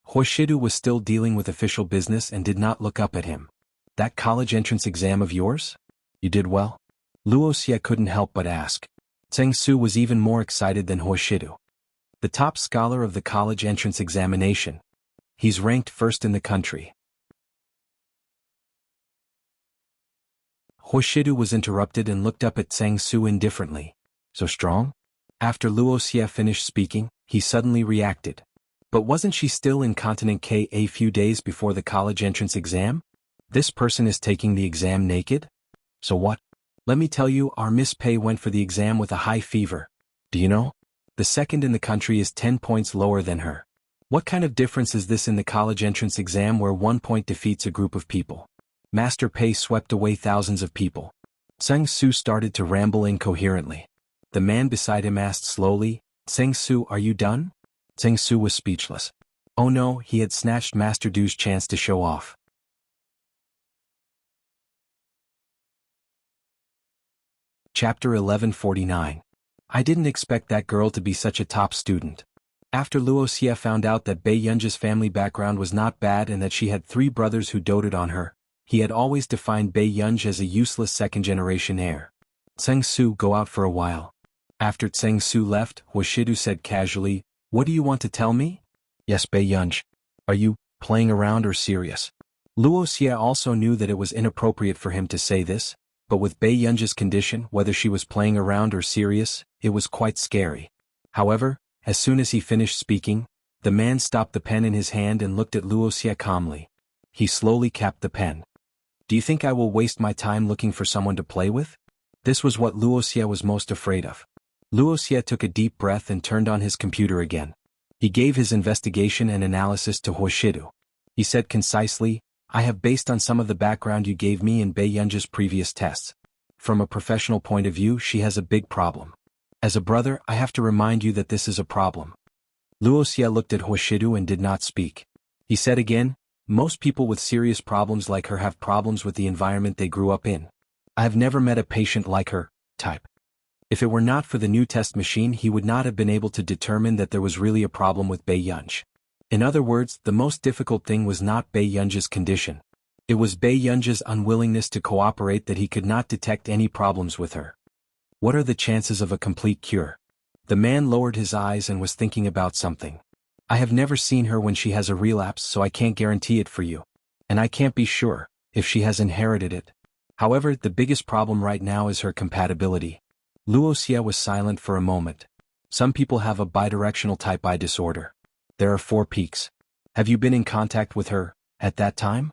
Huashidu was still dealing with official business and did not look up at him. That college entrance exam of yours? You did well? Luoxia couldn't help but ask. Zheng Su was even more excited than Huashidu. The top scholar of the college entrance examination. He's ranked first in the country. Huashidu was interrupted and looked up at Zheng Su indifferently. So strong? After Luoxia finished speaking, he suddenly reacted. But wasn't she still in Continent K a few days before the college entrance exam? This person is taking the exam naked? So what? Let me tell you, our Miss Pei went for the exam with a high fever. Do you know? The second in the country is 10 points lower than her. What kind of difference is this in the college entrance exam where 1 point defeats a group of people? Master Pei swept away thousands of people. Zheng Su started to ramble incoherently. The man beside him asked slowly, Zheng Su, are you done? Zheng Su was speechless. Oh no, he had snatched Master Du's chance to show off. Chapter 1149. I didn't expect that girl to be such a top student. After Luoxia found out that Bei Yunji's family background was not bad and that she had 3 brothers who doted on her, he had always defined Bei Yunji as a useless second-generation heir. Zheng Su, go out for a while. After Zheng Su left, Huashidu said casually, what do you want to tell me? Yes, Bei Yunji. Are you playing around or serious? Luoxia also knew that it was inappropriate for him to say this, but with Bei Yunji's condition, whether she was playing around or serious, it was quite scary. However, as soon as he finished speaking, the man stopped the pen in his hand and looked at Luoxia calmly. He slowly capped the pen. Do you think I will waste my time looking for someone to play with? This was what Luoxia was most afraid of. Luoxia took a deep breath and turned on his computer again. He gave his investigation and analysis to Huashidu. He said concisely, I have based on some of the background you gave me in Bei Yunji's previous tests. From a professional point of view, she has a big problem. As a brother, I have to remind you that this is a problem. Luoxia looked at Huashidu and did not speak. He said again, most people with serious problems like her have problems with the environment they grew up in. I have never met a patient like her, type. If it were not for the new test machine, he would not have been able to determine that there was really a problem with Bei Yunji. In other words, the most difficult thing was not Bei Yunji's condition. It was Bei Yunji's unwillingness to cooperate that he could not detect any problems with her. What are the chances of a complete cure? The man lowered his eyes and was thinking about something. I have never seen her when she has a relapse, so I can't guarantee it for you. And I can't be sure if she has inherited it. However, the biggest problem right now is her compatibility. Luoxia was silent for a moment. Some people have a bidirectional type I disorder. There are 4 peaks. Have you been in contact with her at that time?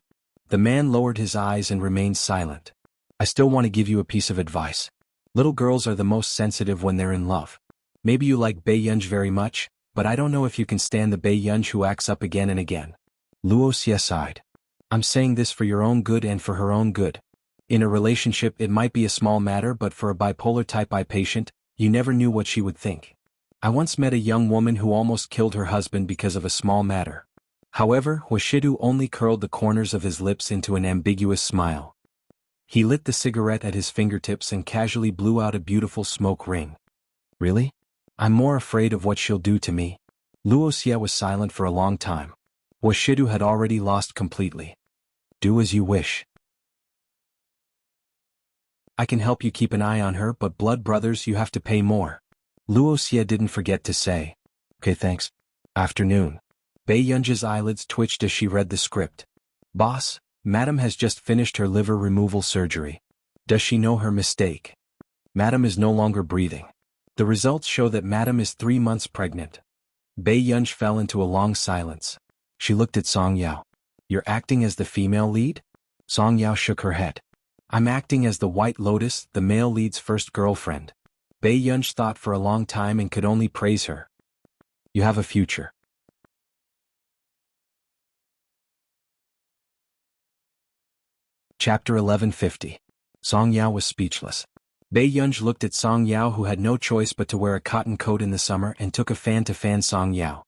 The man lowered his eyes and remained silent. I still want to give you a piece of advice. Little girls are the most sensitive when they're in love. Maybe you like Bei Yunji very much, but I don't know if you can stand the Bei Yunji who acts up again and again. Luoxia sighed. I'm saying this for your own good and for her own good. In a relationship it might be a small matter, but for a bipolar type I patient, you never knew what she would think. I once met a young woman who almost killed her husband because of a small matter. However, Huashidu only curled the corners of his lips into an ambiguous smile. He lit the cigarette at his fingertips and casually blew out a beautiful smoke ring. Really? I'm more afraid of what she'll do to me. Luoxia was silent for a long time. Huashidu had already lost completely. Do as you wish. I can help you keep an eye on her, but blood brothers, you have to pay more. Luoxia didn't forget to say. Okay, thanks. Afternoon. Bei Yunji's eyelids twitched as she read the script. Boss, Madam has just finished her liver removal surgery. Does she know her mistake? Madam is no longer breathing. The results show that Madam is 3 months pregnant. Bei Yunji fell into a long silence. She looked at Song Yao. You're acting as the female lead? Song Yao shook her head. I'm acting as the White Lotus, the male lead's first girlfriend. Bei Yunji thought for a long time and could only praise her. You have a future. Chapter 1150. Song Yao was speechless. Bei Yunji looked at Song Yao, who had no choice but to wear a cotton coat in the summer, and took a fan to fan Song Yao.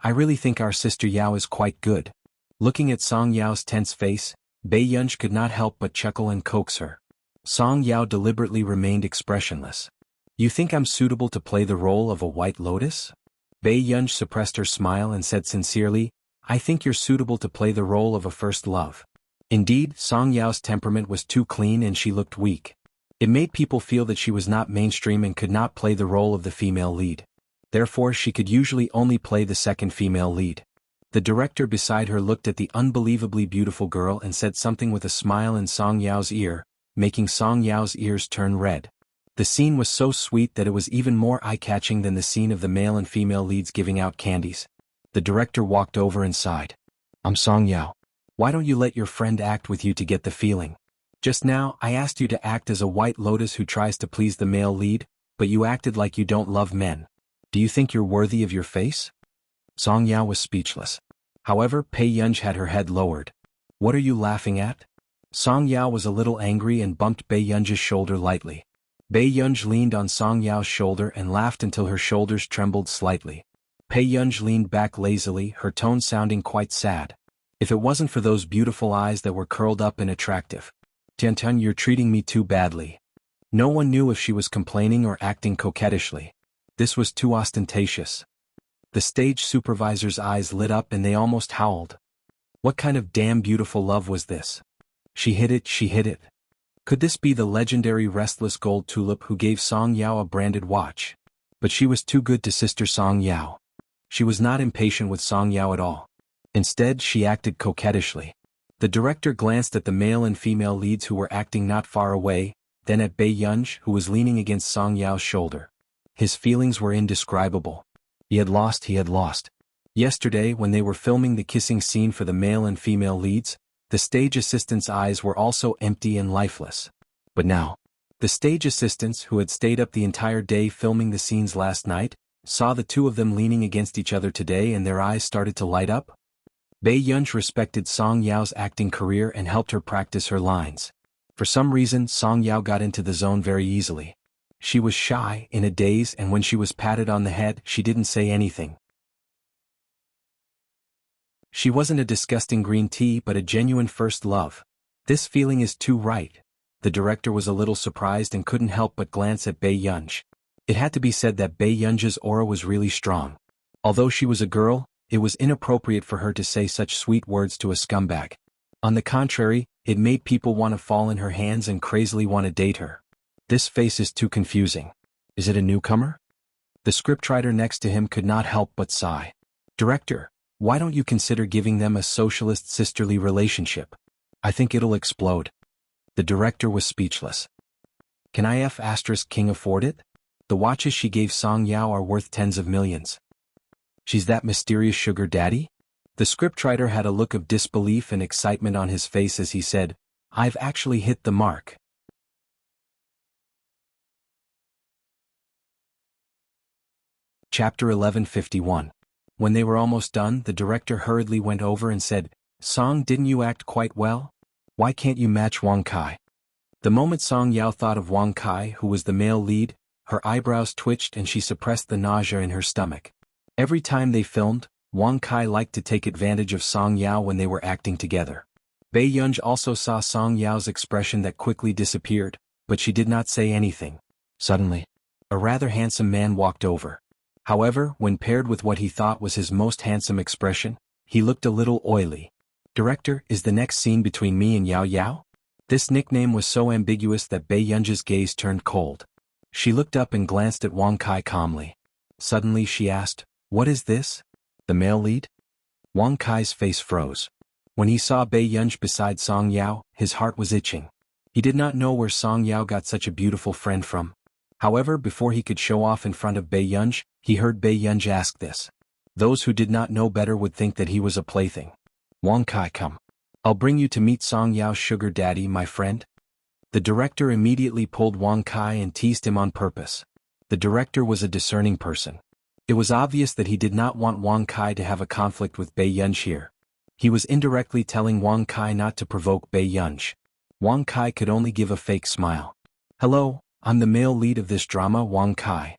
I really think our sister Yao is quite good. Looking at Song Yao's tense face, Bei Yunji could not help but chuckle and coax her. Song Yao deliberately remained expressionless. You think I'm suitable to play the role of a white lotus? Bei Yunj suppressed her smile and said sincerely, I think you're suitable to play the role of a first love. Indeed, Song Yao's temperament was too clean and she looked weak. It made people feel that she was not mainstream and could not play the role of the female lead. Therefore she could usually only play the second female lead. The director beside her looked at the unbelievably beautiful girl and said something with a smile in Song Yao's ear, making Song Yao's ears turn red. The scene was so sweet that it was even more eye-catching than the scene of the male and female leads giving out candies. The director walked over and sighed. I'm Song Yao. Why don't you let your friend act with you to get the feeling? Just now, I asked you to act as a white lotus who tries to please the male lead, but you acted like you don't love men. Do you think you're worthy of your face? Song Yao was speechless. However, Bei Yunj had her head lowered. What are you laughing at? Song Yao was a little angry and bumped Bei Yunj's shoulder lightly. Bei Yunj leaned on Song Yao's shoulder and laughed until her shoulders trembled slightly. Bei Yunj leaned back lazily, her tone sounding quite sad. If it wasn't for those beautiful eyes that were curled up and attractive. Tiantian, you're treating me too badly. No one knew if she was complaining or acting coquettishly. This was too ostentatious. The stage supervisor's eyes lit up and they almost howled. What kind of damn beautiful love was this? She hit it, she hit it. Could this be the legendary restless gold tulip who gave Song Yao a branded watch? But she was too good to Sister Song Yao. She was not impatient with Song Yao at all. Instead, she acted coquettishly. The director glanced at the male and female leads who were acting not far away, then at Bei Yunj who was leaning against Song Yao's shoulder. His feelings were indescribable. He had lost, he had lost. Yesterday, when they were filming the kissing scene for the male and female leads, the stage assistant's eyes were also empty and lifeless. But now, the stage assistants who had stayed up the entire day filming the scenes last night, saw the two of them leaning against each other today and their eyes started to light up. Bei Yunj respected Song Yao's acting career and helped her practice her lines. For some reason, Song Yao got into the zone very easily. She was shy, in a daze, and when she was patted on the head, she didn't say anything. She wasn't a disgusting green tea but a genuine first love. This feeling is too right. The director was a little surprised and couldn't help but glance at Bei Yunj. It had to be said that Bei Yunj's aura was really strong. Although she was a girl, it was inappropriate for her to say such sweet words to a scumbag. On the contrary, it made people want to fall in her hands and crazily want to date her. This face is too confusing. Is it a newcomer? The scriptwriter next to him could not help but sigh. Director, why don't you consider giving them a socialist sisterly relationship? I think it'll explode. The director was speechless. Can King afford it? The watches she gave Song Yao are worth tens of millions. She's that mysterious sugar daddy? The scriptwriter had a look of disbelief and excitement on his face as he said, I've actually hit the mark. Chapter 1151. When they were almost done, the director hurriedly went over and said, Song, didn't you act quite well? Why can't you match Wang Kai? The moment Song Yao thought of Wang Kai, who was the male lead, her eyebrows twitched and she suppressed the nausea in her stomach. Every time they filmed, Wang Kai liked to take advantage of Song Yao when they were acting together. Bei Yunj also saw Song Yao's expression that quickly disappeared, but she did not say anything. Suddenly, a rather handsome man walked over. However, when paired with what he thought was his most handsome expression, he looked a little oily. Director, is the next scene between me and Yao Yao? This nickname was so ambiguous that Bei Yunj's gaze turned cold. She looked up and glanced at Wang Kai calmly. Suddenly she asked, What is this? The male lead? Wang Kai's face froze. When he saw Bei Yunj beside Song Yao, his heart was itching. He did not know where Song Yao got such a beautiful friend from. However, before he could show off in front of Bei Yunj, he heard Bei Yunj ask this. Those who did not know better would think that he was a plaything. Wang Kai, come. I'll bring you to meet Song Yao's sugar daddy, my friend. The director immediately pulled Wang Kai and teased him on purpose. The director was a discerning person. It was obvious that he did not want Wang Kai to have a conflict with Bei Yunj here. He was indirectly telling Wang Kai not to provoke Bei Yunj. Wang Kai could only give a fake smile. Hello, I'm the male lead of this drama, Wang Kai.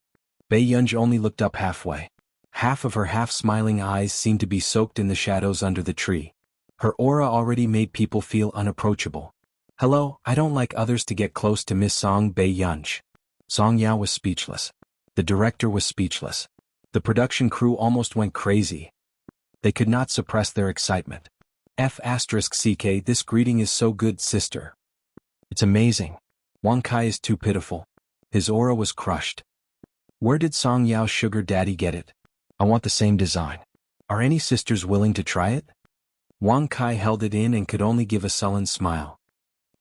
Bei Yunj only looked up halfway. Half of her half-smiling eyes seemed to be soaked in the shadows under the tree. Her aura already made people feel unapproachable. Hello, I don't like others to get close to Miss Song, Bei Yunj. Song Yao was speechless. The director was speechless. The production crew almost went crazy. They could not suppress their excitement. F***ck, this greeting is so good, sister. It's amazing. Wang Kai is too pitiful. His aura was crushed. Where did Song Yao's sugar daddy get it? I want the same design. Are any sisters willing to try it? Wang Kai held it in and could only give a sullen smile.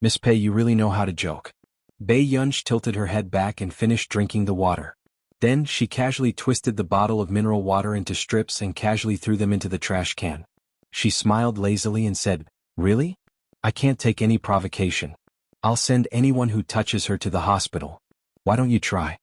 Miss Pei, you really know how to joke. Bei Yunj tilted her head back and finished drinking the water. Then, she casually twisted the bottle of mineral water into strips and casually threw them into the trash can. She smiled lazily and said, Really? I can't take any provocation. I'll send anyone who touches her to the hospital. Why don't you try?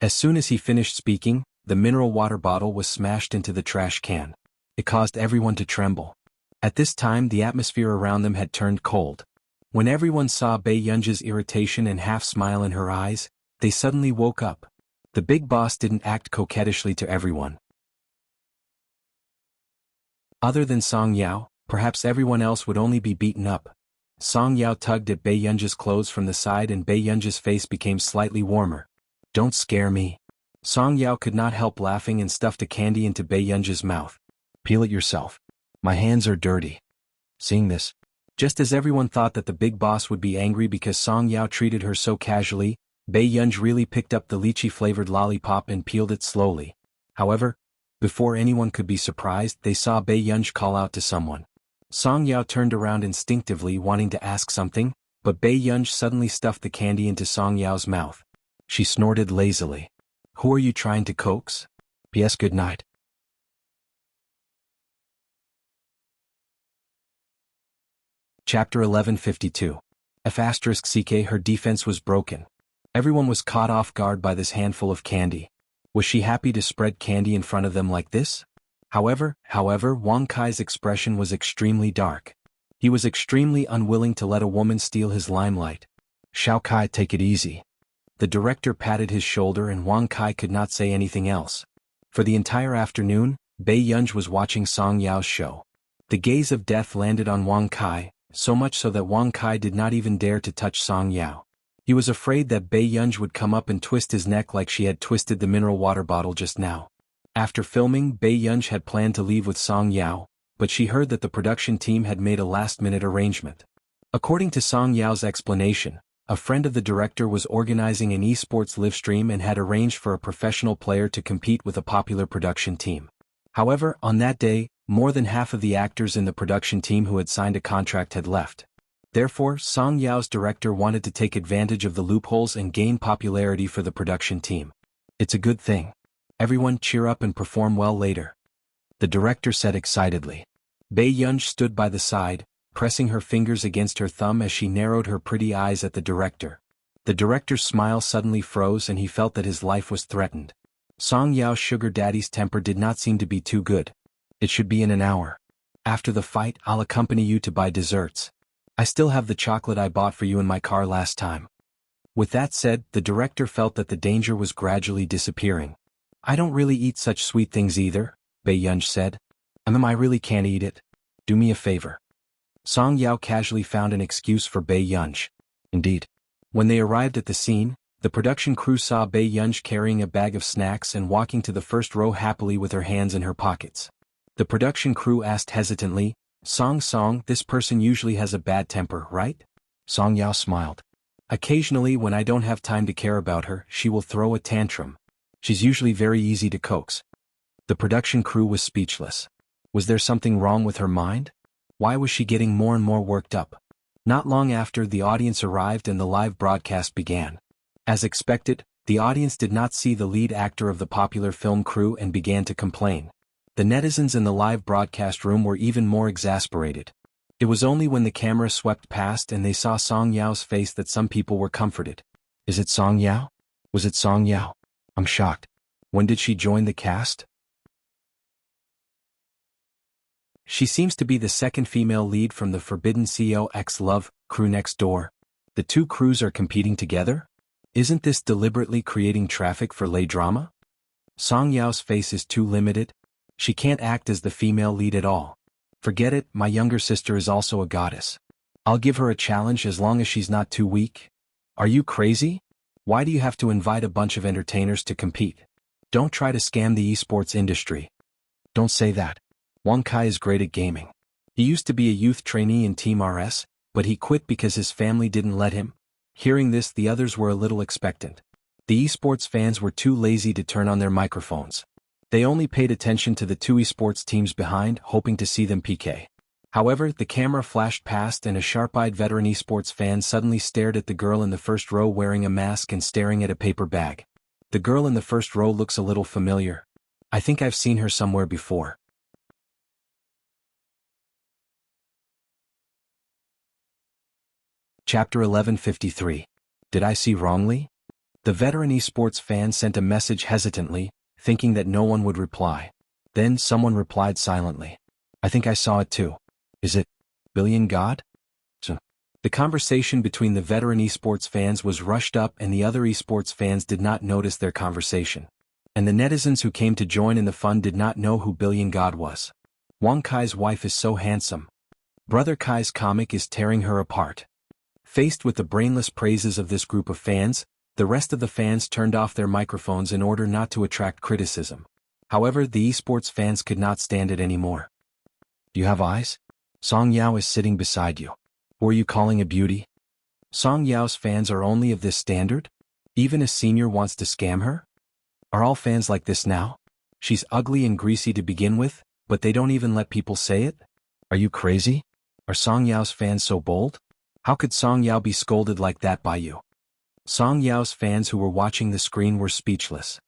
As soon as he finished speaking, the mineral water bottle was smashed into the trash can. It caused everyone to tremble. At this time, the atmosphere around them had turned cold. When everyone saw Bei Yunj's irritation and half-smile in her eyes, they suddenly woke up. The big boss didn't act coquettishly to everyone. Other than Song Yao, perhaps everyone else would only be beaten up. Song Yao tugged at Bei Yunj's clothes from the side and Bei Yunj's face became slightly warmer. Don't scare me. Song Yao could not help laughing and stuffed a candy into Bei Yunj's mouth. Peel it yourself. My hands are dirty. Seeing this, just as everyone thought that the big boss would be angry because Song Yao treated her so casually, Bei Yunj really picked up the lychee-flavored lollipop and peeled it slowly. However, before anyone could be surprised, they saw Bei Yunj call out to someone. Song Yao turned around instinctively wanting to ask something, but Bei Yunj suddenly stuffed the candy into Song Yao's mouth. She snorted lazily. Who are you trying to coax? P.S. Good night. Chapter 1152. F***ck, her defense was broken. Everyone was caught off guard by this handful of candy. Was she happy to spread candy in front of them like this? However, Wang Kai's expression was extremely dark. He was extremely unwilling to let a woman steal his limelight. Xiao Kai, take it easy. The director patted his shoulder and Wang Kai could not say anything else. For the entire afternoon, Bei Yunj was watching Song Yao's show. The gaze of death landed on Wang Kai, so much so that Wang Kai did not even dare to touch Song Yao. He was afraid that Bei Yunj would come up and twist his neck like she had twisted the mineral water bottle just now. After filming, Bei Yunj had planned to leave with Song Yao, but she heard that the production team had made a last-minute arrangement. According to Song Yao's explanation, a friend of the director was organizing an esports livestream and had arranged for a professional player to compete with a popular production team. However, on that day, more than half of the actors in the production team who had signed a contract had left. Therefore, Song Yao's director wanted to take advantage of the loopholes and gain popularity for the production team. It's a good thing. Everyone cheer up and perform well later. The director said excitedly. Bei Yunj stood by the side, pressing her fingers against her thumb as she narrowed her pretty eyes at the director. The director's smile suddenly froze and he felt that his life was threatened. Song Yao's sugar daddy's temper did not seem to be too good. It should be in an hour. After the fight, I'll accompany you to buy desserts. I still have the chocolate I bought for you in my car last time. With that said, the director felt that the danger was gradually disappearing. I don't really eat such sweet things either, Bei Yunj said. I really can't eat it. Do me a favor. Song Yao casually found an excuse for Bei Yunj. Indeed. When they arrived at the scene, the production crew saw Bei Yunj carrying a bag of snacks and walking to the first row happily with her hands in her pockets. The production crew asked hesitantly, Song, this person usually has a bad temper, right? Song Yao smiled. Occasionally when I don't have time to care about her, she will throw a tantrum. She's usually very easy to coax. The production crew was speechless. Was there something wrong with her mind? Why was she getting more and more worked up? Not long after, the audience arrived and the live broadcast began. As expected, the audience did not see the lead actor of the popular film crew and began to complain. The netizens in the live broadcast room were even more exasperated. It was only when the camera swept past and they saw Song Yao's face that some people were comforted. Is it Song Yao? Was it Song Yao? I'm shocked. When did she join the cast? She seems to be the second female lead from the Forbidden CEO X Love crew next door. The two crews are competing together? Isn't this deliberately creating traffic for lay drama? Song Yao's face is too limited. She can't act as the female lead at all. Forget it, my younger sister is also a goddess. I'll give her a challenge as long as she's not too weak. Are you crazy? Why do you have to invite a bunch of entertainers to compete? Don't try to scam the esports industry. Don't say that. Wang Kai is great at gaming. He used to be a youth trainee in Team RS, but he quit because his family didn't let him. Hearing this, the others were a little expectant. The esports fans were too lazy to turn on their microphones. They only paid attention to the two esports teams behind, hoping to see them PK. However, the camera flashed past and a sharp-eyed veteran esports fan suddenly stared at the girl in the first row wearing a mask and staring at a paper bag. The girl in the first row looks a little familiar. I think I've seen her somewhere before. Chapter 1153. Did I see wrongly? The veteran esports fan sent a message hesitantly, thinking that no one would reply. Then someone replied silently. I think I saw it too. Is it Billion God? The conversation between the veteran esports fans was rushed up and the other esports fans did not notice their conversation. And the netizens who came to join in the fun did not know who Billion God was. Wang Kai's wife is so handsome. Brother Kai's comic is tearing her apart. Faced with the brainless praises of this group of fans, the rest of the fans turned off their microphones in order not to attract criticism. However, the esports fans could not stand it anymore. Do you have eyes? Song Yao is sitting beside you. Who are you calling a beauty? Song Yao's fans are only of this standard? Even a senior wants to scam her? Are all fans like this now? She's ugly and greasy to begin with, but they don't even let people say it? Are you crazy? Are Song Yao's fans so bold? How could Song Yao be scolded like that by you? Song Yao's fans who were watching the screen were speechless.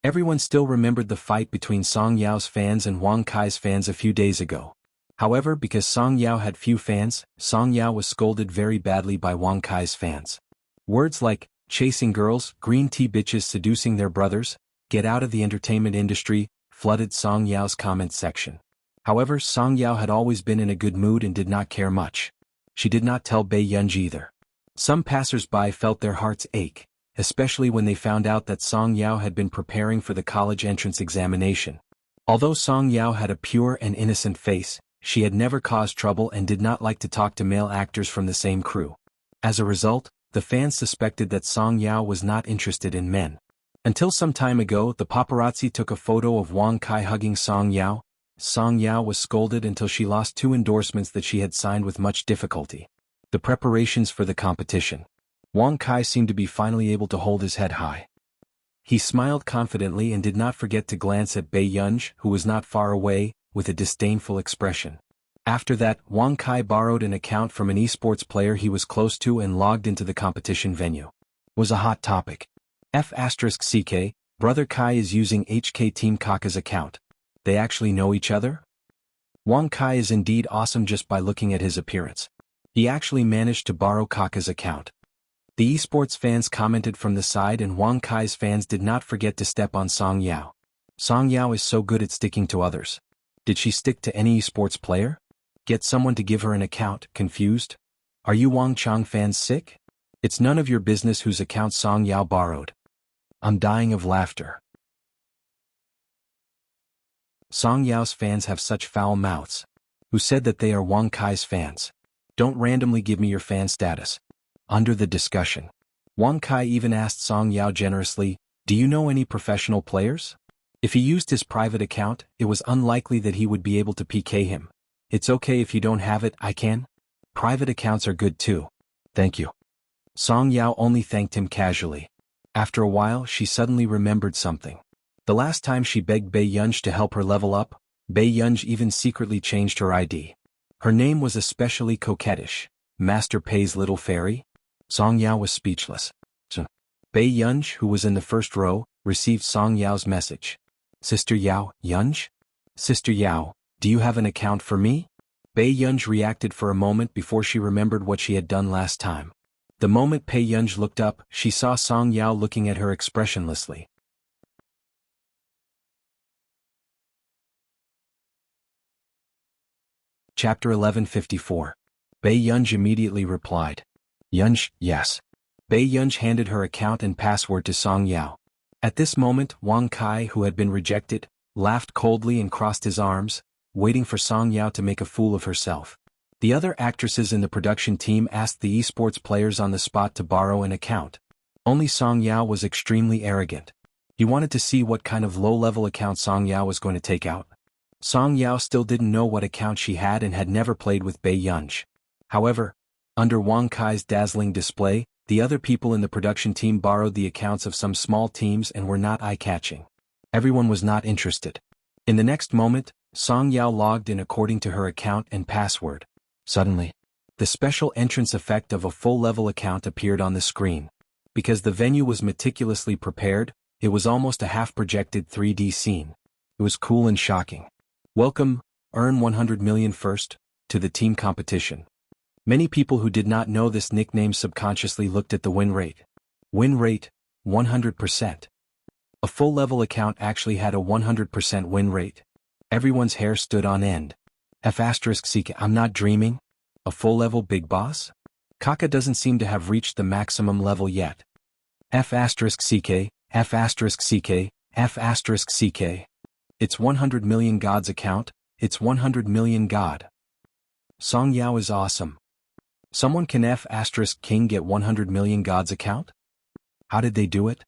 Everyone still remembered the fight between Song Yao's fans and Wang Kai's fans a few days ago. However, because Song Yao had few fans, Song Yao was scolded very badly by Wang Kai's fans. Words like, chasing girls, green tea bitches seducing their brothers, get out of the entertainment industry, flooded Song Yao's comment section. However, Song Yao had always been in a good mood and did not care much. She did not tell Bei Yunji either. Some passers-by felt their hearts ache, especially when they found out that Song Yao had been preparing for the college entrance examination. Although Song Yao had a pure and innocent face, she had never caused trouble and did not like to talk to male actors from the same crew. As a result, the fans suspected that Song Yao was not interested in men. Until some time ago, the paparazzi took a photo of Wang Kai hugging Song Yao. Song Yao was scolded until she lost 2 endorsements that she had signed with much difficulty. The preparations for the competition. Wang Kai seemed to be finally able to hold his head high. He smiled confidently and did not forget to glance at Bei Yunji, who was not far away, with a disdainful expression. After that, Wang Kai borrowed an account from an esports player he was close to and logged into the competition venue. Was a hot topic. F***CK, Brother Kai is using HK Team Kaka's account. They actually know each other? Wang Kai is indeed awesome just by looking at his appearance. He actually managed to borrow Kaka's account. The esports fans commented from the side and Wang Kai's fans did not forget to step on Song Yao. Song Yao is so good at sticking to others. Did she stick to any esports player? Get someone to give her an account, confused? Are you Wang Chang fans sick? It's none of your business whose account Song Yao borrowed. I'm dying of laughter. Song Yao's fans have such foul mouths. Who said that they are Wang Kai's fans? Don't randomly give me your fan status. Under the discussion, Wang Kai even asked Song Yao generously, do you know any professional players? If he used his private account, it was unlikely that he would be able to PK him. It's okay if you don't have it, I can. Private accounts are good too. Thank you. Song Yao only thanked him casually. After a while, she suddenly remembered something. The last time she begged Bei Yunji to help her level up, Bei Yunji even secretly changed her ID. Her name was especially coquettish. Master Pei's little fairy? Song Yao was speechless. Bei Yunji, who was in the first row, received Song Yao's message. Sister Yao, Yunji? Sister Yao, do you have an account for me? Bei Yunji reacted for a moment before she remembered what she had done last time. The moment Bei Yunji looked up, she saw Song Yao looking at her expressionlessly. Chapter 1154. Bei Yunji immediately replied. Yunji, yes. Bei Yunji handed her account and password to Song Yao. At this moment, Wang Kai, who had been rejected, laughed coldly and crossed his arms, waiting for Song Yao to make a fool of herself. The other actresses in the production team asked the esports players on the spot to borrow an account. Only Song Yao was extremely arrogant. He wanted to see what kind of low-level account Song Yao was going to take out. Song Yao still didn't know what account she had and had never played with Bei Yunj. However, under Wang Kai's dazzling display, the other people in the production team borrowed the accounts of some small teams and were not eye-catching. Everyone was not interested. In the next moment, Song Yao logged in according to her account and password. Suddenly, the special entrance effect of a full-level account appeared on the screen. Because the venue was meticulously prepared, it was almost a half-projected 3D scene. It was cool and shocking. Welcome, earn 100 million first, to the team competition. Many people who did not know this nickname subconsciously looked at the win rate. Win rate, 100%. A full-level account actually had a 100% win rate. Everyone's hair stood on end. F***ck, I'm not dreaming? A full-level big boss? Kaka doesn't seem to have reached the maximum level yet. F***ck, F***ck, F***ck. It's 100 million God's account, it's 100 million God. Song Yao is awesome. Someone can F***king get 100 million God's account? How did they do it?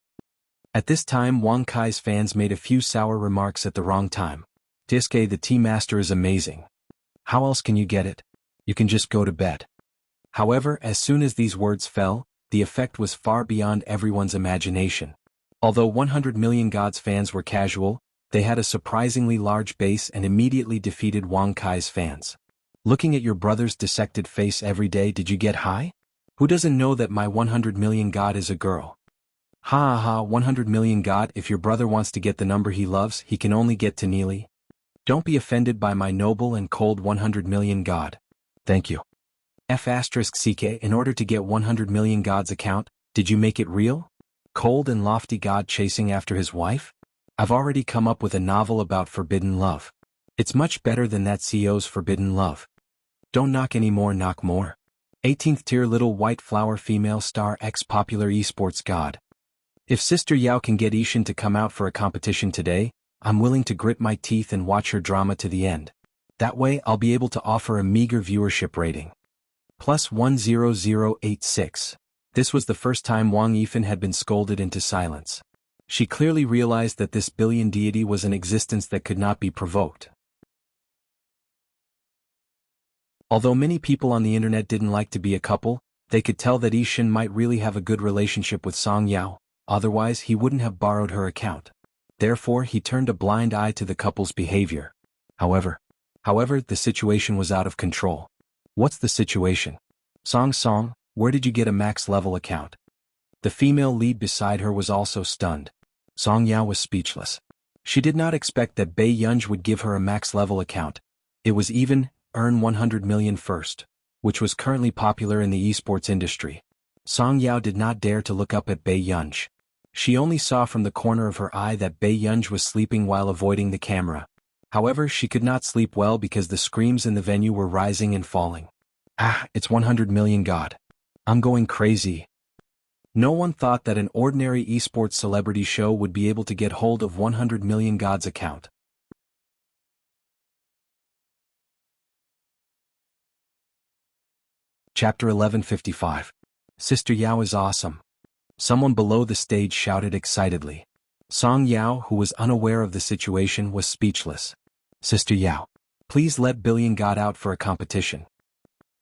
At this time Wang Kai's fans made a few sour remarks at the wrong time. Diske, the tea master is amazing. How else can you get it? You can just go to bed. However, as soon as these words fell, the effect was far beyond everyone's imagination. Although 100 million God's fans were casual, they had a surprisingly large base and immediately defeated Wang Kai's fans. Looking at your brother's dissected face every day, did you get high? Who doesn't know that my 100 million God is a girl? Ha ha ha, 100 million God, if your brother wants to get the number he loves, he can only get to Neely. Don't be offended by my noble and cold 100 million God. Thank you. F***ck, in order to get 100 million God's account, did you make it real? Cold and lofty God chasing after his wife? I've already come up with a novel about forbidden love. It's much better than that CEO's forbidden love. Don't knock any more, knock more. 18th tier little white flower female star X popular esports god. If Sister Yao can get Ishin to come out for a competition today, I'm willing to grit my teeth and watch her drama to the end. That way I'll be able to offer a meager viewership rating. Plus 10086. This was the first time Wang Yifan had been scolded into silence. She clearly realized that this billion deity was an existence that could not be provoked. Although many people on the internet didn't like to be a couple, they could tell that Ishin might really have a good relationship with Song Yao, otherwise he wouldn't have borrowed her account. Therefore he turned a blind eye to the couple's behavior. However, the situation was out of control. What's the situation? Song, where did you get a max level account? The female lead beside her was also stunned. Song Yao was speechless. She did not expect that Bei Yunj would give her a max level account. It was even, earn 100 million first, which was currently popular in the esports industry. Song Yao did not dare to look up at Bei Yunj. She only saw from the corner of her eye that Bei Yunj was sleeping while avoiding the camera. However, she could not sleep well because the screams in the venue were rising and falling. It's 100 million God. I'm going crazy. No one thought that an ordinary esports celebrity show would be able to get hold of 100 million God's account. Chapter 1155. Sister Yao is awesome. Someone below the stage shouted excitedly. Song Yao, who was unaware of the situation, was speechless. Sister Yao, please let Billion God out for a competition.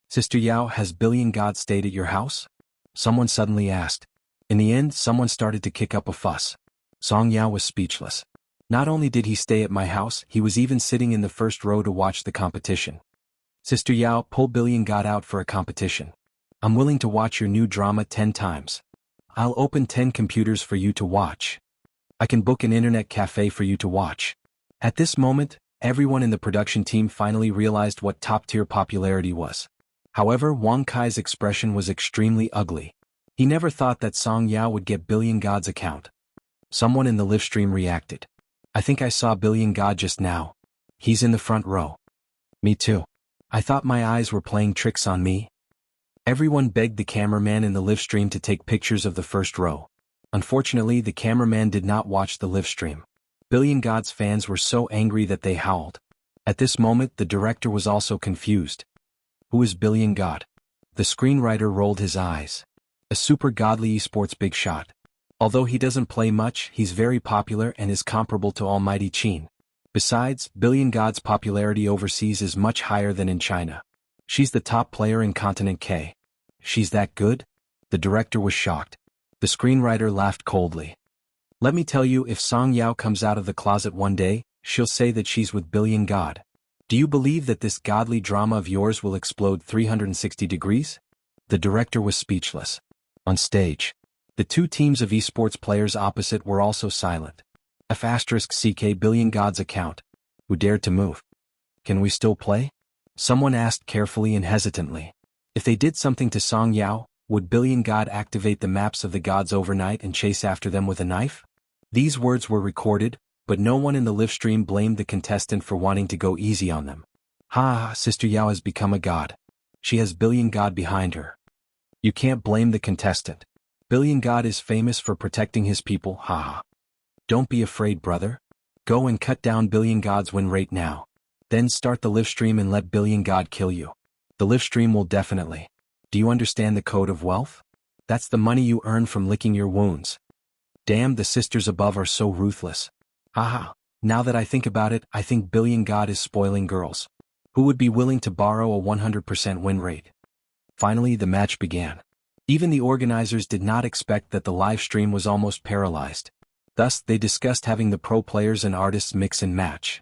Sister Yao, has Billion God stayed at your house? Someone suddenly asked. In the end, someone started to kick up a fuss. Song Yao was speechless. Not only did he stay at my house, he was even sitting in the first row to watch the competition. Sister Yao, pull Billion God out for a competition. I'm willing to watch your new drama 10 times. I'll open 10 computers for you to watch. I can book an internet cafe for you to watch. At this moment, everyone in the production team finally realized what top-tier popularity was. However, Wang Kai's expression was extremely ugly. He never thought that Song Yao would get Billion God's account. Someone in the livestream reacted. I think I saw Billion God just now. He's in the front row. Me too. I thought my eyes were playing tricks on me. Everyone begged the cameraman in the livestream to take pictures of the first row. Unfortunately, the cameraman did not watch the livestream. Billion God's fans were so angry that they howled. At this moment, the director was also confused. Who is Billion God? The screenwriter rolled his eyes. A super godly esports big shot. Although he doesn't play much, he's very popular and is comparable to Almighty Qin. Besides, Billion God's popularity overseas is much higher than in China. She's the top player in Continent K. She's that good? The director was shocked. The screenwriter laughed coldly. Let me tell you, if Song Yao comes out of the closet one day, she'll say that she's with Billion God. Do you believe that this godly drama of yours will explode 360 degrees? The director was speechless. On stage, the two teams of esports players opposite were also silent. F***CK Billion God's account. Who dared to move? Can we still play? Someone asked carefully and hesitantly. If they did something to Song Yao, would Billion God activate the maps of the gods overnight and chase after them with a knife? These words were recorded, but no one in the livestream blamed the contestant for wanting to go easy on them. Ha, Sister Yao has become a god. She has Billion God behind her. You can't blame the contestant. Billion God is famous for protecting his people, haha. Don't be afraid, brother. Go and cut down Billion God's win rate now. Then start the livestream and let Billion God kill you. The livestream will definitely. Do you understand the code of wealth? That's the money you earn from licking your wounds. Damn, the sisters above are so ruthless. Haha, now that I think about it, I think Billion God is spoiling girls. Who would be willing to borrow a 100% win rate? Finally, the match began. Even the organizers did not expect that the live stream was almost paralyzed. Thus, they discussed having the pro players and artists mix and match.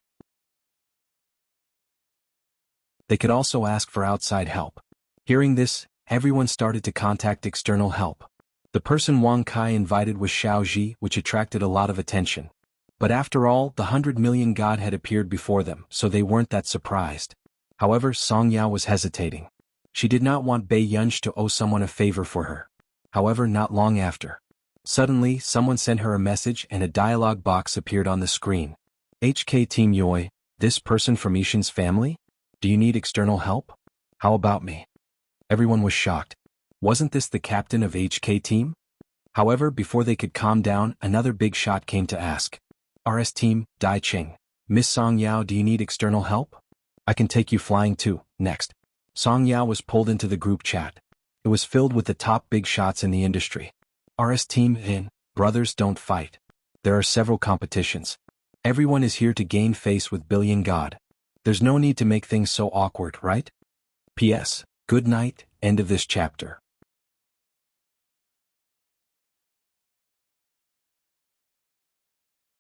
They could also ask for outside help. Hearing this, everyone started to contact external help. The person Wang Kai invited was Xiao Ji, which attracted a lot of attention. But after all, the 100 million god had appeared before them, so they weren't that surprised. However, Song Yao was hesitating. She did not want Bai Yunsh to owe someone a favor for her. However, not long after. Suddenly, someone sent her a message and a dialogue box appeared on the screen. HK Team Yoi, this person from Ishin's family? Do you need external help? How about me? Everyone was shocked. Wasn't this the captain of HK Team? However, before they could calm down, another big shot came to ask. RS Team, Dai Ching. Miss Song Yao, do you need external help? I can take you flying too. Next. Song Yao was pulled into the group chat. It was filled with the top big shots in the industry. RS Team in, brothers don't fight. There are several competitions. Everyone is here to gain face with Billion God. There's no need to make things so awkward, right? P.S. Good night, end of this chapter.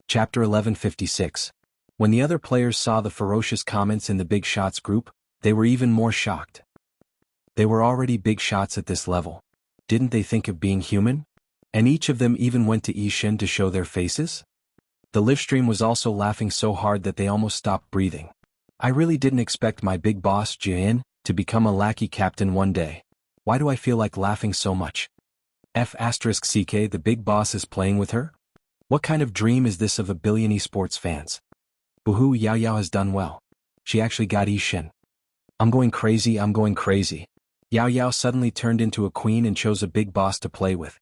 Chapter 1156. When the other players saw the ferocious comments in the Big Shots group, they were even more shocked. They were already big shots at this level. Didn't they think of being human? And each of them even went to Ishin to show their faces? The livestream was also laughing so hard that they almost stopped breathing. I really didn't expect my big boss, Jian, to become a lackey captain one day. Why do I feel like laughing so much? F***CK the big boss is playing with her? What kind of dream is this of a billion esports fans? Boohoo, Yao Yao has done well. She actually got Ishin. I'm going crazy, I'm going crazy. Yao Yao suddenly turned into a queen and chose a big boss to play with.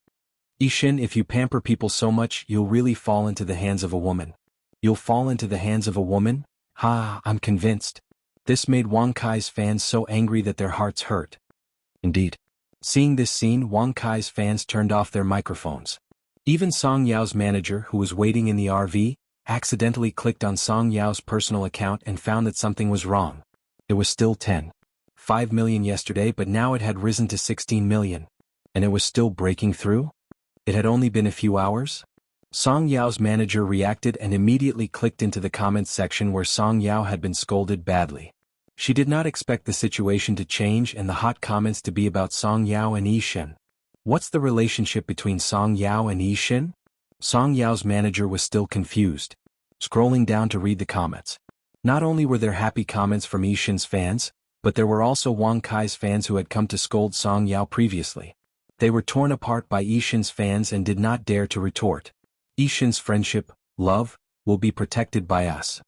Ishin, if you pamper people so much, you'll really fall into the hands of a woman. You'll fall into the hands of a woman? Ha, I'm convinced. This made Wang Kai's fans so angry that their hearts hurt. Indeed. Seeing this scene, Wang Kai's fans turned off their microphones. Even Song Yao's manager, who was waiting in the RV, accidentally clicked on Song Yao's personal account and found that something was wrong. It was still 10.5 million yesterday, but now it had risen to 16 million. And it was still breaking through? It had only been a few hours? Song Yao's manager reacted and immediately clicked into the comments section where Song Yao had been scolded badly. She did not expect the situation to change and the hot comments to be about Song Yao and Ishin. What's the relationship between Song Yao and Ishin? Song Yao's manager was still confused. Scrolling down to read the comments. Not only were there happy comments from Ishin's fans, but there were also Wang Kai's fans who had come to scold Song Yao previously. They were torn apart by Ishin's fans and did not dare to retort. Ishin's friendship, love, will be protected by us.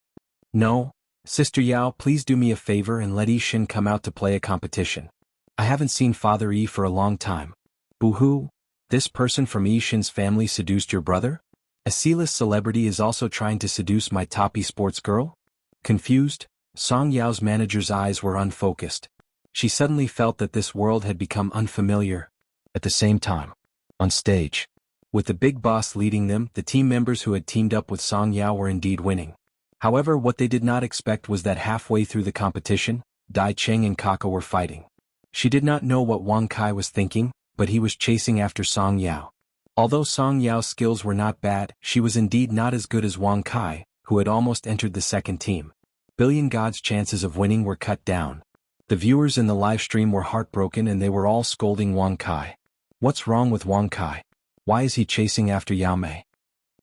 No, Sister Yao, please do me a favor and let Ishin come out to play a competition. I haven't seen Father E for a long time. Boo-hoo, this person from Ishin's family seduced your brother? A C-list celebrity is also trying to seduce my top esports girl? Confused, Song Yao's manager's eyes were unfocused. She suddenly felt that this world had become unfamiliar. At the same time, on stage, with the big boss leading them, the team members who had teamed up with Song Yao were indeed winning. However, what they did not expect was that halfway through the competition, Dai Cheng and Kaka were fighting. She did not know what Wang Kai was thinking, but he was chasing after Song Yao. Although Song Yao's skills were not bad, she was indeed not as good as Wang Kai, who had almost entered the second team. Billion God's chances of winning were cut down. The viewers in the live stream were heartbroken and they were all scolding Wang Kai. What's wrong with Wang Kai? Why is he chasing after Yao Mei?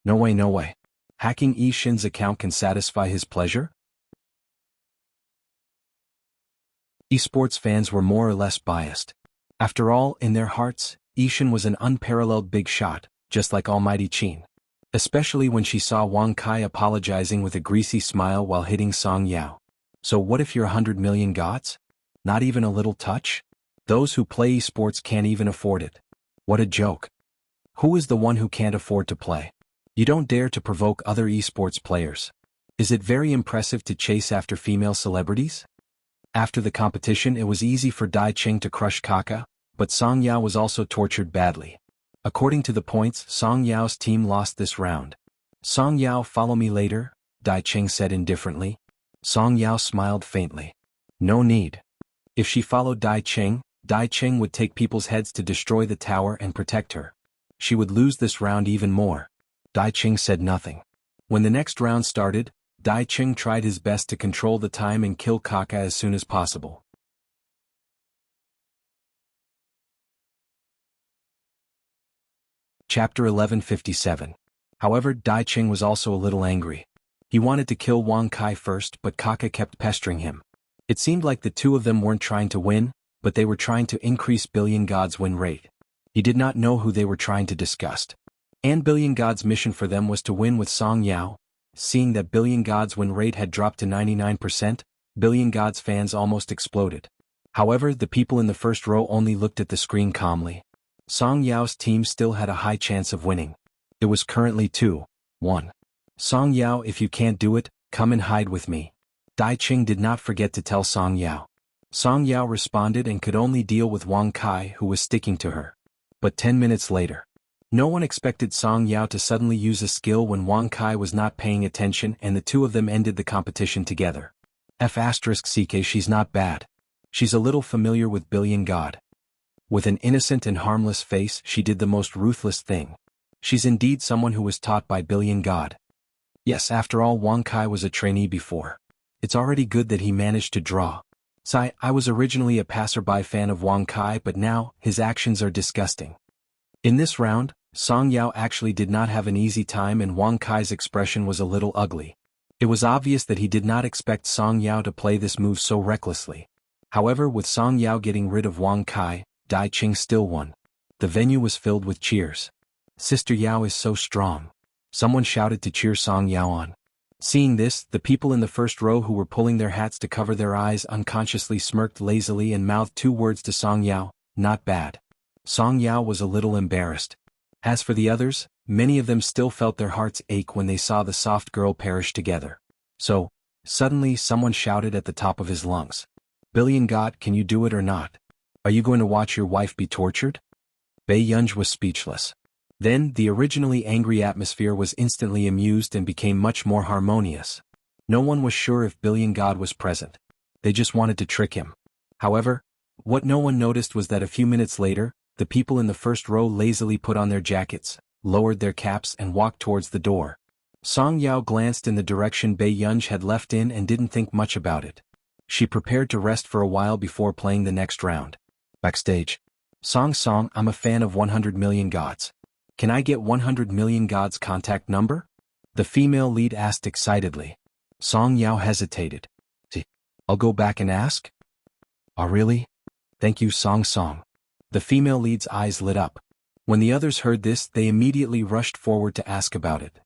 No way, no way. Hacking Yi Shin's account can satisfy his pleasure? Esports fans were more or less biased. After all, in their hearts, Yi Shin was an unparalleled big shot, just like Almighty Qin. Especially when she saw Wang Kai apologizing with a greasy smile while hitting Song Yao. So what if you're 100 million gods? Not even a little touch? Those who play esports can't even afford it. What a joke. Who is the one who can't afford to play? You don't dare to provoke other esports players. Is it very impressive to chase after female celebrities? After the competition, it was easy for Dai Cheng to crush Kaka, but Song Yao was also tortured badly. According to the points, Song Yao's team lost this round. Song Yao, follow me later, Dai Cheng said indifferently. Song Yao smiled faintly. No need. If she followed Dai Cheng would take people's heads to destroy the tower and protect her. She would lose this round even more. Dai Cheng said nothing. When the next round started, Dai Cheng tried his best to control the time and kill Kaka as soon as possible. Chapter 1157. However, Dai Cheng was also a little angry. He wanted to kill Wang Kai first, but Kaka kept pestering him. It seemed like the two of them weren't trying to win, but they were trying to increase Billion God's win rate. He did not know who they were trying to disgust. And Billion God's mission for them was to win with Song Yao. Seeing that Billion God's win rate had dropped to 99%, Billion God's fans almost exploded. However, the people in the first row only looked at the screen calmly. Song Yao's team still had a high chance of winning. It was currently 2-1. Song Yao, if you can't do it, come and hide with me. Dai Cheng did not forget to tell Song Yao. Song Yao responded and could only deal with Wang Kai, who was sticking to her. But 10 minutes later, no one expected Song Yao to suddenly use a skill when Wang Kai was not paying attention, and the two of them ended the competition together. F***ck, she's not bad. She's a little familiar with Billion God. With an innocent and harmless face, she did the most ruthless thing. She's indeed someone who was taught by Billion God. Yes, after all, Wang Kai was a trainee before. It's already good that he managed to draw. I was originally a passerby fan of Wang Kai, but now, his actions are disgusting. In this round, Song Yao actually did not have an easy time and Wang Kai's expression was a little ugly. It was obvious that he did not expect Song Yao to play this move so recklessly. However, with Song Yao getting rid of Wang Kai, Dai Cheng still won. The venue was filled with cheers. Sister Yao is so strong. Someone shouted to cheer Song Yao on. Seeing this, the people in the first row who were pulling their hats to cover their eyes unconsciously smirked lazily and mouthed two words to Song Yao, not bad. Song Yao was a little embarrassed. As for the others, many of them still felt their hearts ache when they saw the soft girl perish together. So, suddenly someone shouted at the top of his lungs. Billion God, can you do it or not? Are you going to watch your wife be tortured? Bei Yunj was speechless. Then, the originally angry atmosphere was instantly amused and became much more harmonious. No one was sure if Billion God was present. They just wanted to trick him. However, what no one noticed was that a few minutes later, the people in the first row lazily put on their jackets, lowered their caps and walked towards the door. Song Yao glanced in the direction Bei Yunj had left in and didn't think much about it. She prepared to rest for a while before playing the next round. Backstage. Song, I'm a fan of 100 million gods. Can I get 100 million gods' contact number? The female lead asked excitedly. Song Yao hesitated. I'll go back and ask? Oh really? Thank you Song. The female lead's eyes lit up. When the others heard this, they immediately rushed forward to ask about it.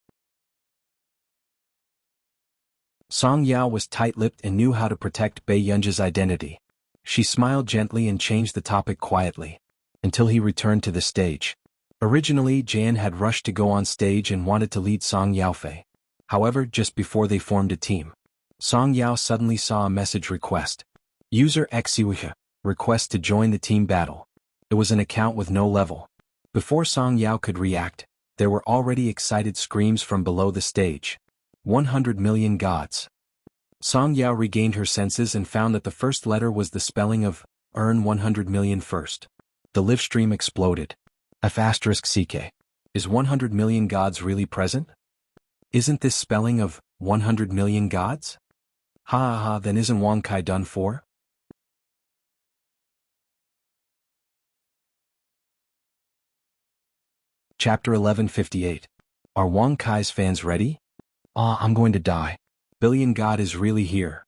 Song Yao was tight-lipped and knew how to protect Bei Yunj's identity. She smiled gently and changed the topic quietly. Until he returned to the stage. Originally, Jan had rushed to go on stage and wanted to lead Song Yaofei. However, just before they formed a team, Song Yao suddenly saw a message request. User Xuya, request to join the team battle. It was an account with no level. Before Song Yao could react, there were already excited screams from below the stage. 100 million gods. Song Yao regained her senses and found that the first letter was the spelling of earn 100 million first. The live stream exploded. F***CK. Is 100 million gods really present? Isn't this spelling of 100 million gods? Ha ha ha, then isn't Wang Kai done for? Chapter 1158. Are Wang Kai's fans ready? I'm going to die. Billion God is really here.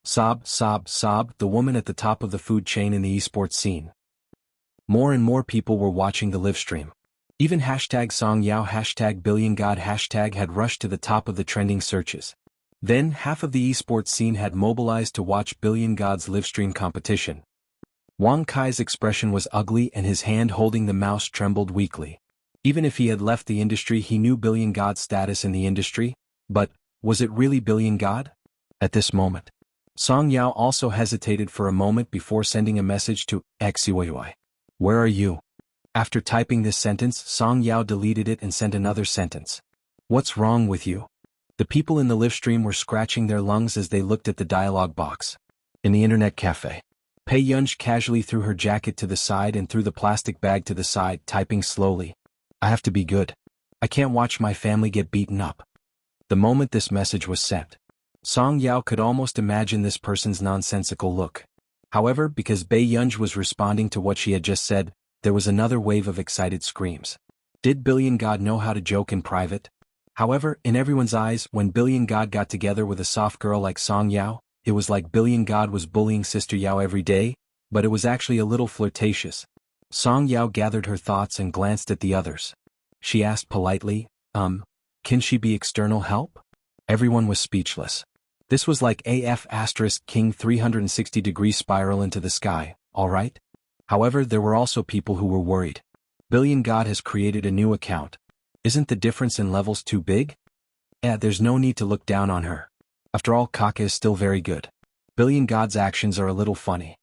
Sob, sob, sob, the woman at the top of the food chain in the esports scene. More and more people were watching the live stream. Even hashtag Song Yao, hashtag Billion God hashtag had rushed to the top of the trending searches. Then half of the esports scene had mobilized to watch Billion God's live stream competition. Wang Kai's expression was ugly and his hand holding the mouse trembled weakly. Even if he had left the industry, he knew Billion God's status in the industry, but was it really Billion God? At this moment, Song Yao also hesitated for a moment before sending a message to XUI. Where are you? After typing this sentence, Song Yao deleted it and sent another sentence. What's wrong with you? The people in the live stream were scratching their lungs as they looked at the dialogue box. In the internet cafe, Pei Yunj casually threw her jacket to the side and threw the plastic bag to the side, typing slowly. I have to be good. I can't watch my family get beaten up. The moment this message was sent, Song Yao could almost imagine this person's nonsensical look. However, because Pei Yunj was responding to what she had just said, there was another wave of excited screams. Did Billion God know how to joke in private? However, in everyone's eyes, when Billion God got together with a soft girl like Song Yao, it was like Billion God was bullying Sister Yao every day, but it was actually a little flirtatious. Song Yao gathered her thoughts and glanced at the others. She asked politely, can she be external help? Everyone was speechless. This was like AF * King 360-degree spiral into the sky, alright? However, there were also people who were worried. Billion God has created a new account. Isn't the difference in levels too big? There's no need to look down on her. After all, Kaka is still very good. Billion God's actions are a little funny.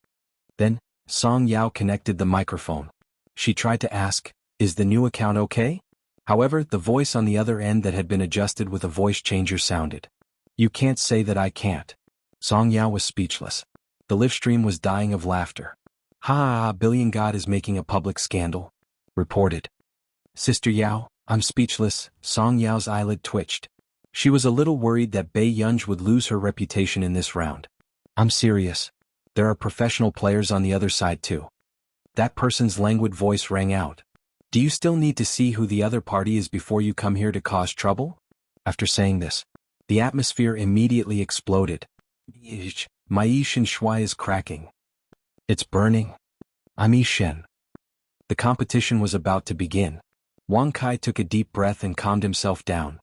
Then, Song Yao connected the microphone. She tried to ask, is the new account okay? However, the voice on the other end that had been adjusted with a voice changer sounded. You can't say that I can't. Song Yao was speechless. The live stream was dying of laughter. Ha ha ha, Billion God is making a public scandal. Reported. Sister Yao, I'm speechless. Song Yao's eyelid twitched. She was a little worried that Pei Yunj would lose her reputation in this round. I'm serious. There are professional players on the other side too. That person's languid voice rang out. Do you still need to see who the other party is before you come here to cause trouble? After saying this, the atmosphere immediately exploded. My Yishen Shui is cracking. It's burning. I'm Yishen. The competition was about to begin. Wang Kai took a deep breath and calmed himself down.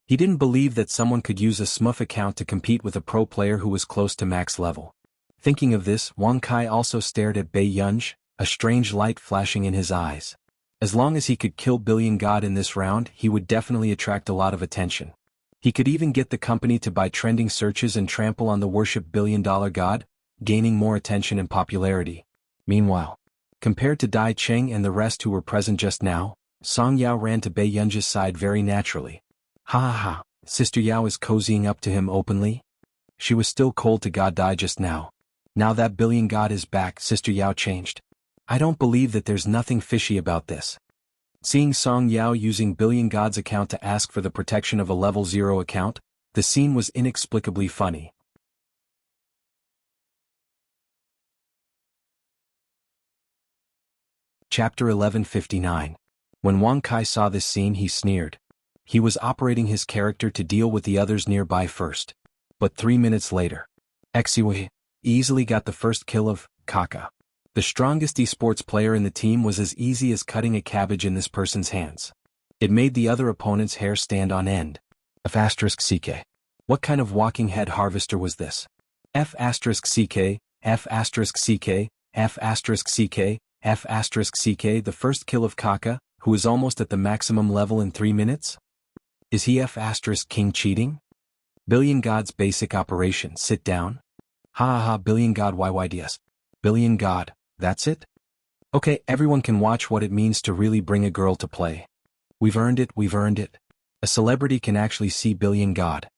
He didn't believe that someone could use a smurf account to compete with a pro player who was close to max level. Thinking of this, Wang Kai also stared at Pei Yunj, a strange light flashing in his eyes. As long as he could kill Billion God in this round, he would definitely attract a lot of attention. He could even get the company to buy trending searches and trample on the worship billion-dollar god, gaining more attention and popularity. Meanwhile, compared to Dai Cheng and the rest who were present just now, Song Yao ran to Pei Yunj's side very naturally. Ha ha ha, Sister Yao is cozying up to him openly? She was still cold to God Dai just now. Now that Billion God is back, Sister Yao changed. I don't believe that there's nothing fishy about this. Seeing Song Yao using Billion God's account to ask for the protection of a level 0 account, the scene was inexplicably funny. Chapter 1159. When Wang Kai saw this scene, he sneered. He was operating his character to deal with the others nearby first. But 3 minutes later, Xiwei easily got the first kill of Kaka. The strongest esports player in the team was as easy as cutting a cabbage in this person's hands. It made the other opponent's hair stand on end. F***CK. What kind of walking head harvester was this? F***CK, F***CK, F***CK, F***CK, the first kill of Kaka, who is almost at the maximum level in 3 minutes? Is he F***King cheating? Billion God's basic operation, sit down? Ha ha ha, Billion God YYDS. Billion God, that's it? Okay, everyone can watch what it means to really bring a girl to play. We've earned it, we've earned it. A celebrity can actually see Billion God.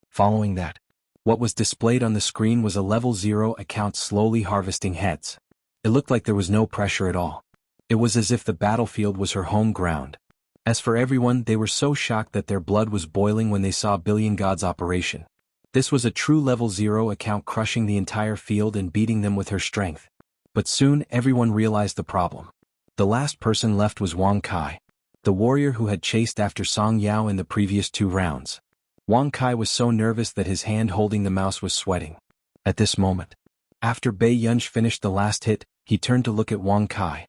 Following that, what was displayed on the screen was a level 0 account slowly harvesting heads. It looked like there was no pressure at all. It was as if the battlefield was her home ground. As for everyone, they were so shocked that their blood was boiling when they saw Billion God's operation. This was a true level 0 account crushing the entire field and beating them with her strength. But soon everyone realized the problem. The last person left was Wang Kai, the warrior who had chased after Song Yao in the previous 2 rounds. Wang Kai was so nervous that his hand holding the mouse was sweating. At this moment, after Bei Yunji finished the last hit, he turned to look at Wang Kai.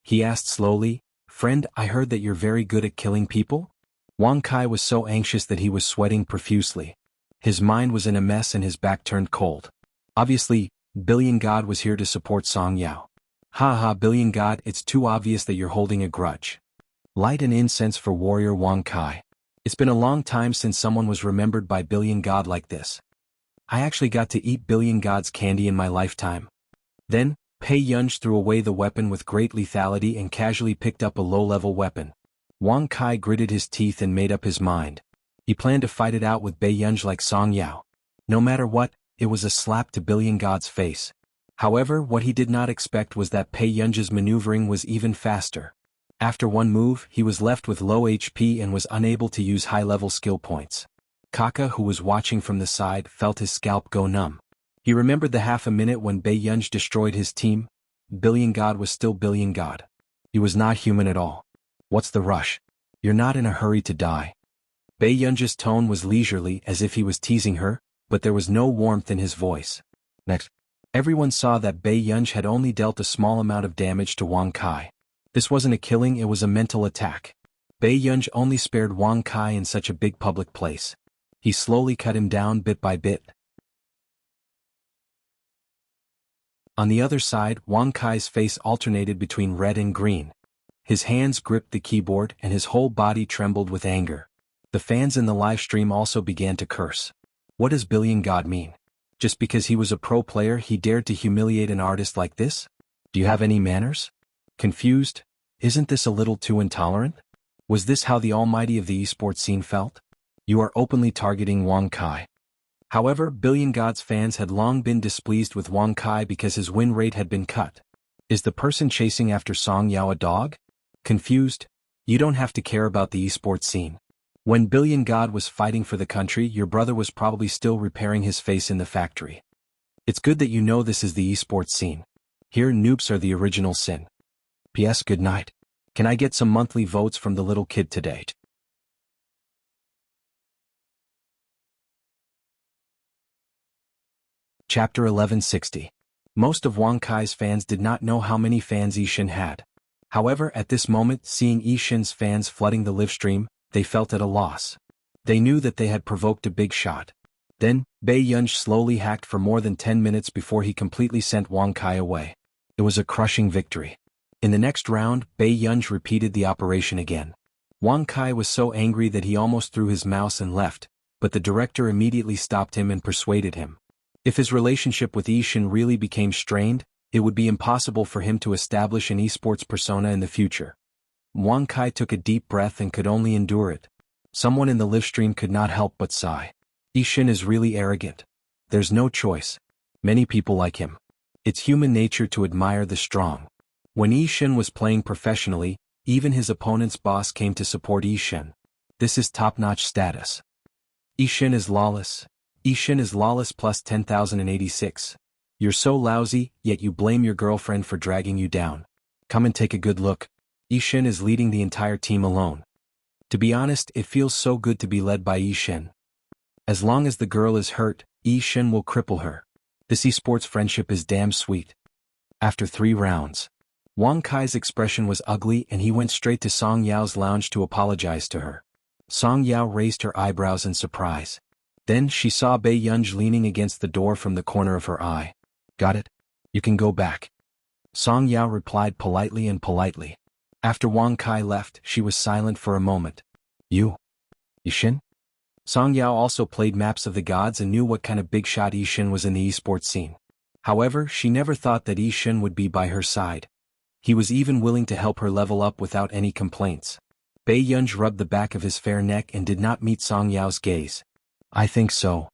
He asked slowly, "Friend, I heard that you're very good at killing people?" Wang Kai was so anxious that he was sweating profusely. His mind was in a mess and his back turned cold. Obviously, Billion God was here to support Song Yao. Ha, Billion God, it's too obvious that you're holding a grudge. Light an incense for warrior Wang Kai. It's been a long time since someone was remembered by Billion God like this. I actually got to eat Billion God's candy in my lifetime. Then, Bei Yunji threw away the weapon with great lethality and casually picked up a low-level weapon. Wang Kai gritted his teeth and made up his mind. He planned to fight it out with Bei Yunji like Song Yao. No matter what, it was a slap to Billion God's face. However, what he did not expect was that Bei Yunji's maneuvering was even faster. After one move, he was left with low HP and was unable to use high-level skill points. Kaka, who was watching from the side, felt his scalp go numb. He remembered the half a minute when Bei Yunji destroyed his team. Billion God was still Billion God. He was not human at all. What's the rush? You're not in a hurry to die. Bei Yunji's tone was leisurely, as if he was teasing her, but there was no warmth in his voice. Next, everyone saw that Bei Yunji had only dealt a small amount of damage to Wang Kai. This wasn't a killing, it was a mental attack. Bei Yunji only spared Wang Kai in such a big public place. He slowly cut him down bit by bit. On the other side, Wang Kai's face alternated between red and green. His hands gripped the keyboard and his whole body trembled with anger. The fans in the live stream also began to curse. What does Billion God mean? Just because he was a pro player he dared to humiliate an artist like this? Do you have any manners? Confused? Isn't this a little too intolerant? Was this how the almighty of the esports scene felt? You are openly targeting Wang Kai. However, Billion God's fans had long been displeased with Wang Kai because his win rate had been cut. Is the person chasing after Song Yao a dog? Confused? You don't have to care about the esports scene. When Billion God was fighting for the country, your brother was probably still repairing his face in the factory. It's good that you know this is the esports scene. Here noobs are the original sin. P.S. Good night. Can I get some monthly votes from the little kid today? Chapter 1160. Most of Wang Kai's fans did not know how many fans Yishin had. However, at this moment, seeing Yishin's fans flooding the live stream, they felt at a loss. They knew that they had provoked a big shot. Then, Bei Yunji slowly hacked for more than 10 minutes before he completely sent Wang Kai away. It was a crushing victory. In the next round, Bei Yunji repeated the operation again. Wang Kai was so angry that he almost threw his mouse and left, but the director immediately stopped him and persuaded him. If his relationship with Yishin really became strained, it would be impossible for him to establish an esports persona in the future. Wang Kai took a deep breath and could only endure it. Someone in the live stream could not help but sigh. Yishin is really arrogant. There's no choice. Many people like him. It's human nature to admire the strong. When Yishin was playing professionally, even his opponent's boss came to support Yishin. This is top-notch status. Yishin is lawless. Yishin is lawless plus 10,086. You're so lousy, yet you blame your girlfriend for dragging you down. Come and take a good look. Yishin is leading the entire team alone. To be honest, it feels so good to be led by Yishin. As long as the girl is hurt, Yishin will cripple her. This esports friendship is damn sweet. After 3 rounds, Wang Kai's expression was ugly and he went straight to Song Yao's lounge to apologize to her. Song Yao raised her eyebrows in surprise. Then she saw Bei Yunji leaning against the door from the corner of her eye. Got it? You can go back. Song Yao replied politely and politely. After Wang Kai left, she was silent for a moment. Yishin? Song Yao also played maps of the gods and knew what kind of big shot Yishin was in the esports scene. However, she never thought that Yi Shun would be by her side. He was even willing to help her level up without any complaints. Bei Yunj rubbed the back of his fair neck and did not meet Song Yao's gaze. I think so.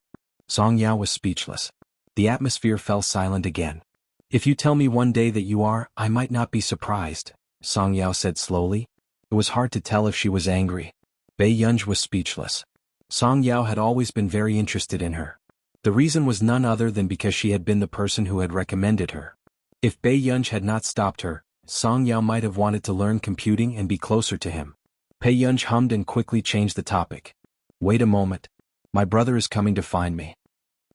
Song Yao was speechless. The atmosphere fell silent again. If you tell me one day that you are, I might not be surprised, Song Yao said slowly. It was hard to tell if she was angry. Bei Yunj was speechless. Song Yao had always been very interested in her. The reason was none other than because she had been the person who had recommended her. If Bei Yunj had not stopped her, Song Yao might have wanted to learn computing and be closer to him. Bei Yunj hummed and quickly changed the topic. Wait a moment. My brother is coming to find me.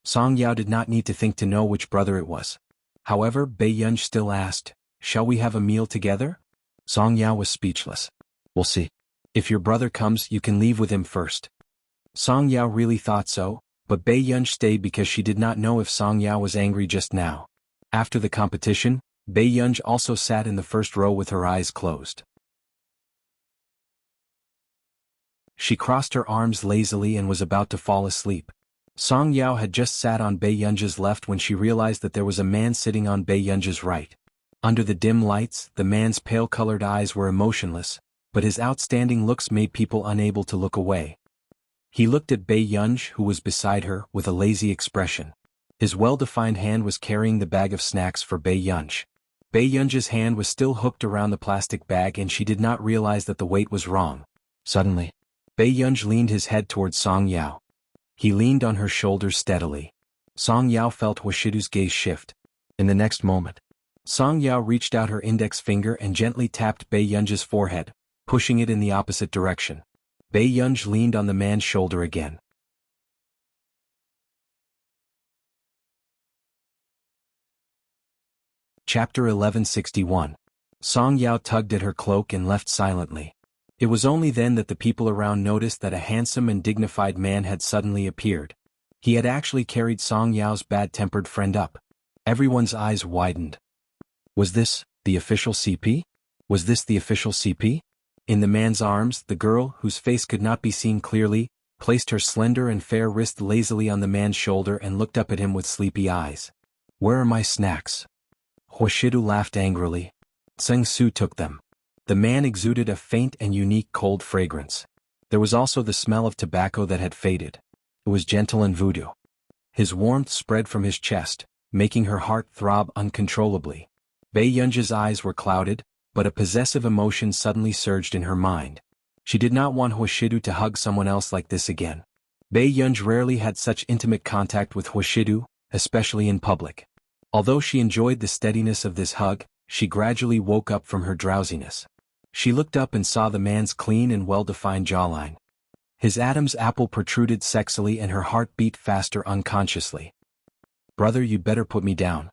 Song Yao did not need to think to know which brother it was. However, Bei Yunj still asked, shall we have a meal together? Song Yao was speechless. We'll see. If your brother comes, you can leave with him first. Song Yao really thought so, but Bei Yunj stayed because she did not know if Song Yao was angry just now. After the competition, Bei Yunj also sat in the first row with her eyes closed. She crossed her arms lazily and was about to fall asleep. Song Yao had just sat on Bei Yunj's left when she realized that there was a man sitting on Bei Yunj's right. Under the dim lights, the man's pale-colored eyes were emotionless, but his outstanding looks made people unable to look away. He looked at Bei Yunj, who was beside her, with a lazy expression. His well-defined hand was carrying the bag of snacks for Bei Yunj. Bei Yunj's hand was still hooked around the plastic bag and she did not realize that the weight was wrong. Suddenly, Bei Yunj leaned his head towards Song Yao. He leaned on her shoulders steadily. Song Yao felt Huashidu's gaze shift. In the next moment, Song Yao reached out her index finger and gently tapped Bei Yunj's forehead, pushing it in the opposite direction. Bei Yunj leaned on the man's shoulder again. Chapter 1161. Song Yao tugged at her cloak and left silently. It was only then that the people around noticed that a handsome and dignified man had suddenly appeared. He had actually carried Song Yao's bad-tempered friend up. Everyone's eyes widened. Was this the official CP? Was this the official CP? In the man's arms, the girl, whose face could not be seen clearly, placed her slender and fair wrist lazily on the man's shoulder and looked up at him with sleepy eyes. Where are my snacks? Huashidu laughed angrily. Tseng Su took them. The man exuded a faint and unique cold fragrance. There was also the smell of tobacco that had faded. It was gentle and voodoo. His warmth spread from his chest, making her heart throb uncontrollably. Bei Yunj's eyes were clouded, but a possessive emotion suddenly surged in her mind. She did not want Huashidu to hug someone else like this again. Bei Yunj rarely had such intimate contact with Huashidu, especially in public. Although she enjoyed the steadiness of this hug, she gradually woke up from her drowsiness. She looked up and saw the man's clean and well-defined jawline. His Adam's apple protruded sexily and her heart beat faster unconsciously. Brother, you'd better put me down.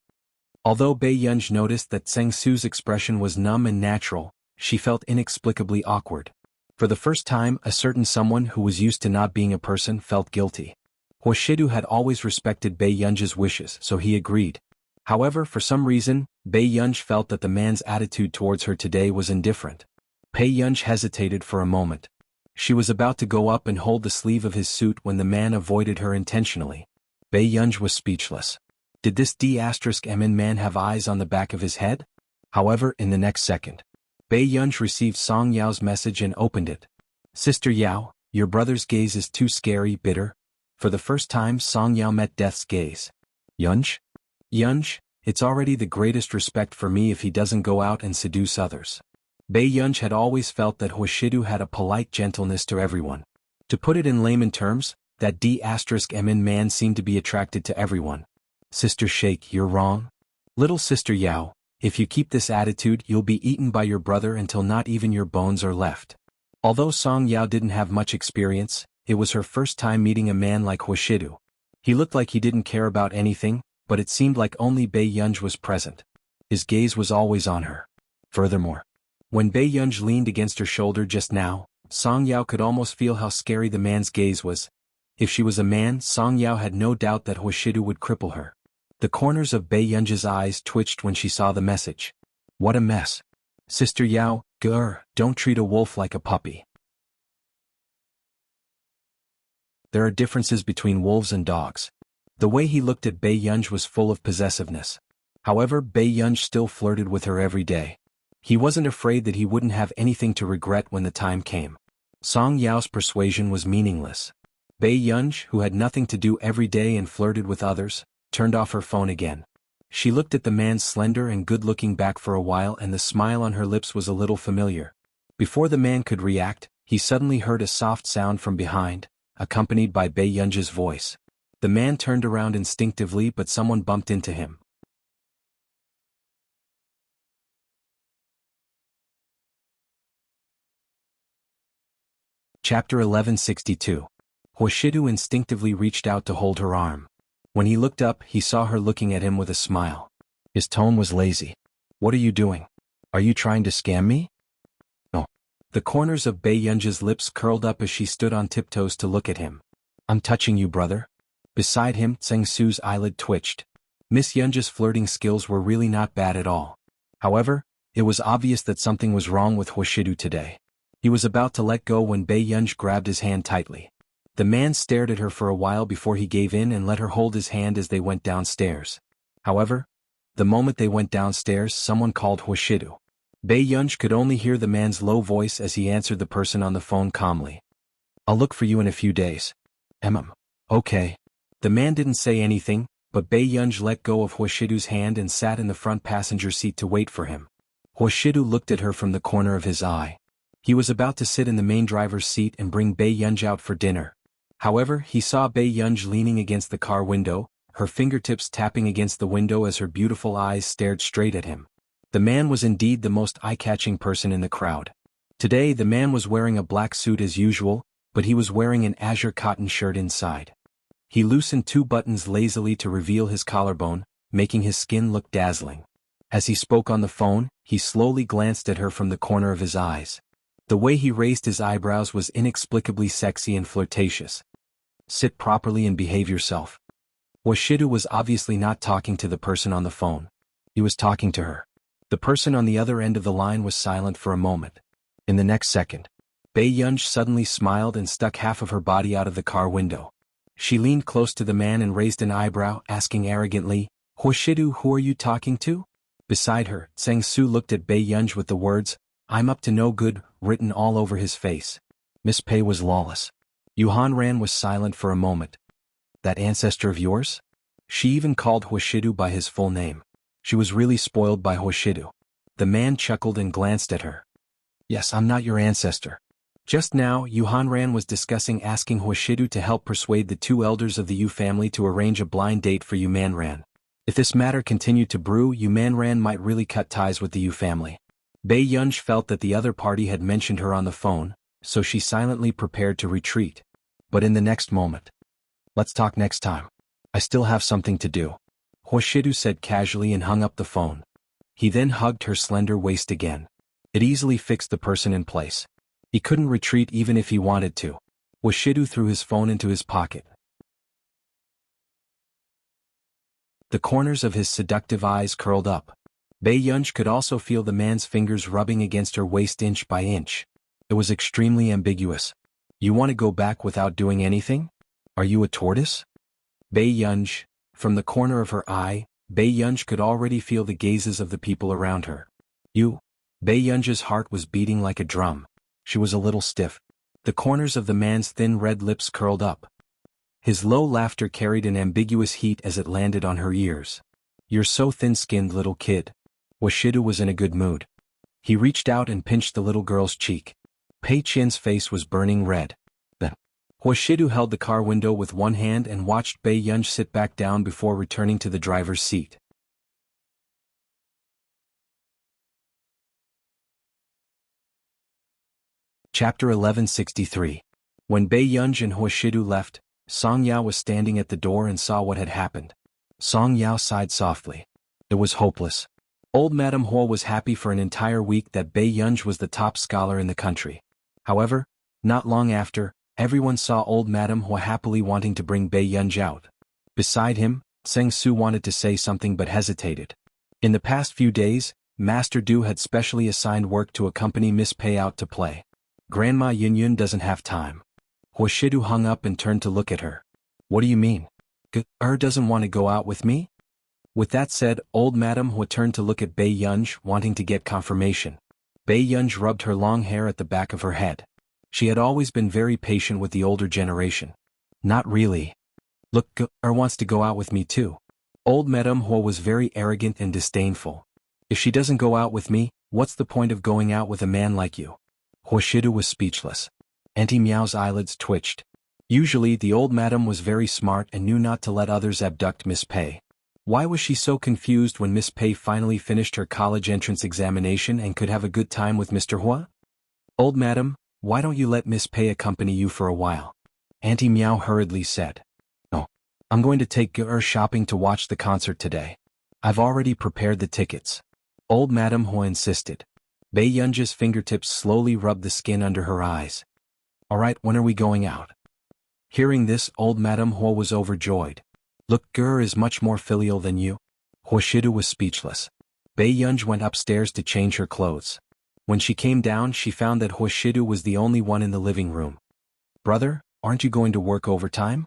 Although Bei Yunj noticed that Tseng Su's expression was numb and natural, she felt inexplicably awkward. For the first time, a certain someone who was used to not being a person felt guilty. Huashidu had always respected Bei Yunj's wishes, so he agreed. However, for some reason, Bei Yunj felt that the man's attitude towards her today was indifferent. Bei Yunj hesitated for a moment. She was about to go up and hold the sleeve of his suit when the man avoided her intentionally. Bei Yunj was speechless. Did this D*MN man have eyes on the back of his head? However, in the next second, Bei Yunj received Song Yao's message and opened it. Sister Yao, your brother's gaze is too scary, bitter. For the first time, Song Yao met death's gaze. Yunj? Yunj, it's already the greatest respect for me if he doesn't go out and seduce others. Bei Yunj had always felt that Huashidu had a polite gentleness to everyone. To put it in layman terms, that D*MN man seemed to be attracted to everyone. Sister Sheikh, you're wrong. Little Sister Yao, if you keep this attitude you'll be eaten by your brother until not even your bones are left. Although Song Yao didn't have much experience, it was her first time meeting a man like Huashidu. He looked like he didn't care about anything, but it seemed like only Bei Yunj was present. His gaze was always on her. Furthermore, when Bei Yunj leaned against her shoulder just now, Song Yao could almost feel how scary the man's gaze was. If she was a man, Song Yao had no doubt that Huashidu would cripple her. The corners of Bei Yunj's eyes twitched when she saw the message. What a mess. Sister Yao, don't treat a wolf like a puppy. There are differences between wolves and dogs. The way he looked at Bei Yunj was full of possessiveness. However, Bei Yunj still flirted with her every day. He wasn't afraid that he wouldn't have anything to regret when the time came. Song Yao's persuasion was meaningless. Bei Yunj, who had nothing to do every day and flirted with others, turned off her phone again. She looked at the man's slender and good-looking back for a while, and the smile on her lips was a little familiar. Before the man could react, he suddenly heard a soft sound from behind, accompanied by Bei Yunj's voice. The man turned around instinctively, but someone bumped into him. Chapter 1162. Huashidu instinctively reached out to hold her arm. When he looked up, he saw her looking at him with a smile. His tone was lazy. "What are you doing? Are you trying to scam me?" "No." The corners of Bei Yunj's lips curled up as she stood on tiptoes to look at him. "I'm touching you, brother." Beside him, Tseng Su's eyelid twitched. Miss Yunja's flirting skills were really not bad at all. However, it was obvious that something was wrong with Huashidu today. He was about to let go when Bei Yunj grabbed his hand tightly. The man stared at her for a while before he gave in and let her hold his hand as they went downstairs. However, the moment they went downstairs, someone called Huashidu. Bei Yunj could only hear the man's low voice as he answered the person on the phone calmly. "I'll look for you in a few days." Okay." The man didn't say anything, but Bei Yunj let go of Huashidu's hand and sat in the front passenger seat to wait for him. Huashidu looked at her from the corner of his eye. He was about to sit in the main driver's seat and bring Bei Yunj out for dinner. However, he saw Bei Yunj leaning against the car window, her fingertips tapping against the window as her beautiful eyes stared straight at him. The man was indeed the most eye-catching person in the crowd. Today the man was wearing a black suit as usual, but he was wearing an azure cotton shirt inside. He loosened 2 buttons lazily to reveal his collarbone, making his skin look dazzling. As he spoke on the phone, he slowly glanced at her from the corner of his eyes. The way he raised his eyebrows was inexplicably sexy and flirtatious. "Sit properly and behave yourself." Huashidu was obviously not talking to the person on the phone. He was talking to her. The person on the other end of the line was silent for a moment. In the next second, Bei Yunj suddenly smiled and stuck half of her body out of the car window. She leaned close to the man and raised an eyebrow, asking arrogantly, "Huashidu, who are you talking to?" Beside her, Tseng Su looked at Bei Yunj with the words, "I'm up to no good," written all over his face. Miss Pei was lawless. Yuhan Ran was silent for a moment. "That ancestor of yours?" She even called Huashidu by his full name. She was really spoiled by Huashidu. The man chuckled and glanced at her. "Yes, I'm not your ancestor." Just now, Yuhan Ran was discussing asking Huashidu to help persuade the 2 elders of the Yu family to arrange a blind date for Yu Manran. If this matter continued to brew, Yu Manran might really cut ties with the Yu family. Bei Yunj felt that the other party had mentioned her on the phone, so she silently prepared to retreat. But in the next moment, "Let's talk next time. I still have something to do," Huashidu said casually and hung up the phone. He then hugged her slender waist again. It easily fixed the person in place. He couldn't retreat even if he wanted to. Huashidu threw his phone into his pocket. The corners of his seductive eyes curled up. Bei Yunj could also feel the man's fingers rubbing against her waist inch by inch. It was extremely ambiguous. "You want to go back without doing anything? Are you a tortoise?" Bei Yunj. From the corner of her eye, Bei Yunj could already feel the gazes of the people around her. "You?" Bei Yunj's heart was beating like a drum. She was a little stiff. The corners of the man's thin red lips curled up. His low laughter carried an ambiguous heat as it landed on her ears. "You're so thin-skinned, little kid." Huashidu was in a good mood. He reached out and pinched the little girl's cheek. Pei Qian's face was burning red. Then, Huashidu held the car window with one hand and watched Bei Yunj sit back down before returning to the driver's seat. Chapter 1163. When Bei Yunj and Huashidu left, Song Yao was standing at the door and saw what had happened. Song Yao sighed softly. It was hopeless. Old Madame Huo was happy for an entire week that Bei Yunj was the top scholar in the country. However, not long after, everyone saw old Madame Huo happily wanting to bring Bei Yunj out. Beside him, Tseng Su wanted to say something but hesitated. In the past few days, Master Du had specially assigned work to accompany Miss Pei out to play. Grandma Yunyun doesn't have time. Huashidu hung up and turned to look at her. "What do you mean?" Doesn't want to go out with me? With that said, old Madame Hua turned to look at Bei Yunj, wanting to get confirmation. Bei Yunj rubbed her long hair at the back of her head. She had always been very patient with the older generation. Not really. Look, wants to go out with me too. Old Madame Hua was very arrogant and disdainful. If she doesn't go out with me, what's the point of going out with a man like you? Hua Shidu was speechless. Auntie Miao's eyelids twitched. Usually the old madam was very smart and knew not to let others abduct Miss Pei. Why was she so confused when Miss Pei finally finished her college entrance examination and could have a good time with Mr. Hua? Old madam, why don't you let Miss Pei accompany you for a while? Auntie Miao hurriedly said. No. I'm going to take shopping to watch the concert today. I've already prepared the tickets. Old Madame Hua insisted. Bei Yunja's fingertips slowly rubbed the skin under her eyes. All right, when are we going out? Hearing this, old Madame Hua was overjoyed. Look, is much more filial than you. Hua Shidu was speechless. Bei Yunj went upstairs to change her clothes. When she came down, she found that Hua Shidu was the only one in the living room. Brother, aren't you going to work overtime?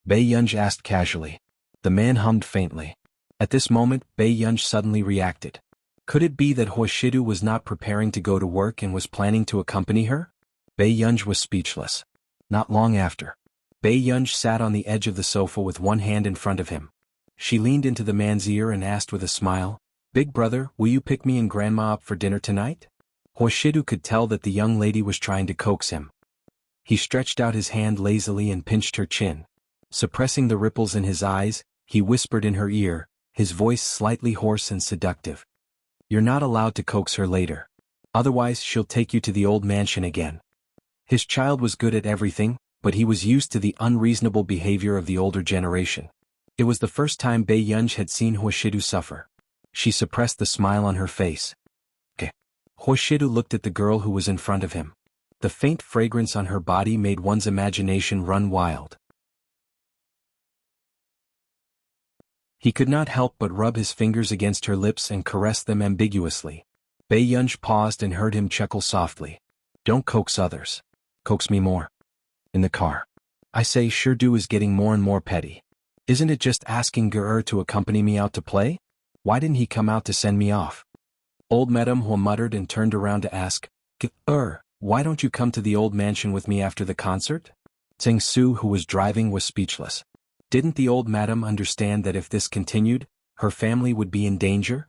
Bei Yunj asked casually. The man hummed faintly. At this moment, Bei Yunj suddenly reacted. Could it be that Hua Shidu was not preparing to go to work and was planning to accompany her? Bei Yunj was speechless. Not long after, Bei Yunj sat on the edge of the sofa with one hand in front of him. She leaned into the man's ear and asked with a smile, Big brother, will you pick me and grandma up for dinner tonight? Hua Shidu could tell that the young lady was trying to coax him. He stretched out his hand lazily and pinched her chin. Suppressing the ripples in his eyes, he whispered in her ear, his voice slightly hoarse and seductive. You're not allowed to coax her later. Otherwise she'll take you to the old mansion again. His child was good at everything, but he was used to the unreasonable behavior of the older generation. It was the first time Bei Yunj had seen Hua Shidu suffer. She suppressed the smile on her face. Hua Shidu looked at the girl who was in front of him. The faint fragrance on her body made one's imagination run wild. He could not help but rub his fingers against her lips and caress them ambiguously. Bei Yunj paused and heard him chuckle softly. Don't coax others. Coax me more. In the car. I say Shirdu is getting more and more petty. Isn't it just asking to accompany me out to play? Why didn't he come out to send me off? Old Madame Hua muttered and turned around to ask, why don't you come to the old mansion with me after the concert? Tseng Su, who was driving, was speechless. Didn't the old madam understand that if this continued, her family would be in danger?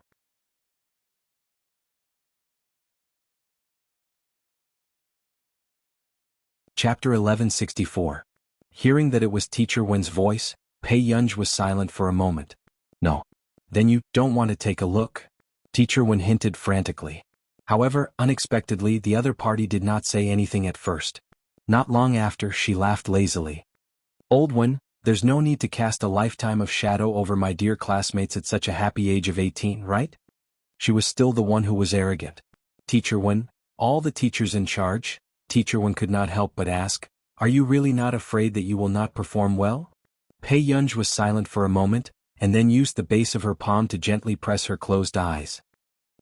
Chapter 1164. Hearing that it was Teacher Wen's voice, Bei Yunj was silent for a moment. No. Then you don't want to take a look? Teacher Wen hinted frantically. However, unexpectedly, the other party did not say anything at first. Not long after, she laughed lazily. Old Wen, there's no need to cast a lifetime of shadow over my dear classmates at such a happy age of 18, right? She was still the one who was arrogant. Teacher Wen, all the teachers in charge? Teacher Wen could not help but ask, are you really not afraid that you will not perform well? Bei Yunj was silent for a moment, and then used the base of her palm to gently press her closed eyes.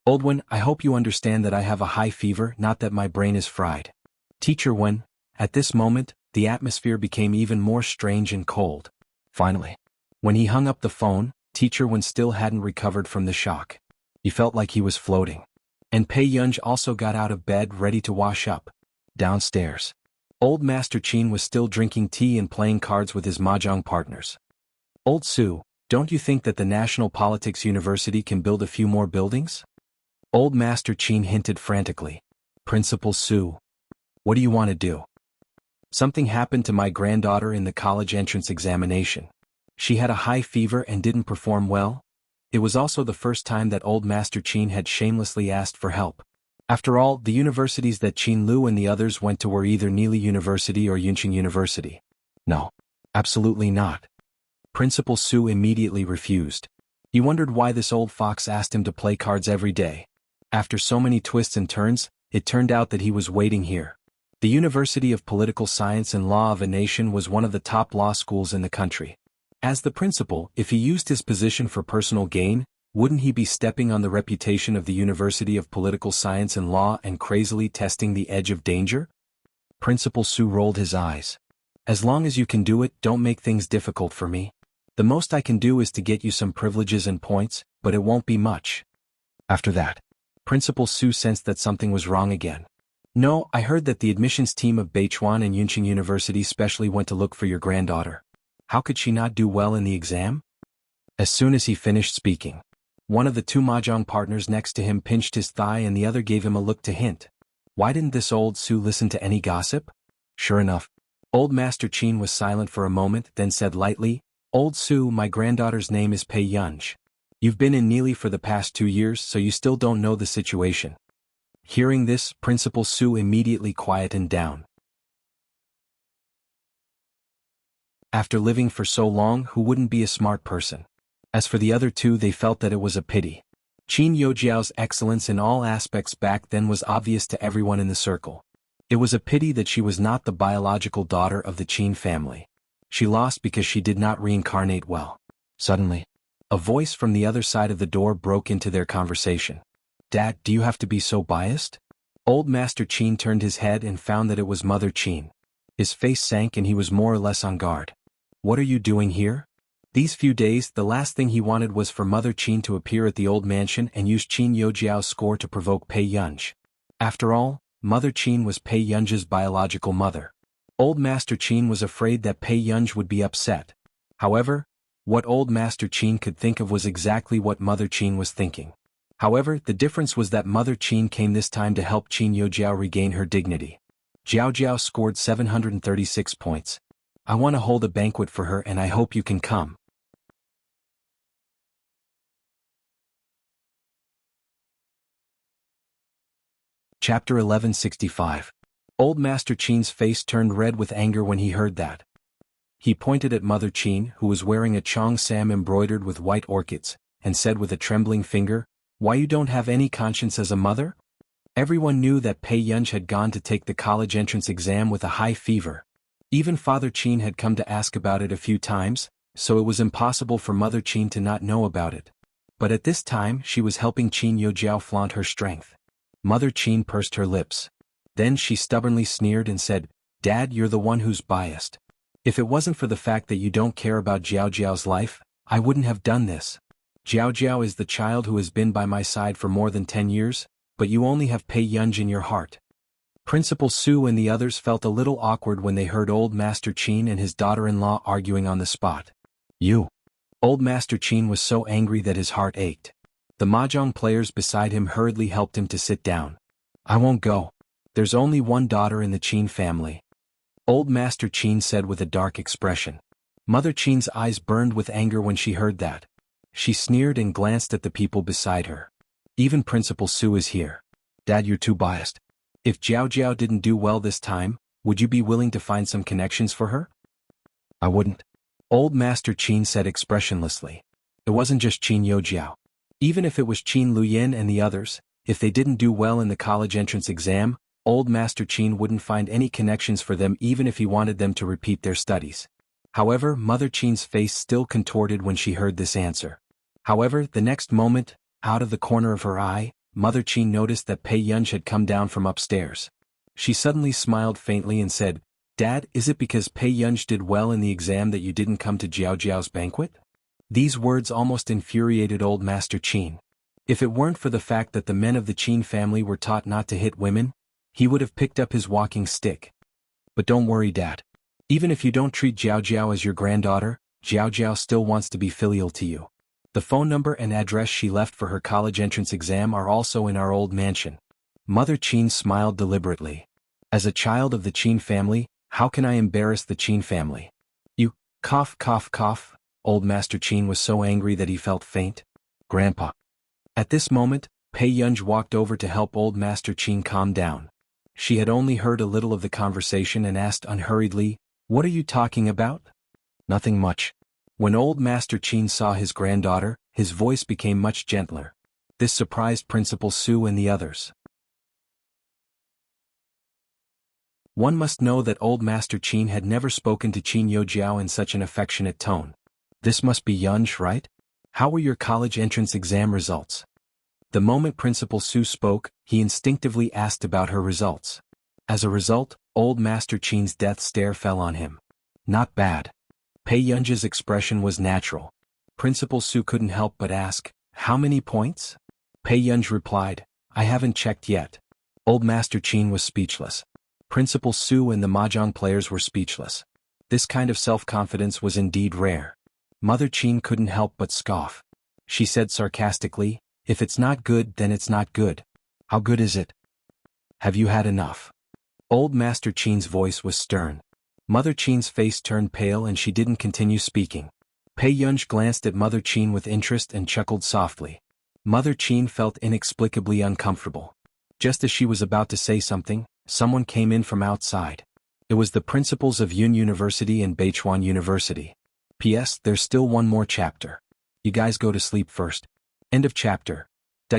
Old Wen, I hope you understand that I have a high fever, not that my brain is fried. Teacher Wen, at this moment, the atmosphere became even more strange and cold. Finally, when he hung up the phone, Teacher Wen still hadn't recovered from the shock. He felt like he was floating. And Bei Yunj also got out of bed ready to wash up. Downstairs, Old Master Qin was still drinking tea and playing cards with his mahjong partners. Old Su, don't you think that the National Politics University can build a few more buildings? Old Master Qin hinted frantically. Principal Su, what do you want to do? Something happened to my granddaughter in the college entrance examination. She had a high fever and didn't perform well. It was also the first time that Old Master Qin had shamelessly asked for help. After all, the universities that Qin Lu and the others went to were either Nili University or Yunqing University. No, absolutely not. Principal Su immediately refused. He wondered why this old fox asked him to play cards every day. After so many twists and turns, it turned out that he was waiting here. The University of Political Science and Law of a Nation was one of the top law schools in the country. As the principal, if he used his position for personal gain, wouldn't he be stepping on the reputation of the University of Political Science and Law and crazily testing the edge of danger? Principal Su rolled his eyes. As long as you can do it, don't make things difficult for me. The most I can do is to get you some privileges and points, but it won't be much. After that, Principal Su sensed that something was wrong again. No, I heard that the admissions team of Beichuan and Yunqing University specially went to look for your granddaughter. How could she not do well in the exam? As soon as he finished speaking, one of the two mahjong partners next to him pinched his thigh and the other gave him a look to hint. Why didn't this old Su listen to any gossip? Sure enough, old Master Qin was silent for a moment, then said lightly, Old Su, my granddaughter's name is Pei Yunj. You've been in Neely for the past 2 years, so you still don't know the situation. Hearing this, Principal Su immediately quietened down. After living for so long, who wouldn't be a smart person? As for the other two, they felt that it was a pity. Qin Youjiao's excellence in all aspects back then was obvious to everyone in the circle. It was a pity that she was not the biological daughter of the Qin family. She lost because she did not reincarnate well. Suddenly, a voice from the other side of the door broke into their conversation. Dad, do you have to be so biased? Old Master Qin turned his head and found that it was Mother Qin. His face sank and he was more or less on guard. What are you doing here? These few days, the last thing he wanted was for Mother Qin to appear at the old mansion and use Qin Youjiao's score to provoke Pei Yunj. After all, Mother Qin was Pei Yunj's biological mother. Old Master Qin was afraid that Pei Yunj would be upset. However, what Old Master Qin could think of was exactly what Mother Qin was thinking. However, the difference was that Mother Qin came this time to help Qin Youjiao regain her dignity. Jiao Jiao scored 736 points. I want to hold a banquet for her and I hope you can come. Chapter 1165. Old Master Qin's face turned red with anger when he heard that. He pointed at Mother Qin, who was wearing a Chong Sam embroidered with white orchids, and said with a trembling finger, Why you don't have any conscience as a mother? Everyone knew that Pei Yunj had gone to take the college entrance exam with a high fever. Even Father Qin had come to ask about it a few times, so it was impossible for Mother Qin to not know about it. But at this time she was helping Qin Youjiao flaunt her strength. Mother Qin pursed her lips. Then she stubbornly sneered and said, Dad, you're the one who's biased. If it wasn't for the fact that you don't care about Jiao Jiao's life, I wouldn't have done this. Jiao Jiao is the child who has been by my side for more than 10 years, but you only have Pei Yunj in your heart. Principal Su and the others felt a little awkward when they heard Old Master Qin and his daughter-in-law arguing on the spot. You. Old Master Qin was so angry that his heart ached. The mahjong players beside him hurriedly helped him to sit down. I won't go. There's only one daughter in the Qin family. Old Master Qin said with a dark expression. Mother Qin's eyes burned with anger when she heard that. She sneered and glanced at the people beside her. Even Principal Su is here. Dad, you're too biased. If Jiao Jiao didn't do well this time, would you be willing to find some connections for her? I wouldn't. Old Master Qin said expressionlessly. It wasn't just Qin Youjiao. Even if it was Qin Luyin and the others, if they didn't do well in the college entrance exam, Old Master Qin wouldn't find any connections for them even if he wanted them to repeat their studies. However, Mother Qin's face still contorted when she heard this answer. However, the next moment, out of the corner of her eye, Mother Qin noticed that Pei Yunj had come down from upstairs. She suddenly smiled faintly and said, Dad, is it because Pei Yunj did well in the exam that you didn't come to Jiao Jiao's banquet? These words almost infuriated Old Master Qin. If it weren't for the fact that the men of the Qin family were taught not to hit women, he would have picked up his walking stick. But don't worry, Dad. Even if you don't treat Jiao Jiao as your granddaughter, Jiao Jiao still wants to be filial to you. The phone number and address she left for her college entrance exam are also in our old mansion. Mother Qin smiled deliberately. As a child of the Qin family, how can I embarrass the Qin family? You, cough cough cough. Old Master Qin was so angry that he felt faint. Grandpa. At this moment, Pei Yunj walked over to help Old Master Qin calm down. She had only heard a little of the conversation and asked unhurriedly, What are you talking about? Nothing much. When Old Master Qin saw his granddaughter, his voice became much gentler. This surprised Principal Su and the others. One must know that Old Master Qin had never spoken to Qin Youjiao in such an affectionate tone. This must be Yunj, right? How were your college entrance exam results? The moment Principal Su spoke, he instinctively asked about her results. As a result, Old Master Qin's death stare fell on him. Not bad. Pei Yunja's expression was natural. Principal Su couldn't help but ask, "How many points?" Pei Yunj replied, "I haven't checked yet." Old Master Qin was speechless. Principal Su and the mahjong players were speechless. This kind of self-confidence was indeed rare. Mother Qin couldn't help but scoff. She said sarcastically, "If it's not good, then it's not good. How good is it? Have you had enough?" Old Master Qin's voice was stern. Mother Qin's face turned pale and she didn't continue speaking. Pei Yunj glanced at Mother Qin with interest and chuckled softly. Mother Qin felt inexplicably uncomfortable. Just as she was about to say something, someone came in from outside. It was the principals of Yun University and Beichuan University. P.S. There's still one more chapter. You guys go to sleep first. End of chapter.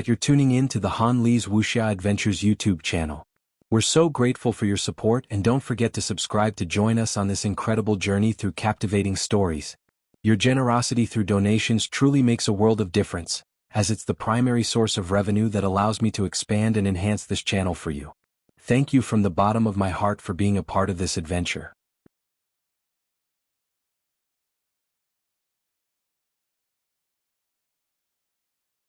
You're tuning in to the Han Li's Wuxia Adventures YouTube channel. We're so grateful for your support, and don't forget to subscribe to join us on this incredible journey through captivating stories. Your generosity through donations truly makes a world of difference, as it's the primary source of revenue that allows me to expand and enhance this channel for you. Thank you from the bottom of my heart for being a part of this adventure.